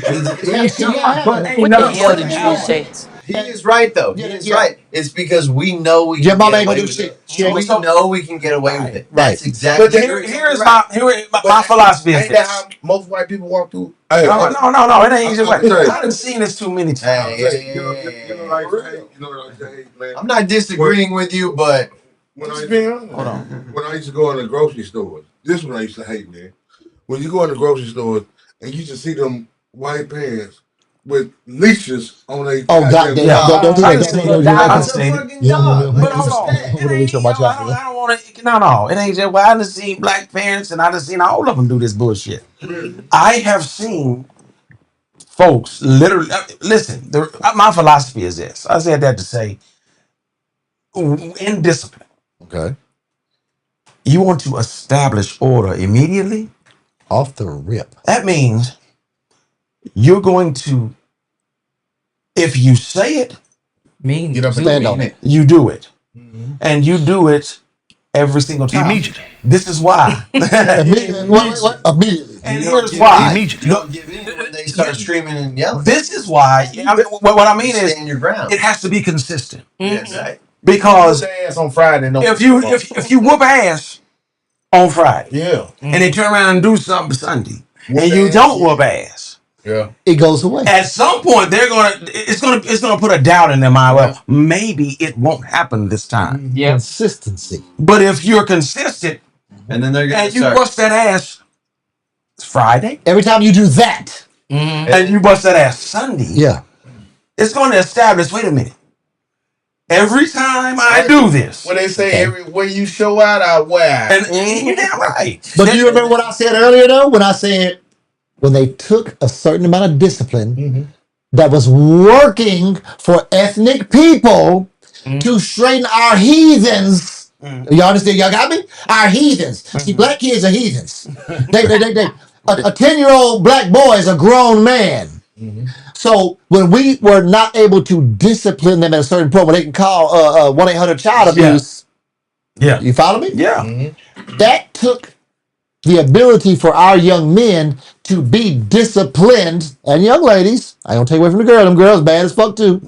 Speaker 2: But
Speaker 12: What the hell did you just say?
Speaker 3: he is right though. He is right. It's because we know we
Speaker 5: Your
Speaker 3: can
Speaker 5: mom
Speaker 3: get
Speaker 5: ain't
Speaker 3: away
Speaker 5: gonna do
Speaker 3: with
Speaker 5: shit.
Speaker 3: it.
Speaker 5: She ain't
Speaker 3: We
Speaker 5: gonna-
Speaker 3: know we can get away with it.
Speaker 5: Right.
Speaker 3: That's exactly.
Speaker 6: But
Speaker 2: Here's my philosophy is
Speaker 6: Ain't that how
Speaker 2: this.
Speaker 6: most white people walk through?
Speaker 11: Hey,
Speaker 2: No, it ain't just
Speaker 11: I'm
Speaker 2: like
Speaker 11: saying-
Speaker 2: I done seen this too many times.
Speaker 3: Hey,
Speaker 11: you know what I say? You know what I say, man?
Speaker 3: I'm not disagreeing with you, but
Speaker 11: When
Speaker 6: Just
Speaker 11: I
Speaker 6: being honest.
Speaker 2: Hold on.
Speaker 11: when I used to go in the grocery stores, this is what I used to hate, man. When you go in the grocery stores and you just see them white pants with leashes on their
Speaker 5: Oh God,
Speaker 2: Yeah.
Speaker 5: don't do
Speaker 2: I
Speaker 5: that.
Speaker 2: done seen
Speaker 5: Don't
Speaker 2: it.
Speaker 5: do
Speaker 2: I
Speaker 5: that.
Speaker 2: done seen it. But hold on.
Speaker 5: Put a leash on my
Speaker 2: I
Speaker 5: child.
Speaker 2: don't want to. No. It ain't just. Well, I done seen black parents, and I done seen all of them do this bullshit. I have seen folks literally. Listen, my philosophy is this. I said that to say, in discipline,
Speaker 5: Okay.
Speaker 2: you want to establish order immediately.
Speaker 5: Off the rip.
Speaker 2: That means you're going to, if you say it,
Speaker 6: Get up and
Speaker 5: Stand on it.
Speaker 2: you do it, and you do it every single time.
Speaker 12: Immediately.
Speaker 2: This is why.
Speaker 5: Immediately. What? Immediately.
Speaker 2: And
Speaker 3: you don't
Speaker 2: here's
Speaker 3: give
Speaker 2: why.
Speaker 3: in. You don't give in when they start screaming and yelling.
Speaker 2: This is why. I mean, what I mean is,
Speaker 3: Stand your ground.
Speaker 2: it has to be consistent.
Speaker 3: Yes, right.
Speaker 2: Because
Speaker 6: Put their ass on Friday. No,
Speaker 2: if you whoop ass on Friday
Speaker 6: yeah,
Speaker 2: and they turn around and do something Sunday
Speaker 6: Whoop
Speaker 2: and you
Speaker 6: ass,
Speaker 2: don't
Speaker 6: yeah.
Speaker 2: whoop ass,
Speaker 6: yeah.
Speaker 5: It goes away.
Speaker 2: at some point it's gonna put a doubt in their mind. Well, maybe it won't happen this time.
Speaker 4: Yeah.
Speaker 5: Consistency.
Speaker 2: But if you're consistent
Speaker 3: And then they're gonna
Speaker 2: and you
Speaker 3: start.
Speaker 2: bust that ass Friday
Speaker 5: Every time you do that,
Speaker 2: and you bust that ass Sunday,
Speaker 5: yeah.
Speaker 2: it's going to establish. Wait a minute. Every time I do this,
Speaker 6: When they say
Speaker 5: Okay.
Speaker 6: everywhere you show out, I wear.
Speaker 2: and you're damn right.
Speaker 5: But do you remember what I said earlier, though? When I said when they took a certain amount of discipline that was working for ethnic people to straighten our heathens. Y'all understand? Y'all got me? Our heathens. See, black kids are heathens. A 10-year-old black boy is a grown man. So when we were not able to discipline them at a certain point, where they can call 1-800-CHILD abuse.
Speaker 2: Yeah.
Speaker 5: You follow me?
Speaker 2: Yeah.
Speaker 5: That took the ability for our young men to be disciplined, and young ladies, I don't take away from the girls, them girls bad as fuck too.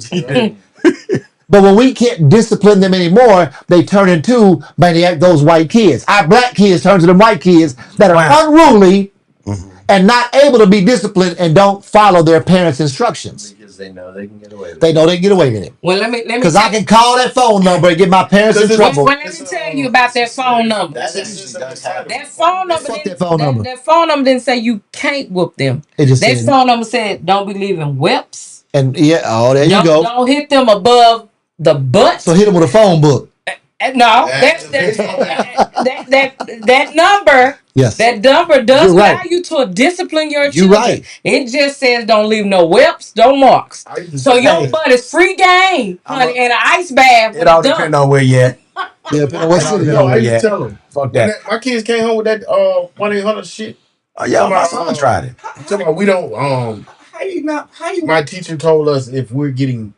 Speaker 5: But when we can't discipline them anymore, they turn into those white kids. Our black kids turn to them white kids that are unruly and not able to be disciplined and don't follow their parents' instructions.
Speaker 3: Because they know they can get away with it.
Speaker 5: They know they can get away with it.
Speaker 4: Well, let me
Speaker 5: Because I can call that phone number and get my parents in trouble.
Speaker 4: Well, let me tell you about that phone number.
Speaker 3: That actually does happen.
Speaker 4: That phone number.
Speaker 5: Fuck that phone number.
Speaker 4: That phone number didn't say you can't whoop them.
Speaker 5: It just
Speaker 4: That
Speaker 5: said,
Speaker 4: phone number said don't be leaving whips.
Speaker 5: and yeah, there you
Speaker 4: Don't,
Speaker 5: go.
Speaker 4: don't hit them above the butt.
Speaker 5: So hit them with a phone book.
Speaker 4: No, that number.
Speaker 5: Yes.
Speaker 4: That number does
Speaker 5: You're
Speaker 4: allow
Speaker 5: right.
Speaker 4: you to discipline your
Speaker 5: You're
Speaker 4: children.
Speaker 5: right.
Speaker 4: It just says don't leave no whips, no marks. So your butt is free game, honey, and an ice bath.
Speaker 2: It all depends on where you at.
Speaker 5: Yeah, depending on what city
Speaker 6: Yo,
Speaker 5: you're
Speaker 6: I
Speaker 5: in.
Speaker 6: used to tell them.
Speaker 2: Fuck that.
Speaker 6: My kids came home with that 1-800 shit.
Speaker 2: Oh, yeah, my son tried it.
Speaker 6: Talking about we don't. My teacher told us if we're getting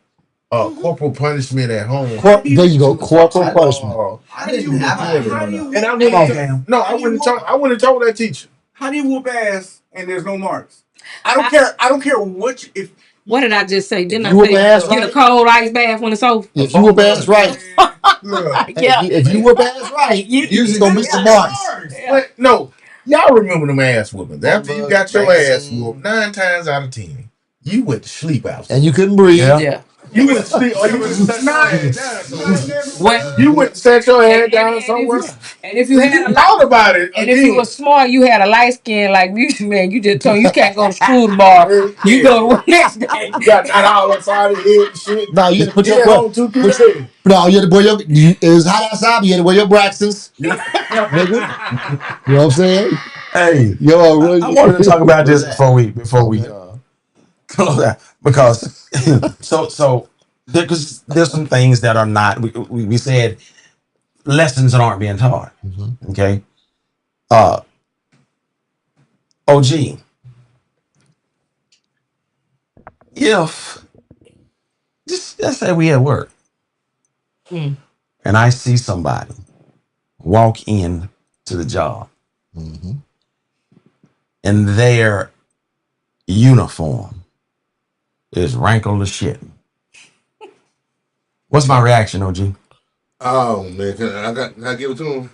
Speaker 6: corporal punishment at home.
Speaker 5: There you go, corporal punishment.
Speaker 3: I didn't have that.
Speaker 6: And I wouldn't. No, I wouldn't tell. I wouldn't have told that teacher.
Speaker 7: How do you whoop ass and there's no marks? I don't care. I don't care which. If
Speaker 4: What did I just say? Didn't I
Speaker 5: You whoop
Speaker 4: say
Speaker 5: ass
Speaker 4: get a
Speaker 5: right.
Speaker 4: cold ice bath when it's over?
Speaker 5: If you whoop ass right,
Speaker 4: Yeah.
Speaker 5: if you whoop ass right, you're gonna miss the marks.
Speaker 6: But no, y'all remember them ass whoopings. After you got your ass whooped 9 times out of 10, you went to sleep out.
Speaker 5: And you couldn't breathe.
Speaker 4: Yeah.
Speaker 6: You went to sleep, or you went to set your head down.
Speaker 4: Well,
Speaker 6: You went to set your head down somewhere.
Speaker 4: and if you had a
Speaker 6: Thought about it.
Speaker 4: and if you were smart, you had a light skin like you, man. You just told you can't go to school tomorrow. You go to work next day.
Speaker 6: You got that all inside of your head and shit.
Speaker 5: No, you had to put
Speaker 6: Yeah,
Speaker 5: your
Speaker 6: home 2-3 days.
Speaker 5: no, you had to wear your. It was hot outside. But you had to wear your Braxtons, nigga. You know what I'm saying?
Speaker 2: Hey,
Speaker 5: Yo,
Speaker 2: I wanted to talk about this before we close out because so because there's some things that are not we said lessons that aren't being taught. Okay, OG, if just let's say we at work
Speaker 4: Mm.
Speaker 2: and I see somebody walk in to the job and their uniform is wrinkled as shit. What's my reaction, OG?
Speaker 11: Oh man, can I give it to him?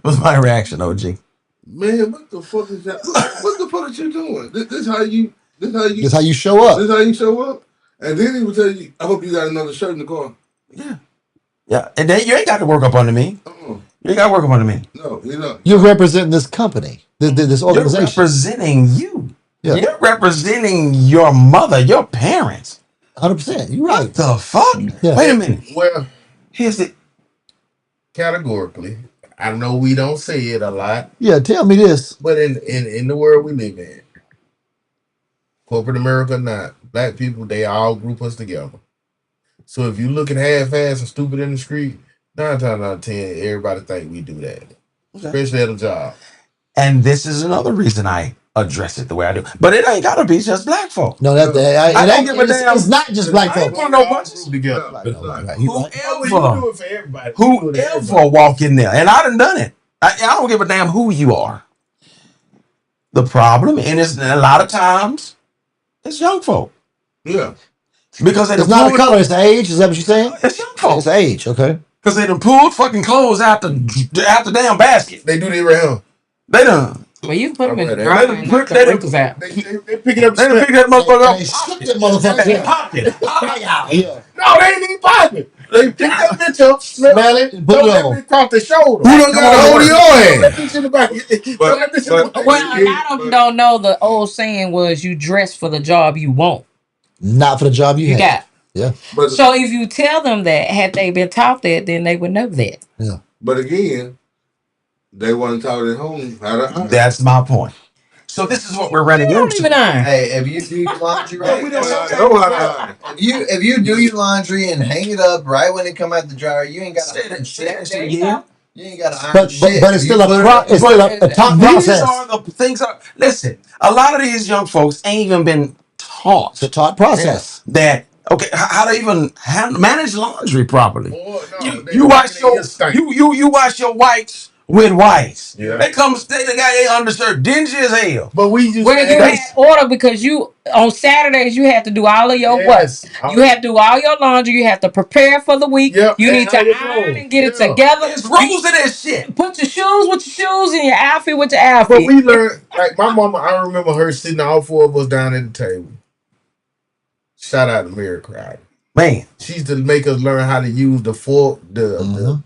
Speaker 2: What's my reaction, OG?
Speaker 11: Man, what the fuck is that? What the fuck is you doing? This how you
Speaker 5: This how you show up.
Speaker 11: This how you show up? And then he would tell you, I hope you got another shirt in the car.
Speaker 2: Yeah, and then you ain't got to work up under me. You ain't got to work up under me.
Speaker 11: No, you know.
Speaker 5: You're representing this company, this organization.
Speaker 2: You're representing you.
Speaker 5: Yeah.
Speaker 2: You're representing your mother, your parents.
Speaker 5: 100%. You're right.
Speaker 2: What the fuck?
Speaker 5: Yeah.
Speaker 2: Wait a minute.
Speaker 6: Well,
Speaker 2: here's it.
Speaker 6: Categorically, I know we don't say it a lot.
Speaker 5: Yeah, tell me this.
Speaker 6: But in the world we live in, corporate America or not, black people, they all group us together. So if you looking half-ass and stupid in the street, 9 times out of 10, everybody think we do that. Especially at a job.
Speaker 2: And this is another reason I address it the way I do. But it ain't gotta be just black folk.
Speaker 5: No,
Speaker 2: I don't give a damn.
Speaker 5: It's not just black
Speaker 2: I ain't
Speaker 5: folk.
Speaker 2: want no bunches.
Speaker 6: Together.
Speaker 2: Whoever walk in there, and I done it. I don't give a damn who you are. The problem, and it's a lot of times, it's young folk.
Speaker 11: Yeah.
Speaker 2: Because
Speaker 5: it's not a color, it's the age. Is that what you're saying?
Speaker 2: It's young folk.
Speaker 5: It's age, okay.
Speaker 2: Because they done pulled fucking clothes out the damn basket.
Speaker 6: They do the around.
Speaker 2: They done.
Speaker 4: Well, you put them in the
Speaker 2: They
Speaker 4: dryer
Speaker 2: done
Speaker 4: and
Speaker 2: put-
Speaker 4: knock the
Speaker 2: they done-
Speaker 4: wrinkles out.
Speaker 6: They pick it up.
Speaker 2: They done pick that motherfucker up.
Speaker 5: They shook that motherfucker.
Speaker 2: Popped it.
Speaker 5: Yeah.
Speaker 6: No, they ain't even popping. They pick that bitch up, smell it,
Speaker 5: Put
Speaker 6: throw
Speaker 5: it
Speaker 6: that
Speaker 5: on.
Speaker 6: bitch across the shoulder.
Speaker 3: Who done got a hold of your
Speaker 6: Throw
Speaker 3: hand?
Speaker 6: that bitch in the back. Throw that bitch in the back.
Speaker 4: Well, a lot of them don't know the old saying was you dress for the job you want.
Speaker 5: Not for the job you
Speaker 4: You
Speaker 5: have.
Speaker 4: got.
Speaker 5: Yeah.
Speaker 11: But
Speaker 4: So if you tell them that, had they been taught that, then they would know that.
Speaker 5: Yeah.
Speaker 11: But again, they wasn't taught at home how to iron.
Speaker 2: That's my point. So this is what we're running
Speaker 4: You don't
Speaker 2: into.
Speaker 4: even iron.
Speaker 3: Hey, if you do your laundry right,
Speaker 11: know how to iron.
Speaker 3: if you do your laundry and hang it up right when it come out the dryer, you ain't got to
Speaker 2: Yeah.
Speaker 3: You ain't got to iron
Speaker 5: But
Speaker 3: shit.
Speaker 5: it's
Speaker 3: You
Speaker 5: still
Speaker 3: put
Speaker 5: it's still a top
Speaker 2: These
Speaker 5: process.
Speaker 2: are the things. Listen, a lot of these young folks ain't even been taught
Speaker 5: It's a taught process.
Speaker 2: that. Okay, how to even manage laundry properly.
Speaker 6: Oh, no,
Speaker 2: You wash you wash your whites with whites.
Speaker 6: Yeah.
Speaker 2: They come they got their undershirt dingy as hell.
Speaker 6: But we just
Speaker 4: Well, you had order because you on Saturdays you have to do all of your
Speaker 6: Yes.
Speaker 4: work. You have to do all your laundry. You have to prepare for the week.
Speaker 6: Yep,
Speaker 4: You
Speaker 6: and
Speaker 4: need to
Speaker 6: all your
Speaker 4: iron
Speaker 6: clothes.
Speaker 4: and get it
Speaker 6: Yeah.
Speaker 4: together.
Speaker 2: It's rules of this shit.
Speaker 4: Put your shoes with your shoes and your outfit with your
Speaker 6: But
Speaker 4: outfit.
Speaker 6: we learned, like my mama, I remember her sitting all 4 of us down at the table. Shout out to Mary Crowder.
Speaker 2: Man,
Speaker 6: She used to make us learn how to use the fork, the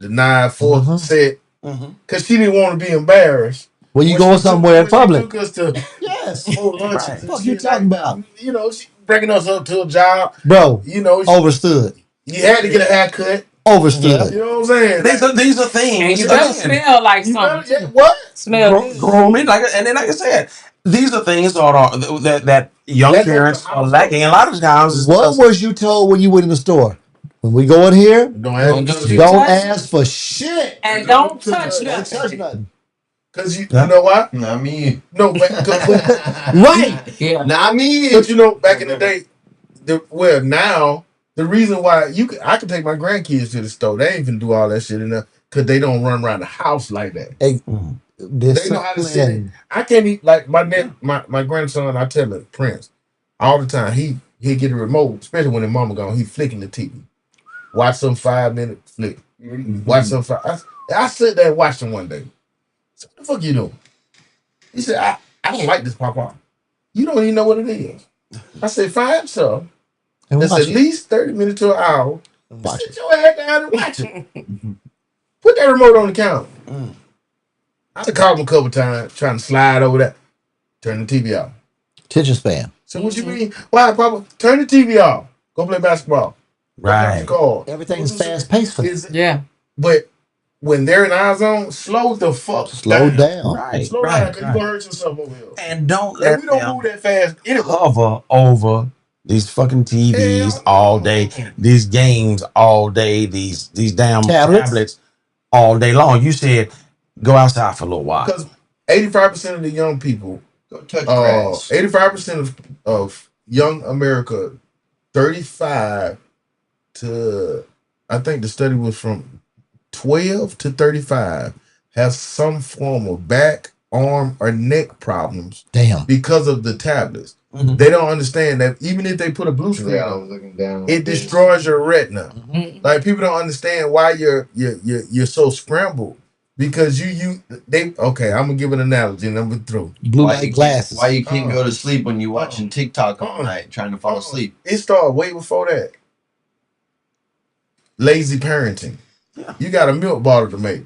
Speaker 6: knife fork set. Because she didn't want to be embarrassed.
Speaker 5: When you
Speaker 6: When
Speaker 5: going
Speaker 6: she
Speaker 5: somewhere in
Speaker 6: took- when she
Speaker 5: public.
Speaker 6: took us to
Speaker 5: Yes.
Speaker 6: whole lunches
Speaker 2: Right.
Speaker 6: and
Speaker 5: What
Speaker 6: shit,
Speaker 5: you talking about?
Speaker 6: You know, she bringing us up to a job.
Speaker 5: Bro,
Speaker 6: You know,
Speaker 5: overstood.
Speaker 6: you had to get a haircut.
Speaker 5: Overstood.
Speaker 6: You know what I'm saying?
Speaker 2: These are things.
Speaker 4: And you better
Speaker 2: again,
Speaker 4: smell like
Speaker 6: You better,
Speaker 4: something.
Speaker 6: yeah, what?
Speaker 4: Smell good.
Speaker 2: grooming, like I said, these are things that young
Speaker 6: That's
Speaker 2: parents
Speaker 6: the
Speaker 2: are
Speaker 6: house.
Speaker 2: lacking. A lot of times, it's
Speaker 5: What
Speaker 2: because-
Speaker 5: was you told when you went in the store? When we go in here,
Speaker 6: Don't have
Speaker 4: Don't
Speaker 6: to.
Speaker 4: you
Speaker 5: don't
Speaker 4: touch
Speaker 5: ask for shit.
Speaker 4: And don't touch
Speaker 5: Don't touch
Speaker 4: nothing.
Speaker 5: nothing.
Speaker 6: Because you
Speaker 2: Yeah.
Speaker 6: know why?
Speaker 3: Not me.
Speaker 6: No, but
Speaker 5: Right.
Speaker 4: Yeah.
Speaker 3: Not me.
Speaker 6: But you know, back in the day, now the reason why I can take my grandkids to the store, they ain't even do all that shit in there because they don't run around the house like that. They know how to sit.
Speaker 5: Discipline.
Speaker 6: I can't eat like my grandson. I tell him Prince all the time. He get a remote, especially when his mama gone. He flicking the TV, watch some 5-minute flick, watch some five. I sit there and watched him one day. So what the fuck you doing? He said, I don't like this, Papa. You don't even know what it is. I said, find some.
Speaker 5: And
Speaker 6: That's
Speaker 5: watch
Speaker 6: at
Speaker 5: it.
Speaker 6: least 30 minutes to an hour.
Speaker 5: And watch
Speaker 6: Sit
Speaker 5: it.
Speaker 6: your ass down and watch it. Put that remote on the counter. I called him a couple times trying to slide over that. Turn the TV off.
Speaker 5: Attention span.
Speaker 6: So what you mean? Why, Papa? Turn the TV off. Go play basketball.
Speaker 2: right.
Speaker 6: Call.
Speaker 5: Everything's fast paced for them.
Speaker 4: Yeah.
Speaker 6: But when they're in our zone, slow the fuck
Speaker 5: Slow down.
Speaker 2: Right,
Speaker 6: Slow down,
Speaker 2: right,
Speaker 6: because you're
Speaker 2: right.
Speaker 6: going to hurt yourself over here.
Speaker 2: And don't
Speaker 6: And
Speaker 2: let
Speaker 6: we don't
Speaker 2: them
Speaker 6: move that fast anyway.
Speaker 2: hover over these fucking TVs
Speaker 6: Hell
Speaker 2: all
Speaker 6: no.
Speaker 2: day, these games all day, these damn
Speaker 5: Tablets.
Speaker 2: tablets all day long. You said go outside for a little while.
Speaker 6: Because 85% of the young people,
Speaker 3: Go touch grass.
Speaker 6: 85% of young America, 35 to I think the study was from 12 to 35 have some form of back, arm, or neck problems.
Speaker 5: Damn.
Speaker 6: Because of the tablets.
Speaker 2: Mhm.
Speaker 6: They don't understand that even if they put a blue screen
Speaker 3: I was
Speaker 6: on,
Speaker 3: looking down.
Speaker 6: it destroys your retina. Like people don't understand why you're so scrambled because okay. I'm gonna give an analogy and I'm through.
Speaker 5: Blue
Speaker 3: Why
Speaker 5: light
Speaker 3: you
Speaker 5: glasses.
Speaker 3: Why you can't go to sleep when you watching TikTok all night trying to fall asleep?
Speaker 6: It started way before that. Lazy parenting. You got a milk bottle to make.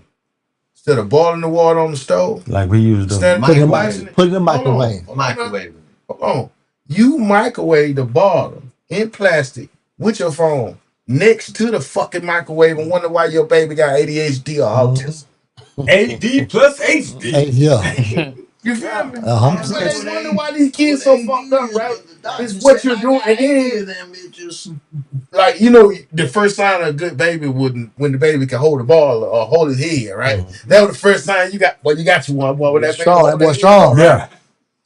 Speaker 6: Instead of boiling the water on the stove,
Speaker 2: Like we used to.
Speaker 6: stand
Speaker 5: Put it in
Speaker 6: watching
Speaker 5: the, put it in the
Speaker 6: Hold on.
Speaker 5: microwave.
Speaker 3: Microwave.
Speaker 6: Hold on. You microwave the bottle in plastic with your phone next to the fucking microwave and wonder why your baby got ADHD or autism.
Speaker 7: AD plus HD.
Speaker 5: Hey, yeah.
Speaker 6: You feel me?
Speaker 5: 100%.
Speaker 6: They wonder why these kids so fucked up, right? It's what you're doing. And then,
Speaker 3: them bitches.
Speaker 6: like, you know, the first sign of a good baby wouldn't when the baby can hold the ball or hold his head, right? That was the first sign you got. Well, you got you one boy with that baby.
Speaker 5: Strong. That
Speaker 6: holding
Speaker 5: boy
Speaker 6: his
Speaker 5: strong.
Speaker 6: head,
Speaker 2: Yeah.
Speaker 6: right?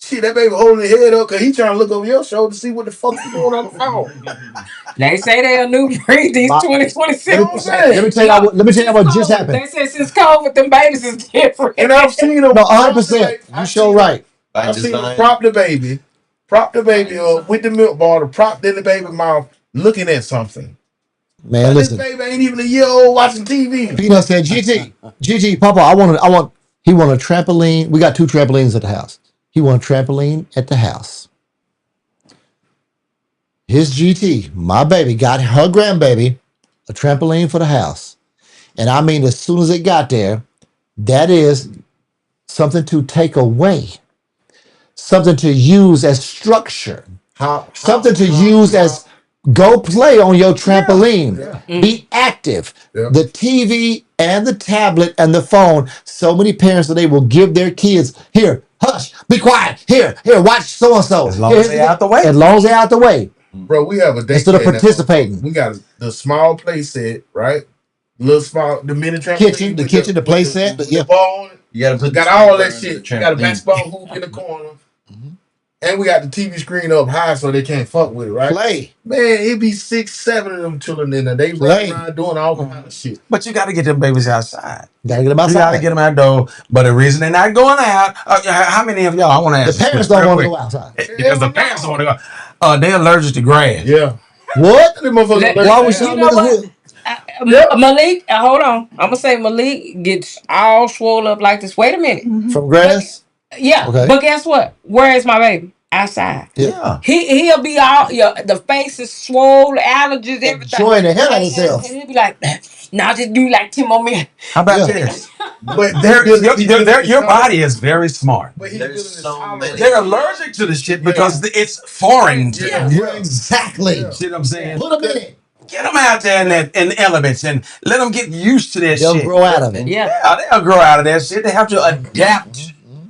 Speaker 6: Shit, that baby holding his head up because he trying to look over your shoulder to see what the fuck you doing on the phone.
Speaker 4: They say they a new breed. These
Speaker 5: My-
Speaker 4: 2026.
Speaker 5: Let me tell you what just happened.
Speaker 4: They say since COVID, them babies is different.
Speaker 6: And I've seen them.
Speaker 5: No, 100%. You sure right.
Speaker 3: By
Speaker 6: I've seen them
Speaker 3: design.
Speaker 6: prop the baby up with the milk bottle, propped in the baby mouth, looking at something.
Speaker 5: Man,
Speaker 6: Like,
Speaker 5: listen.
Speaker 6: this baby ain't even a year old watching TV.
Speaker 5: Peanut said, GT, Papa, he want a trampoline. We got 2 trampolines at the house. He want a trampoline at the house. His GT, my baby, got her grandbaby a trampoline for the house. And I mean, as soon as it got there, that is something to take away, something to use as structure, something to use as go play on your trampoline, be active.
Speaker 6: Yeah.
Speaker 5: The TV and the tablet and the phone, so many parents today will give their kids, here, hush, be quiet, here, watch so-and-so.
Speaker 2: As long as they out the way.
Speaker 5: As long as they're out the way.
Speaker 6: Bro, we have a day
Speaker 5: Instead of participating.
Speaker 6: We got the small play set, right? Little small, the mini trampoline.
Speaker 5: Kitchen,
Speaker 6: with
Speaker 5: the play set,
Speaker 6: with
Speaker 5: yeah.
Speaker 6: the ball on it.
Speaker 3: You gotta put
Speaker 6: Got
Speaker 3: the
Speaker 6: all that
Speaker 3: speaker
Speaker 6: shit.
Speaker 3: under the
Speaker 6: Got a
Speaker 3: trampoline.
Speaker 6: basketball hoop in the corner. And we got the TV screen up high so they can't fuck with it, right?
Speaker 5: Play.
Speaker 6: Man, it be 6, 7 of them children in there. They
Speaker 5: Play.
Speaker 6: running around doing all kind of shit.
Speaker 2: But you got to get them babies outside.
Speaker 5: Gotta get them
Speaker 2: You got to
Speaker 5: outside.
Speaker 2: get them outdoors. But the reason they're not going out, how many of y'all? I want to ask.
Speaker 5: The parents don't want to go outside.
Speaker 2: Because the parents don't want to go. They're allergic to grass.
Speaker 6: Yeah.
Speaker 5: What?
Speaker 6: Them motherfuckers
Speaker 4: Let-
Speaker 6: allergic
Speaker 5: Why
Speaker 6: to
Speaker 5: would
Speaker 6: that.
Speaker 5: some
Speaker 4: You know
Speaker 5: niggas
Speaker 4: what?
Speaker 5: with
Speaker 4: Malik, hold on. I'm gonna say Malik gets all swole up like this. Wait a minute.
Speaker 5: from grass?
Speaker 4: Yeah,
Speaker 5: Okay.
Speaker 4: but guess what? Where is my baby? Outside.
Speaker 2: Yeah.
Speaker 4: He'll be all the face is swole, allergies, everything.
Speaker 5: Enjoying the hell out of himself.
Speaker 4: And he'll be like, nah, just do like 10 more minutes.
Speaker 2: How about
Speaker 5: Yeah.
Speaker 2: this?
Speaker 6: But
Speaker 2: Your body is very smart.
Speaker 6: But
Speaker 3: There's so many.
Speaker 2: They're allergic to the shit because it's foreign to them.
Speaker 5: Yeah, exactly.
Speaker 2: See what I'm saying?
Speaker 5: Put them in it.
Speaker 2: Get them out there in the elements and let them get used to that
Speaker 5: They'll
Speaker 2: shit.
Speaker 5: grow out of it.
Speaker 4: Yeah.
Speaker 2: Yeah, they'll grow out of that shit. They have to adapt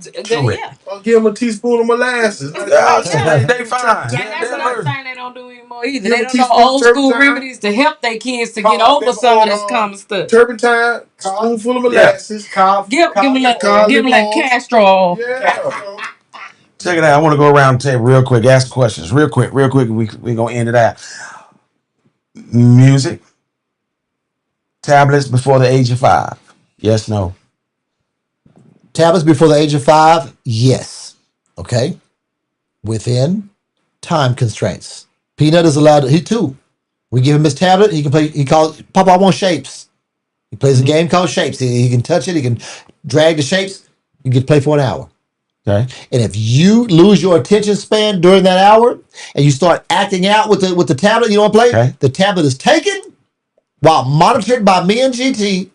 Speaker 2: to it.
Speaker 4: Yeah.
Speaker 6: I'll give them a teaspoon of molasses.
Speaker 2: Yeah, they fine.
Speaker 4: And
Speaker 2: They're
Speaker 4: that's another
Speaker 2: allergic.
Speaker 4: thing they don't do anymore either.
Speaker 6: You
Speaker 4: They
Speaker 6: know,
Speaker 4: don't know
Speaker 6: teaspoon
Speaker 4: old school
Speaker 6: turpentine?
Speaker 4: remedies to help their kids to get
Speaker 6: Cough,
Speaker 4: over some of this common stuff.
Speaker 6: Turpentine, spoonful of molasses.
Speaker 4: Give them like
Speaker 6: lemon.
Speaker 4: castor oil.
Speaker 6: Yeah.
Speaker 2: Check it out. I want to go around the table real quick. Ask questions real quick. We're going to end it out. Music. Tablets before the age of 5. Yes, no.
Speaker 5: Tablets before the age of 5? Yes. Okay. Within time constraints. Peanut is allowed to, he too. We give him his tablet. He can play, he calls, Papa, I want shapes. He plays a game called Shapes. He can touch it. He can drag the shapes. You can play for an hour.
Speaker 2: Okay.
Speaker 5: And if you lose your attention span during that hour and you start acting out with the tablet, you don't play,
Speaker 2: Okay.
Speaker 5: the tablet is taken while monitored by me and GT,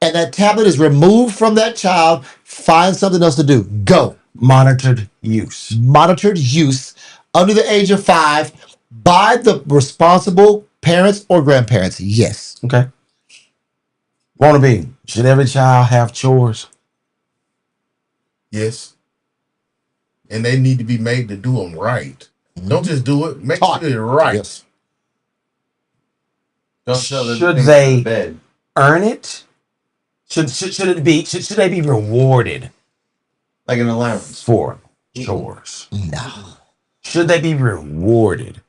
Speaker 5: and that tablet is removed from that child. Find something else to do. Go.
Speaker 2: Monitored use.
Speaker 5: Monitored use under the age of 5 by the responsible parents or grandparents. Yes.
Speaker 2: Okay. Wannabe. Should every child have chores?
Speaker 6: Yes. And they need to be made to do them right. Don't just do it. Make
Speaker 5: Taught.
Speaker 6: sure it's right.
Speaker 5: Yes.
Speaker 3: Don't tell them
Speaker 2: Should
Speaker 3: things
Speaker 2: they-
Speaker 3: to bed.
Speaker 2: Earn it? Should they be rewarded
Speaker 3: Like an allowance.
Speaker 2: for chores?
Speaker 5: No.
Speaker 2: Should they be rewarded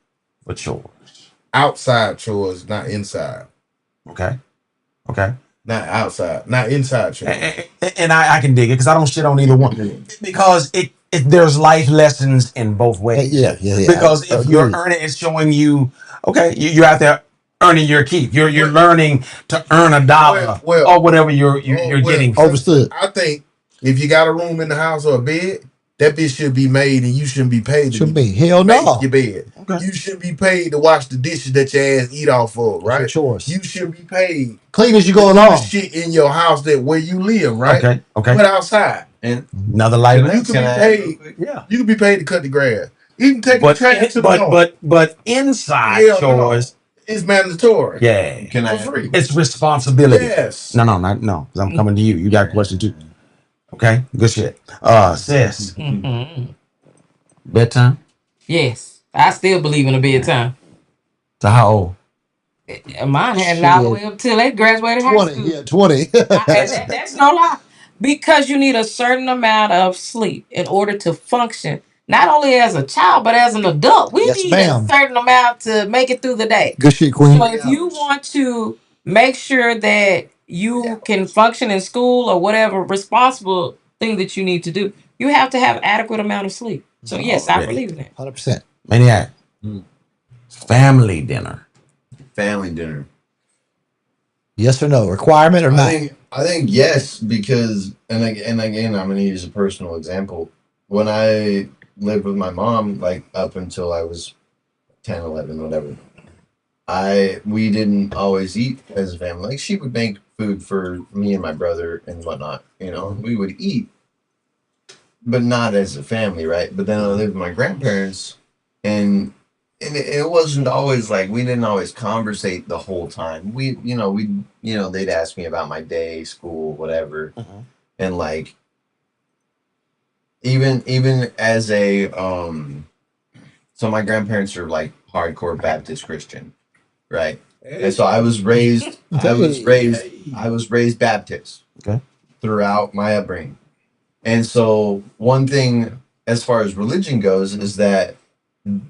Speaker 2: for chores?
Speaker 6: Outside chores, not inside.
Speaker 2: Okay. Okay.
Speaker 6: Not outside, not inside church.
Speaker 2: And I can dig it because I don't shit on either one because there's life lessons in both ways.
Speaker 5: Yeah.
Speaker 2: Because if you're
Speaker 5: Agreed.
Speaker 2: earning, it's showing you, okay, you're out there earning your keep. You're learning to earn a dollar or whatever you're getting.
Speaker 5: Overstood.
Speaker 6: I think if you got a room in the house or a bed, that bitch should be made, and you shouldn't be paid to
Speaker 5: Should be. Hell
Speaker 6: make
Speaker 5: no.
Speaker 6: your bed.
Speaker 2: Okay.
Speaker 6: You should be paid to wash the dishes that your ass eat off of, right?
Speaker 5: That's your choice.
Speaker 6: You should be paid
Speaker 5: Clean as you go
Speaker 6: to do the
Speaker 5: along.
Speaker 6: shit in your house that where you live, right?
Speaker 2: Okay. Okay.
Speaker 6: But outside,
Speaker 3: And
Speaker 2: Another life
Speaker 6: you
Speaker 2: lesson.
Speaker 6: can be paid.
Speaker 2: Yeah.
Speaker 6: You can be paid to cut the grass. Even take the
Speaker 2: But
Speaker 6: trash to the lawn.
Speaker 2: but inside
Speaker 6: Hell no.
Speaker 2: chores,
Speaker 6: It's mandatory.
Speaker 2: yeah,
Speaker 3: can I?
Speaker 6: For free.
Speaker 2: it's responsibility.
Speaker 6: Yes.
Speaker 2: No, because I'm coming to you. You got a question too. Okay, good shit. Sis, bedtime.
Speaker 4: Yes, I still believe in a bedtime.
Speaker 2: To how old?
Speaker 4: Mine had it all the way up till they graduated high
Speaker 5: 20.
Speaker 4: school.
Speaker 5: Yeah, 20.
Speaker 4: That's no lie. Because you need a certain amount of sleep in order to function, not only as a child, but as an adult. We
Speaker 5: Yes,
Speaker 4: need
Speaker 5: ma'am.
Speaker 4: a certain amount to make it through the day.
Speaker 5: Good shit, Queen.
Speaker 4: So if you want to make sure that you can function in school or whatever responsible thing that you need to do, you have to have adequate amount of sleep. So yes, I
Speaker 2: Already.
Speaker 4: believe in that.
Speaker 5: 100%.
Speaker 2: Maniac. Family dinner.
Speaker 3: Family dinner.
Speaker 5: Yes or no? Requirement or not?
Speaker 3: I think yes, because and again I'm gonna use a personal example. When I lived with my mom, like up until I was 10, 11, whatever, we didn't always eat as a family. Like she would make food for me and my brother and whatnot. We would eat, but not as a family, right? But then I lived with my grandparents, and it wasn't always like we didn't always conversate the whole time. They'd ask me about my day, school, whatever, and like even as a so my grandparents are like hardcore Baptist Christian, right? And so I was raised Baptist
Speaker 2: Okay.
Speaker 3: throughout my upbringing. And so one thing as far as religion goes is that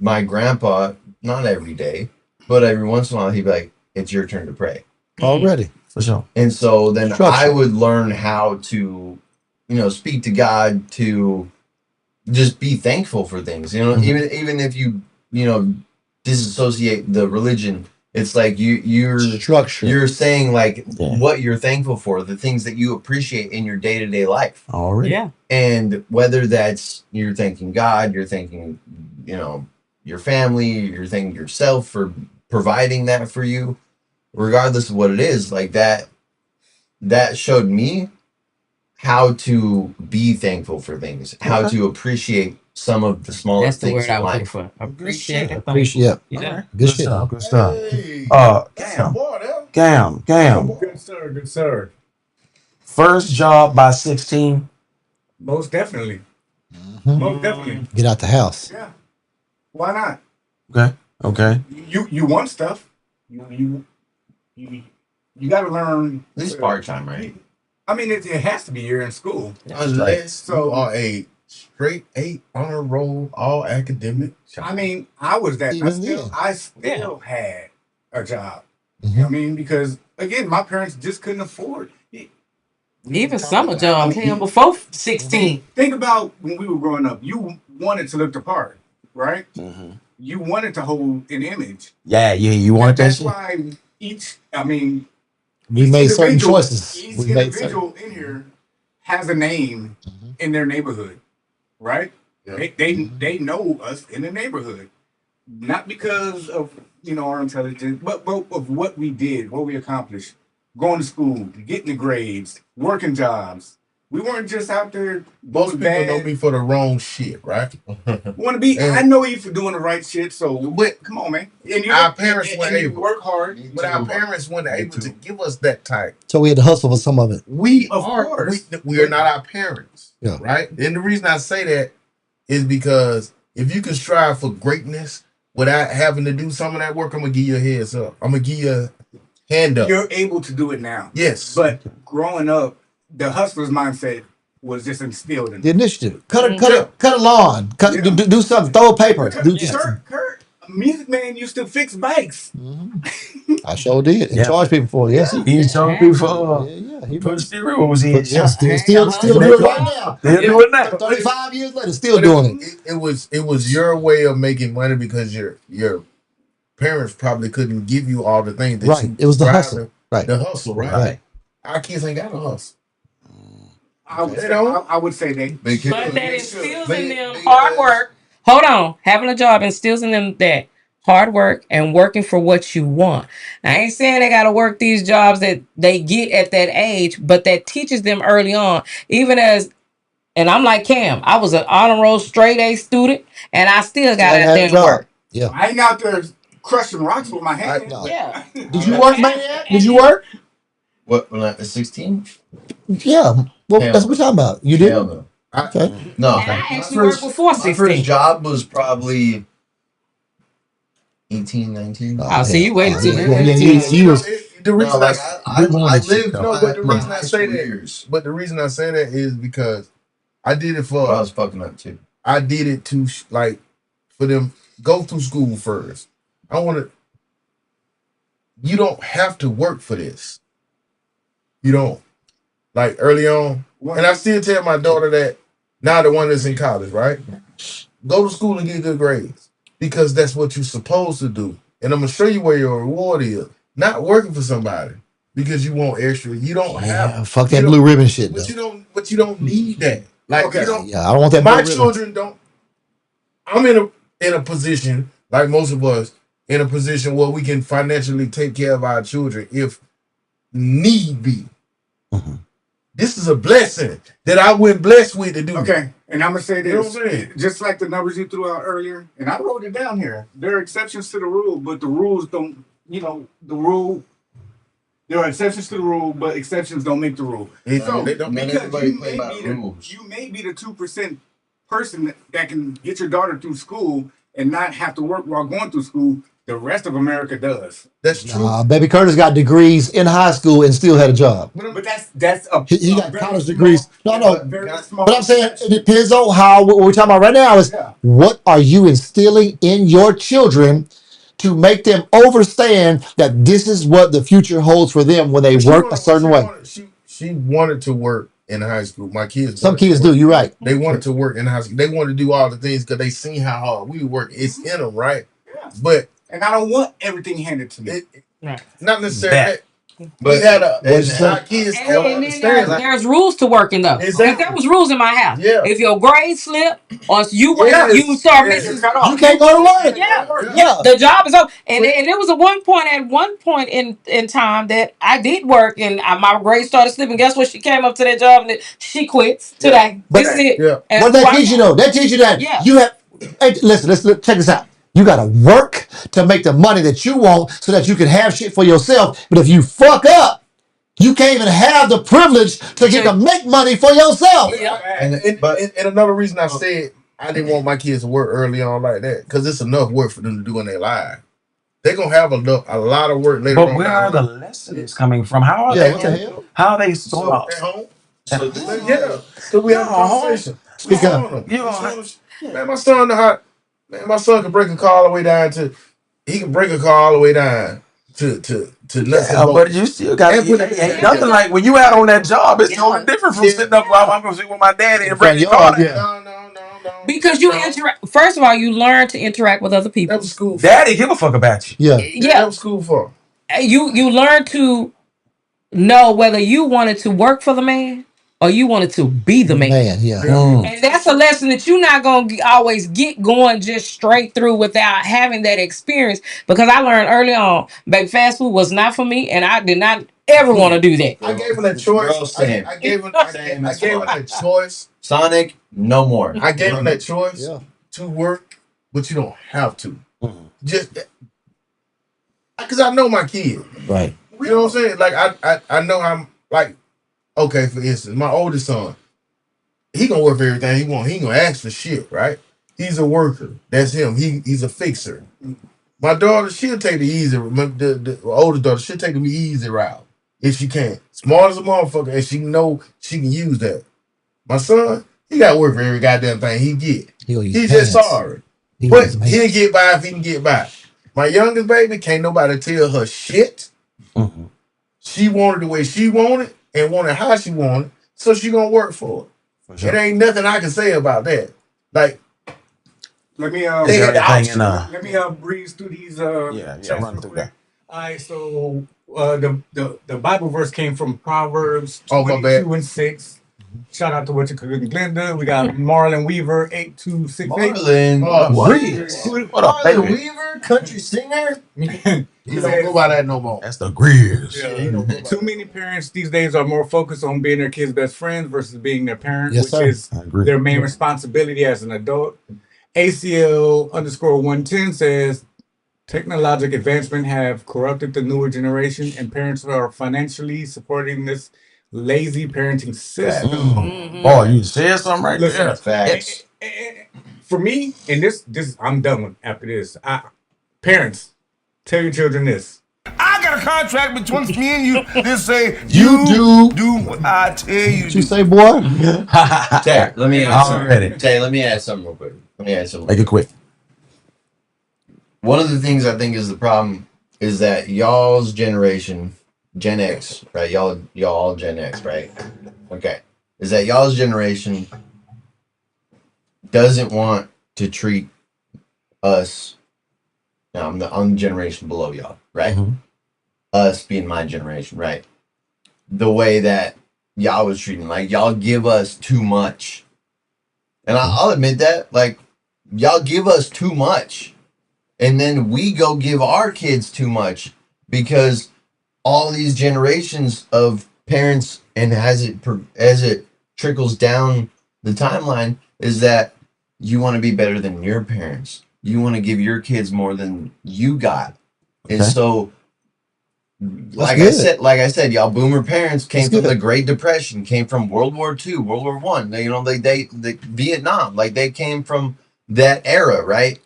Speaker 3: my grandpa, not every day, but every once in a while, he'd be like, "It's your turn to pray."
Speaker 5: Already.
Speaker 2: For sure.
Speaker 3: And so then
Speaker 5: Structure.
Speaker 3: I would learn how to, speak to God, to just be thankful for things. Even if you disassociate the religion, it's like you're
Speaker 5: Structure.
Speaker 3: you're saying like
Speaker 2: Yeah.
Speaker 3: what you're thankful for, the things that you appreciate in your day-to-day life.
Speaker 2: Already.
Speaker 4: Yeah.
Speaker 3: And whether that's you're thanking God, you're thanking, your family, you're thanking yourself for providing that for you, regardless of what it is, like that showed me how to be thankful for things, how to appreciate some of the smallest
Speaker 4: That's the
Speaker 3: things
Speaker 4: word I
Speaker 3: in
Speaker 4: was looking
Speaker 3: life.
Speaker 4: for. Appreciate it.
Speaker 5: Appreciate.
Speaker 4: Yeah.
Speaker 5: Good
Speaker 2: Good
Speaker 5: shit.
Speaker 2: stuff. Good stuff.
Speaker 6: Hey,
Speaker 2: Cam.
Speaker 6: boy, that-
Speaker 2: Cam.
Speaker 7: Good sir, good sir.
Speaker 2: First job by 16.
Speaker 7: Most definitely.
Speaker 5: Mhm.
Speaker 7: Most definitely.
Speaker 5: Get out the house.
Speaker 7: Yeah. Why not?
Speaker 2: Okay.
Speaker 7: You want stuff. You got to learn.
Speaker 3: At least part-time, right?
Speaker 7: I mean, it has to be. You're in school.
Speaker 6: Unless
Speaker 7: So-
Speaker 6: you are a straight 8 honor roll, all academic.
Speaker 7: I mean, I was that.
Speaker 5: Even then.
Speaker 7: I still had a job.
Speaker 5: Mhm.
Speaker 7: You know what I mean? Because again, my parents just couldn't afford.
Speaker 4: Even summer jobs, hell, before 16.
Speaker 7: Think about when we were growing up. You wanted to look the part, right?
Speaker 2: Mm-hmm.
Speaker 7: You wanted to hold an image.
Speaker 2: Yeah. You want that
Speaker 7: That's
Speaker 2: shit?
Speaker 7: why
Speaker 5: We made certain
Speaker 7: individual-
Speaker 5: choices.
Speaker 7: Each
Speaker 5: We made certain.
Speaker 7: individual in here has a name in their neighborhood, right?
Speaker 6: Yeah.
Speaker 7: They know us in the neighborhood, not because of our intelligence, but of what we did, what we accomplished, going to school, getting the grades, working jobs. We weren't just out there.
Speaker 6: Most people know me for the wrong shit, right?
Speaker 7: Want to be?
Speaker 6: And-
Speaker 7: I know you for doing the right shit. So,
Speaker 6: But
Speaker 7: come on, man. And
Speaker 6: our parents weren't
Speaker 7: you
Speaker 6: able.
Speaker 7: work hard.
Speaker 6: But our parents weren't able to give us that type.
Speaker 5: So we had to hustle for some of it.
Speaker 6: We
Speaker 7: Of
Speaker 6: are
Speaker 7: course.
Speaker 6: we are not our parents.
Speaker 5: Yeah.
Speaker 6: Right? And the reason I say that is because if you can strive for greatness without having to do some of that work, I'm gonna give you a heads up. I'm gonna give you a hand up.
Speaker 7: You're able to do it now.
Speaker 6: Yes.
Speaker 7: But growing up, the hustler's mindset was just instilled in
Speaker 5: The initiative. Cut a lawn.
Speaker 7: Yeah.
Speaker 5: Do something. Throw a paper. Do just.
Speaker 7: Kurt Music Man used to fix bikes.
Speaker 5: I sure did. And
Speaker 2: Yeah.
Speaker 5: charge people for it. Yes,
Speaker 2: He told people for
Speaker 5: he
Speaker 2: put stereos in.
Speaker 5: but
Speaker 2: Yeah.
Speaker 5: still do it right now.
Speaker 2: They'll do it now.
Speaker 5: 35 years later, still
Speaker 6: But
Speaker 5: doing it.
Speaker 6: it was your way of making money because your parents probably couldn't give you all the things that
Speaker 5: Right.
Speaker 6: you
Speaker 5: It was the
Speaker 6: drive
Speaker 5: hustle. Right.
Speaker 6: The hustle, right?
Speaker 5: Right.
Speaker 6: Our kids ain't got a hustle.
Speaker 7: I would say they.
Speaker 4: But that instills in them hard work. Hold on. Having a job instills in them that hard work and working for what you want. I ain't saying they got to work these jobs that they get at that age, but that teaches them early on. Even as, and I'm like Cam, I was an honor roll straight A student, and I still got out there and work.
Speaker 5: Yeah.
Speaker 7: I ain't out there crushing rocks with my hands.
Speaker 4: Yeah.
Speaker 5: Did you work, man? Did you work?
Speaker 3: What, when I was 16?
Speaker 5: Yeah. Well, that's what we're talking about. You did?
Speaker 3: Hell no.
Speaker 5: Okay.
Speaker 3: No.
Speaker 4: And I actually worked before
Speaker 3: My
Speaker 4: 16.
Speaker 3: first job was probably 18, 19.
Speaker 4: Oh, so you waited till
Speaker 5: you was
Speaker 6: The reason
Speaker 3: like, I lived
Speaker 6: no, but the reason I
Speaker 3: high
Speaker 6: say
Speaker 3: school
Speaker 6: that
Speaker 3: years.
Speaker 6: but the reason I say that is because I did it for
Speaker 3: I was fucking up too.
Speaker 6: I did it to like for them go through school first. I want to. You don't have to work for this. You don't. Like early on, and I still tell my daughter that now the one that's in college, right? Go to school and get good grades because that's what you're supposed to do. And I'm gonna show you where your reward is. Not working for somebody because you want extra. You don't have
Speaker 5: fuck that blue ribbon shit
Speaker 6: but
Speaker 5: though.
Speaker 6: you don't need that. Like you don't.
Speaker 5: Yeah, I don't want that
Speaker 6: My
Speaker 5: blue ribbon.
Speaker 6: children don't. I'm in a position like most of us in a position where we can financially take care of our children if need be. This is a blessing that I went blessed with to do.
Speaker 7: Okay, and I'm gonna say
Speaker 6: You know
Speaker 7: this,
Speaker 6: what I'm saying?
Speaker 7: just like the numbers you threw out earlier, and I wrote it down here. There are exceptions to the rule, but the rules don't. The rule. There are exceptions to the rule, but exceptions don't make the rule.
Speaker 6: They
Speaker 7: So
Speaker 6: don't.
Speaker 3: Not
Speaker 7: because
Speaker 3: everybody play by rules.
Speaker 7: you may be the 2% person that can get your daughter through school and not have to work while going through school. The rest of America does.
Speaker 6: That's true.
Speaker 5: Baby Curtis got degrees in high school and still had a job.
Speaker 7: But that's a
Speaker 5: He got college degrees. No.
Speaker 7: very small.
Speaker 5: But I'm saying it depends on how what we're talking about right now is what are you instilling in your children to make them understand that this is what the future holds for them when they work a certain way.
Speaker 6: She wanted to work in high school. My kids.
Speaker 5: Some kids do. You're right.
Speaker 6: They wanted to work in high school. They wanted to do all the things because they seen how hard we work. It's in them, right? But
Speaker 7: and I don't want everything handed to me.
Speaker 6: Not necessarily.
Speaker 3: But
Speaker 6: we had our
Speaker 5: What'd
Speaker 6: kids
Speaker 4: And
Speaker 6: don't
Speaker 4: then
Speaker 6: understand.
Speaker 4: there's rules to working though.
Speaker 6: Exactly.
Speaker 4: If there was rules in my house,
Speaker 6: Yeah.
Speaker 4: if your grade slip or you
Speaker 6: Yes.
Speaker 4: you start
Speaker 6: Yes.
Speaker 4: missing,
Speaker 5: You can't go to work.
Speaker 4: yeah, the job is over. And there was at one point in time that I did work and my grades started slipping. Guess what? She came up to that job and she quits today.
Speaker 5: But
Speaker 4: This is it.
Speaker 6: Yeah.
Speaker 4: And
Speaker 5: what that
Speaker 4: right
Speaker 5: teach you
Speaker 4: now-
Speaker 5: though? That teach you that
Speaker 4: Yeah.
Speaker 5: you have. Hey, listen, check this out. You gotta work to make the money that you want so that you can have shit for yourself. But if you fuck up, you can't even have the privilege to get to make money for yourself.
Speaker 4: Yeah.
Speaker 6: And another reason I said I didn't want my kids to work early on like that because it's enough work for them to do in their life. They're gonna have a lot of work later on.
Speaker 2: But where are the lessons coming from? How are
Speaker 5: Yeah,
Speaker 2: they?
Speaker 5: what the hell?
Speaker 2: How are they
Speaker 6: So
Speaker 2: taught?
Speaker 6: at home. Yeah. So we have a conversation.
Speaker 5: Speak up.
Speaker 6: Man, my son know how. Man, my son can break a car all the way down to. He can break a car all the way down to nuts and
Speaker 2: Yeah,
Speaker 6: bolts.
Speaker 2: but you still got
Speaker 6: And put it
Speaker 2: ain't
Speaker 6: together.
Speaker 2: nothing like when you out on that job. It's totally different from sitting up while I'm gonna sit with my daddy and break the car down.
Speaker 6: No.
Speaker 4: Because you interact. First of all, you learn to interact with other people.
Speaker 6: That was school.
Speaker 2: Daddy give a fuck about you.
Speaker 5: Yeah.
Speaker 4: Yeah,
Speaker 6: That was school for.
Speaker 4: you learn to know whether you wanted to work for the man or you wanted to be the man.
Speaker 5: Man, yeah.
Speaker 4: And that's a lesson that you're not going to always get going just straight through without having that experience. Because I learned early on, baby, fast food was not for me, and I did not ever want to do that.
Speaker 6: I gave him that choice.
Speaker 3: Girl, same.
Speaker 6: I gave him that choice.
Speaker 3: Sonic, no more.
Speaker 6: I gave him that choice
Speaker 5: Yeah.
Speaker 6: to work, but you don't have to. Just because I know my kid.
Speaker 5: Right.
Speaker 6: You know what I'm saying? Like I know I'm like, okay, for instance, my oldest son, he gonna work for everything he want. He ain't gonna ask for shit, right? He's a worker. That's him. He's a fixer. My daughter, she'll take the easy. The oldest daughter, she'll take the easy route if she can. Smart as a motherfucker, and she know she can use that. My son, he got to work for every goddamn thing he get.
Speaker 5: He'll use
Speaker 6: He's
Speaker 5: pants.
Speaker 6: just sorry. But he'll get by if he can get by. My youngest baby, can't nobody tell her shit.
Speaker 2: Mm-hmm.
Speaker 6: She wanted the way she wanted and wanted how she wanted, so she gonna work for it.
Speaker 2: Sure.
Speaker 6: It ain't nothing I can say about that. Like,
Speaker 7: let me
Speaker 6: they got the option.
Speaker 7: let me breeze through these checks
Speaker 2: run
Speaker 7: real
Speaker 2: through
Speaker 7: quick.
Speaker 2: that.
Speaker 7: All right, so the Bible verse came from Proverbs
Speaker 6: Oh, my bad.
Speaker 7: 22:6. Shout out to what you could Glenda. We got Marlon Weaver 8268.
Speaker 3: Marlon.
Speaker 2: What up,
Speaker 3: Marlon
Speaker 2: baby?
Speaker 3: Weaver, country singer.
Speaker 6: You don't go by that no more.
Speaker 2: That's the Greers.
Speaker 7: Too many parents these days are more focused on being their kids' best friends versus being their parent,
Speaker 5: Yes,
Speaker 7: which
Speaker 5: sir.
Speaker 7: is
Speaker 2: I agree.
Speaker 7: their main responsibility as an adult. ACL_110 says technological advancement have corrupted the newer generation, and parents are financially supporting this lazy parenting system.
Speaker 2: Boy, you said something right
Speaker 7: Listen,
Speaker 2: there.
Speaker 3: Facts.
Speaker 7: For me, and this I'm done with after this. Parents, tell your children this.
Speaker 11: I got a contract between me and you that say
Speaker 5: You
Speaker 11: do what I tell you.
Speaker 5: What you say, boy?
Speaker 3: Tay, let me add something.
Speaker 2: Already.
Speaker 3: Tay, let me add something real quick.
Speaker 2: Make it quick.
Speaker 3: One of the things I think is the problem is that y'all's generation, Gen X, right? Y'all all Gen X, right? Okay. Is that y'all's generation doesn't want to treat us. Now I'm the generation below y'all, right?
Speaker 2: Mhm.
Speaker 3: Us being my generation, right? The way that y'all was treating, like y'all give us too much, and I'll admit that, like y'all give us too much, and then we go give our kids too much because all these generations of parents, and as it trickles down the timeline, is that you want to be better than your parents. You want to give your kids more than you got. And
Speaker 2: Okay.
Speaker 3: so like
Speaker 5: good.
Speaker 3: I said, y'all boomer parents came
Speaker 5: That's
Speaker 3: from
Speaker 5: good.
Speaker 3: the Great Depression, came from World War II, World War One. They Vietnam, like they came from that era, right?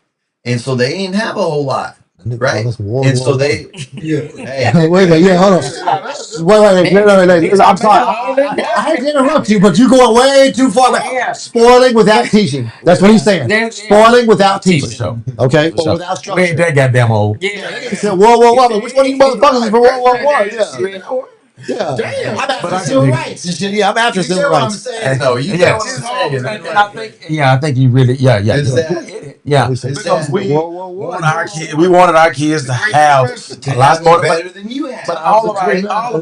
Speaker 3: And so they didn't have a whole lot, right? And so they, hey,
Speaker 5: Wait a minute, yeah, hold on. Wait. No, I'm sorry. I hate to interrupt you, but you're going way too far back.
Speaker 4: Yeah.
Speaker 5: Spoiling without teaching. That's what he's saying.
Speaker 4: There's-
Speaker 5: Spoiling without teaching.
Speaker 2: sure.
Speaker 5: Okay?
Speaker 2: For
Speaker 5: Or
Speaker 2: sure.
Speaker 5: without
Speaker 2: We
Speaker 5: structure.
Speaker 2: ain't that goddamn old.
Speaker 5: He said, whoa. Which one of you motherfuckers is for World War One? Yeah.
Speaker 6: Damn.
Speaker 5: I'm after
Speaker 2: But I
Speaker 5: civil
Speaker 2: can-
Speaker 5: rights and shit. Yeah, I'm after
Speaker 3: you
Speaker 5: civil
Speaker 3: get what I'm
Speaker 5: rights.
Speaker 3: saying, though. You
Speaker 2: Yeah.
Speaker 3: get what I'm saying.
Speaker 2: And I think you really, yeah.
Speaker 3: Is that-
Speaker 2: Because
Speaker 3: that-
Speaker 2: we
Speaker 5: World War One.
Speaker 2: wanted our kids to have
Speaker 3: to
Speaker 2: a lot
Speaker 3: have
Speaker 2: more,
Speaker 3: better than you had.
Speaker 2: but all of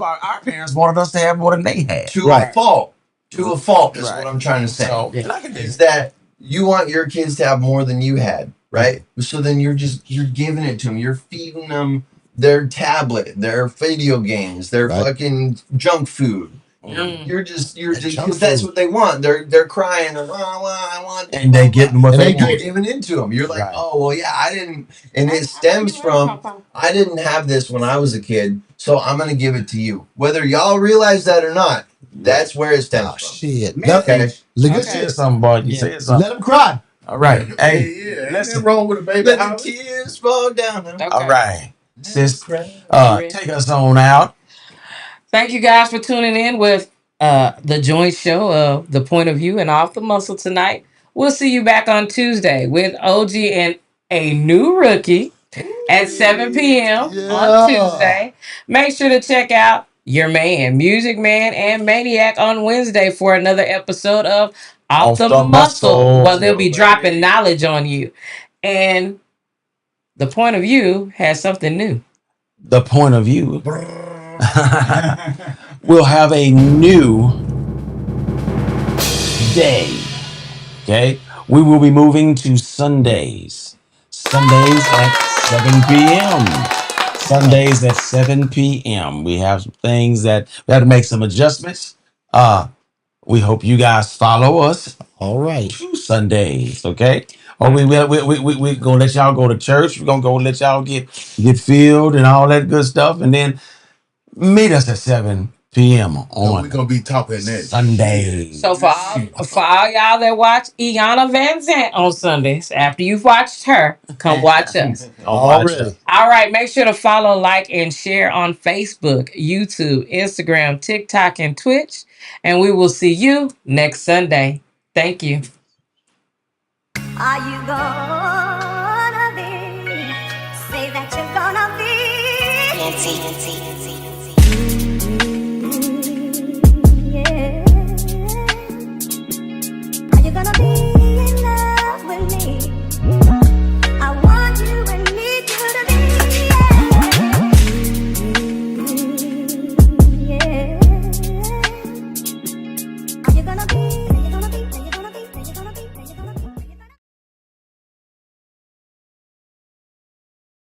Speaker 2: our parents wanted us to have more than they had.
Speaker 3: To
Speaker 5: Right.
Speaker 3: a fault. To a fault is
Speaker 2: Right.
Speaker 3: what I'm trying to say.
Speaker 2: So, and I can
Speaker 3: Is that you want your kids to have more than you had, right? So then you're giving it to them. You're feeding them their tablet, their video games, their
Speaker 5: Right.
Speaker 3: fucking junk food. You're just because that's what they want. They're crying. They're, I want.
Speaker 2: and they getting what
Speaker 5: And
Speaker 2: they
Speaker 5: they
Speaker 2: want.
Speaker 3: You're giving into them. You're like,
Speaker 2: Right.
Speaker 3: oh well, yeah, I didn't, and it stems from I didn't have this when I was a kid, so I'm gonna give it to you, whether y'all realize that or not. That's where it stems
Speaker 5: Oh,
Speaker 3: from.
Speaker 5: shit.
Speaker 3: Okay.
Speaker 5: Look
Speaker 2: You
Speaker 5: at
Speaker 2: said
Speaker 5: this.
Speaker 2: something, boy. You said something.
Speaker 5: Let him cry.
Speaker 2: All right. Hey,
Speaker 6: Yeah, nothing wrong with a baby.
Speaker 3: Let the
Speaker 6: house.
Speaker 3: tears fall down.
Speaker 4: Okay.
Speaker 2: all right. Sis, take us on out.
Speaker 4: Thank you guys for tuning in with the joint show of The Point of View and Off the Muscle tonight. We'll see you back on Tuesday with OG and a new rookie at 7 p.m. on Tuesday. Make sure to check out Your Man, Music Man, and Maniac on Wednesday for another episode of Off the Muscle. Well, they'll be dropping knowledge on you. And The Point of View has something new.
Speaker 2: The Point of View. We'll have a new day. Okay? We will be moving to Sundays. Sundays at 7 p.m. Sundays at 7 p.m. We have some things that we have to make some adjustments. We hope you guys follow us.
Speaker 5: All right.
Speaker 2: Two Sundays, okay? Or we gonna let y'all go to church. We're gonna go let y'all get filled and all that good stuff, and then meet us at 7 p.m.
Speaker 6: We're
Speaker 2: on
Speaker 6: gonna be talking that.
Speaker 2: Sundays.
Speaker 4: So for all y'all that watch Iana Van Zant on Sundays, after you've watched her, come watch us.
Speaker 5: Already.
Speaker 4: All right, make sure to follow, like, and share on Facebook, YouTube, Instagram, TikTok, and Twitch. And we will see you next Sunday. Thank you.
Speaker 13: Are you gone? Yeah. Are you gonna be in love with me? I want you and need you to be. Yeah. Are you gonna be